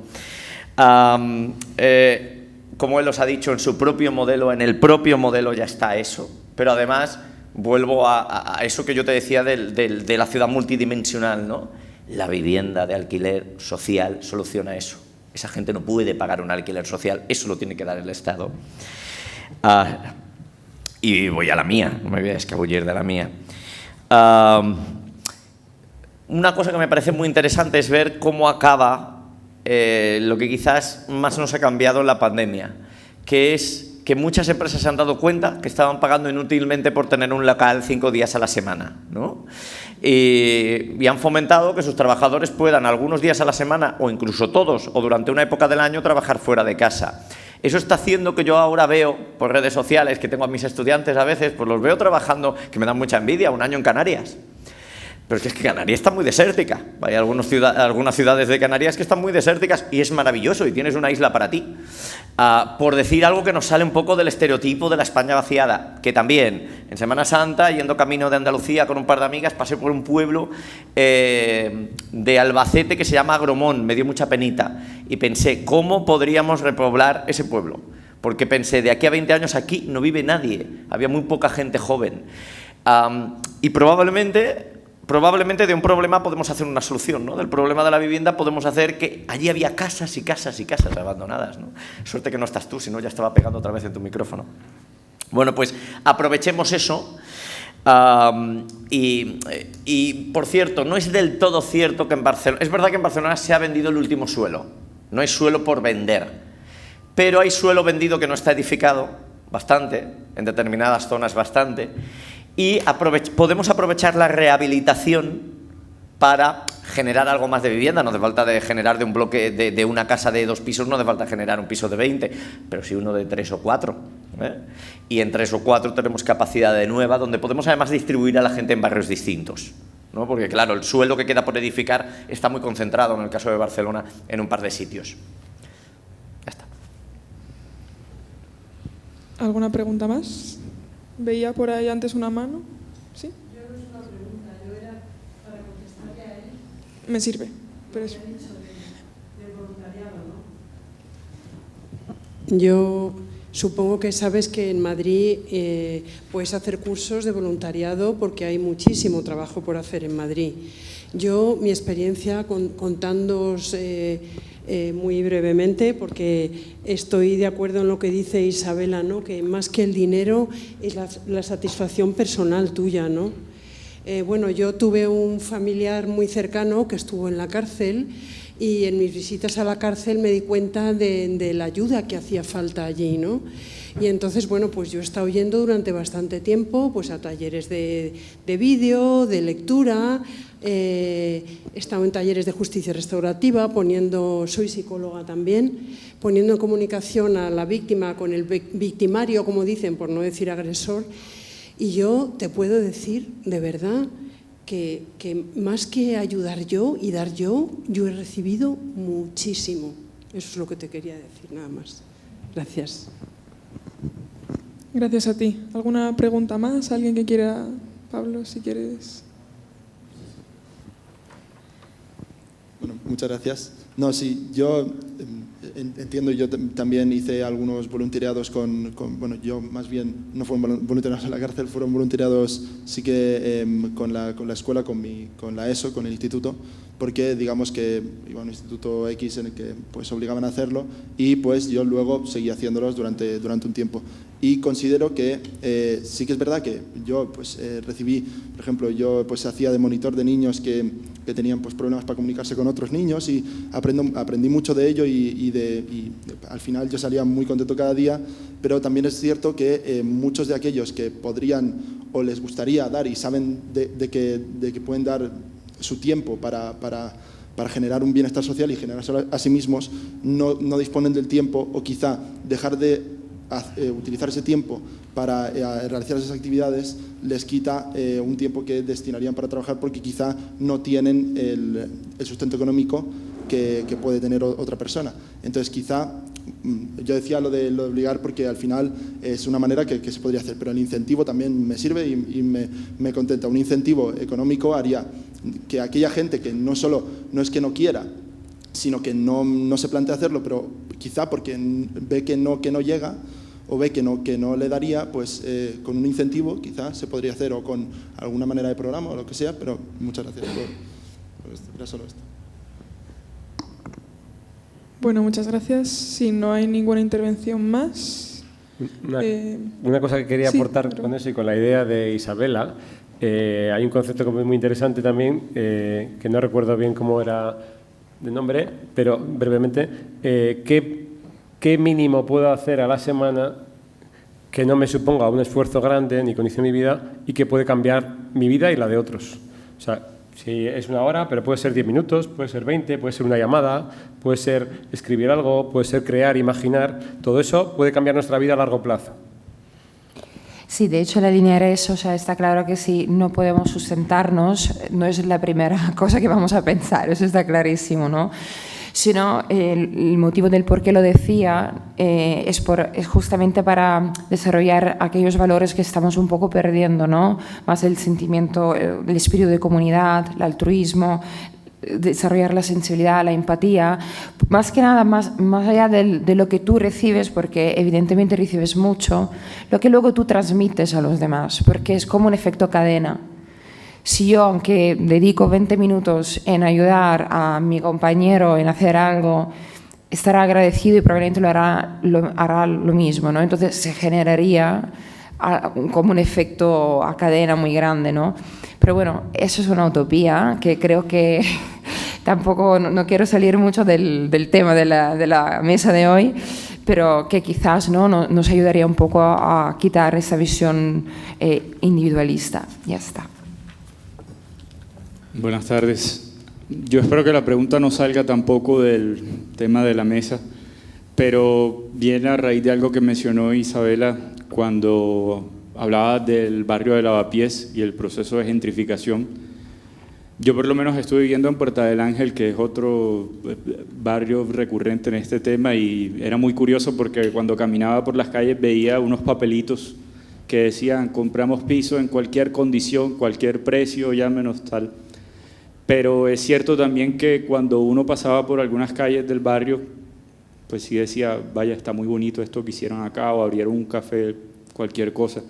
Como él os ha dicho, en su propio modelo, en el propio modelo ya está eso, pero además vuelvo a eso que yo te decía de la ciudad multidimensional, ¿no? La vivienda de alquiler social soluciona eso. Esa gente no puede pagar un alquiler social, eso lo tiene que dar el Estado. Y voy a la mía, no me voy a escabullir de la mía. Una cosa que me parece muy interesante es ver cómo acaba lo que quizás más nos ha cambiado en la pandemia, que es que muchas empresas se han dado cuenta que estaban pagando inútilmente por tener un local 5 días a la semana, ¿no? Y han fomentado que sus trabajadores puedan algunos días a la semana, o incluso todos, o durante una época del año, trabajar fuera de casa. Eso está haciendo que yo ahora veo por redes sociales, que tengo a mis estudiantes a veces, pues los veo trabajando, que me dan mucha envidia, un año en Canarias. Pero es que Canarias está muy desértica. Hay algunas ciudades de Canarias que están muy desérticas y es maravilloso y tienes una isla para ti. Por decir algo que nos sale un poco del estereotipo de la España vaciada, que también en Semana Santa, yendo camino de Andalucía con un par de amigas, pasé por un pueblo de Albacete que se llama Agromón, me dio mucha penita y pensé, ¿cómo podríamos repoblar ese pueblo? porque pensé, de aquí a 20 años aquí no vive nadie, había muy poca gente joven. Y probablemente de un problema podemos hacer una solución, ¿no? Del problema de la vivienda podemos hacer que allí había casas y casas y casas abandonadas, ¿no? Suerte que no estás tú, si no ya estaba pegando otra vez en tu micrófono. Bueno, pues aprovechemos eso. Y por cierto, no es del todo cierto que en Barcelona... Es verdad que en Barcelona se ha vendido el último suelo. No hay suelo por vender. Pero hay suelo vendido que no está edificado, bastante, en determinadas zonas bastante. Y podemos aprovechar la rehabilitación para generar algo más de vivienda. No hace falta de generar de un bloque, de una casa de 2 pisos, no hace falta generar un piso de 20, pero sí uno de 3 o 4. Y en 3 o 4 tenemos capacidad de nueva, donde podemos además distribuir a la gente en barrios distintos, ¿no? Porque claro, el suelo que queda por edificar está muy concentrado, en el caso de Barcelona, en un par de sitios. Ya está. ¿Alguna pregunta más? Veía por ahí antes una mano. ¿Sí? Yo no es una pregunta, yo era para contestarle a él. Me sirve. Pero es... del voluntariado, ¿no? Yo supongo que sabes que en Madrid puedes hacer cursos de voluntariado porque hay muchísimo trabajo por hacer en Madrid. Yo, mi experiencia, contándoos muy brevemente, porque estoy de acuerdo en lo que dice Isabela, ¿no? Que más que el dinero es la satisfacción personal tuya, ¿no? Bueno, yo tuve un familiar muy cercano que estuvo en la cárcel y en mis visitas a la cárcel me di cuenta de la ayuda que hacía falta allí, ¿no? Y entonces, bueno, pues yo he estado yendo durante bastante tiempo pues a talleres de vídeo, de lectura, he estado en talleres de justicia restaurativa, soy psicóloga también, poniendo en comunicación a la víctima con el victimario, como dicen, por no decir agresor. Y yo te puedo decir, de verdad, que más que ayudar yo y dar yo he recibido muchísimo. Eso es lo que te quería decir, nada más. Gracias. Gracias a ti. ¿Alguna pregunta más? ¿Alguien que quiera? Pablo, si quieres. Bueno, muchas gracias. No, sí, yo entiendo, yo también hice algunos voluntariados bueno, yo más bien no fueron voluntariados en la cárcel, fueron voluntariados sí que con la escuela, con la ESO, con el instituto, porque digamos que iba a un instituto X en el que pues obligaban a hacerlo y pues yo luego seguí haciéndolos durante un tiempo. Y considero que sí que es verdad que yo pues recibí, por ejemplo, yo pues hacía de monitor de niños que tenían pues problemas para comunicarse con otros niños y aprendí mucho de ello y al final yo salía muy contento cada día, pero también es cierto que muchos de aquellos que podrían o les gustaría dar y saben de que pueden dar su tiempo para generar un bienestar social y generarse a sí mismos, no disponen del tiempo o quizá dejar de utilizar ese tiempo para realizar esas actividades les quita un tiempo que destinarían para trabajar porque quizá no tienen el sustento económico que puede tener otra persona. Entonces quizá, yo decía lo de obligar porque al final es una manera que se podría hacer, pero el incentivo también me sirve y me contenta. Un incentivo económico haría que aquella gente que no es que no quiera, sino que no se plantea hacerlo, pero quizá porque ve que no llega o ve que no le daría, pues con un incentivo quizá se podría hacer o con alguna manera de programa o lo que sea, pero muchas gracias por esto. Era solo esto. Bueno, muchas gracias. Si no hay ninguna intervención más... Una cosa que quería aportar con eso y con la idea de Isabela, hay un concepto muy interesante también, que no recuerdo bien cómo era de nombre, pero brevemente, ¿qué mínimo puedo hacer a la semana que no me suponga un esfuerzo grande ni condicione mi vida y que puede cambiar mi vida y la de otros? O sea, si es una hora, pero puede ser 10 minutos, puede ser 20, puede ser una llamada, puede ser escribir algo, puede ser crear, imaginar. Todo eso puede cambiar nuestra vida a largo plazo. Sí, de hecho, la línea era eso. O sea, está claro que si no podemos sustentarnos, no es la primera cosa que vamos a pensar, eso está clarísimo, ¿no? Sino el motivo del por qué lo decía es justamente para desarrollar aquellos valores que estamos un poco perdiendo, ¿no? Más el sentimiento, el espíritu de comunidad, el altruismo, desarrollar la sensibilidad, la empatía, más que nada, más allá de lo que tú recibes, porque evidentemente recibes mucho, lo que luego tú transmites a los demás, porque es como un efecto cadena. Si yo, aunque dedico 20 minutos en ayudar a mi compañero en hacer algo, estará agradecido y probablemente hará lo mismo, ¿no? Entonces se generaría como un efecto a cadena muy grande, ¿no? Pero bueno, eso es una utopía que creo que tampoco, no quiero salir mucho del tema de la mesa de hoy, pero que quizás, ¿no? nos ayudaría un poco a quitar esa visión individualista. Ya está. Buenas tardes. Yo espero que la pregunta no salga tampoco del tema de la mesa, pero viene a raíz de algo que mencionó Isabela cuando hablaba del barrio de Lavapiés y el proceso de gentrificación. Yo por lo menos estuve viviendo en Puerta del Ángel, que es otro barrio recurrente en este tema, y era muy curioso porque cuando caminaba por las calles veía unos papelitos que decían: compramos piso en cualquier condición, cualquier precio, llámenos tal. Pero es cierto también que cuando uno pasaba por algunas calles del barrio, pues sí decía: vaya, está muy bonito esto que hicieron acá, o abrieron un café, cualquier cosa.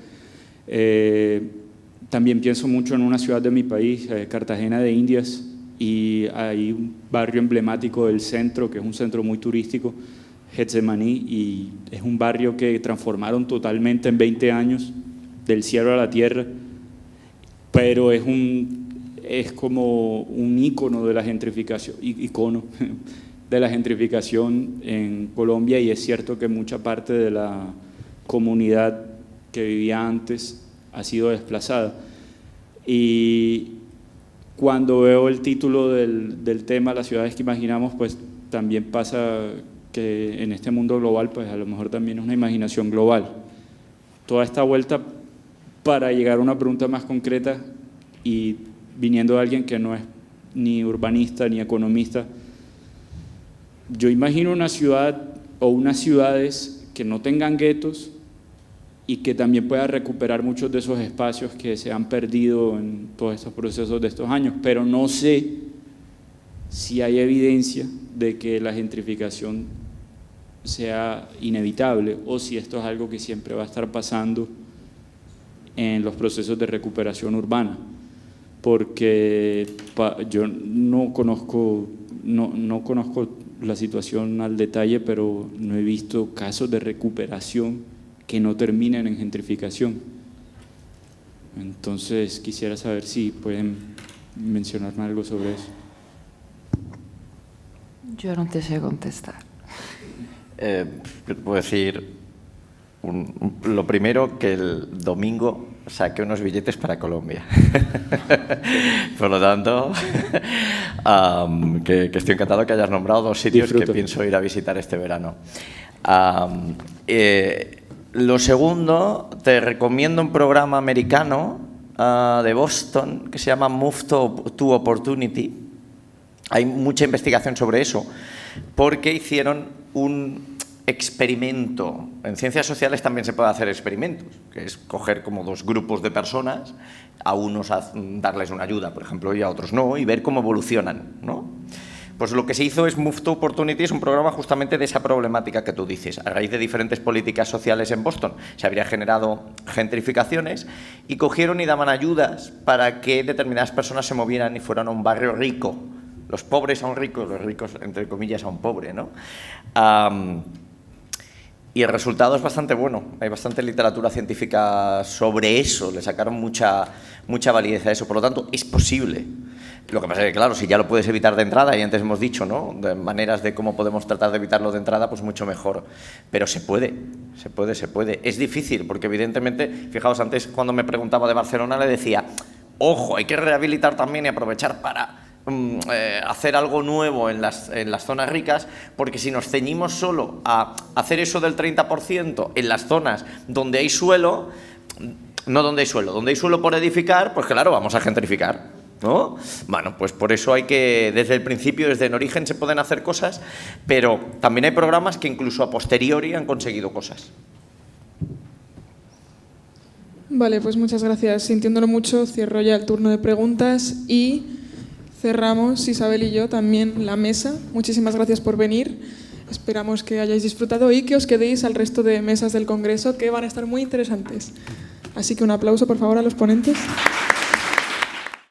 También pienso mucho en una ciudad de mi país, Cartagena de Indias, y hay un barrio emblemático del centro, que es un centro muy turístico, Getsemaní, y es un barrio que transformaron totalmente en 20 años, del cielo a la tierra, pero es como un ícono de la gentrificación, icono de la gentrificación en Colombia, y es cierto que mucha parte de la comunidad que vivía antes ha sido desplazada. Y cuando veo el título del tema, las ciudades que imaginamos, pues también pasa que en este mundo global, pues a lo mejor también es una imaginación global. Toda esta vuelta para llegar a una pregunta más concreta, y viniendo de alguien que no es ni urbanista ni economista, yo imagino una ciudad o unas ciudades que no tengan guetos y que también pueda recuperar muchos de esos espacios que se han perdido en todos estos procesos de estos años, pero no sé si hay evidencia de que la gentrificación sea inevitable o si esto es algo que siempre va a estar pasando en los procesos de recuperación urbana, porque yo no conozco la situación al detalle, pero no he visto casos de recuperación que no terminen en gentrificación. Entonces quisiera saber si pueden mencionarme algo sobre eso. Yo no te sé contestar. Puedo decir lo primero, que el domingo saqué unos billetes para Colombia. Por lo tanto, que estoy encantado que hayas nombrado dos sitios que pienso ir a visitar este verano. Lo segundo, te recomiendo un programa americano de Boston que se llama Move to Opportunity. Hay mucha investigación sobre eso, porque hicieron un experimento. En ciencias sociales también se puede hacer experimentos, que es coger como dos grupos de personas, a unos darles una ayuda, por ejemplo, y a otros no, y ver cómo evolucionan, ¿no? Pues lo que se hizo es Move to Opportunity, es un programa justamente de esa problemática que tú dices. A raíz de diferentes políticas sociales en Boston se habrían generado gentrificaciones y cogieron y daban ayudas para que determinadas personas se movieran y fueran a un barrio rico. Los pobres a un rico, los ricos, entre comillas, a un pobre, ¿no? Y el resultado es bastante bueno. Hay bastante literatura científica sobre eso. Le sacaron mucha validez a eso. Por lo tanto, es posible. Lo que pasa es que, claro, si ya lo puedes evitar de entrada, y antes hemos dicho, ¿no?, de maneras de cómo podemos tratar de evitarlo de entrada, pues mucho mejor. Pero se puede. Es difícil, porque evidentemente, fijaos, antes cuando me preguntaba de Barcelona le decía, ojo, hay que rehabilitar también y aprovechar para hacer algo nuevo en las zonas ricas, porque si nos ceñimos solo a hacer eso del 30% en las zonas donde hay suelo, donde hay suelo por edificar, pues claro, vamos a gentrificar, ¿no? Bueno, pues por eso hay que, desde el principio, desde el origen se pueden hacer cosas, pero también hay programas que incluso a posteriori han conseguido cosas. Vale, pues muchas gracias. Sintiéndolo mucho, cierro ya el turno de preguntas y cerramos, Isabel y yo, también la mesa. Muchísimas gracias por venir. Esperamos que hayáis disfrutado y que os quedéis al resto de mesas del Congreso, que van a estar muy interesantes. Así que un aplauso, por favor, a los ponentes.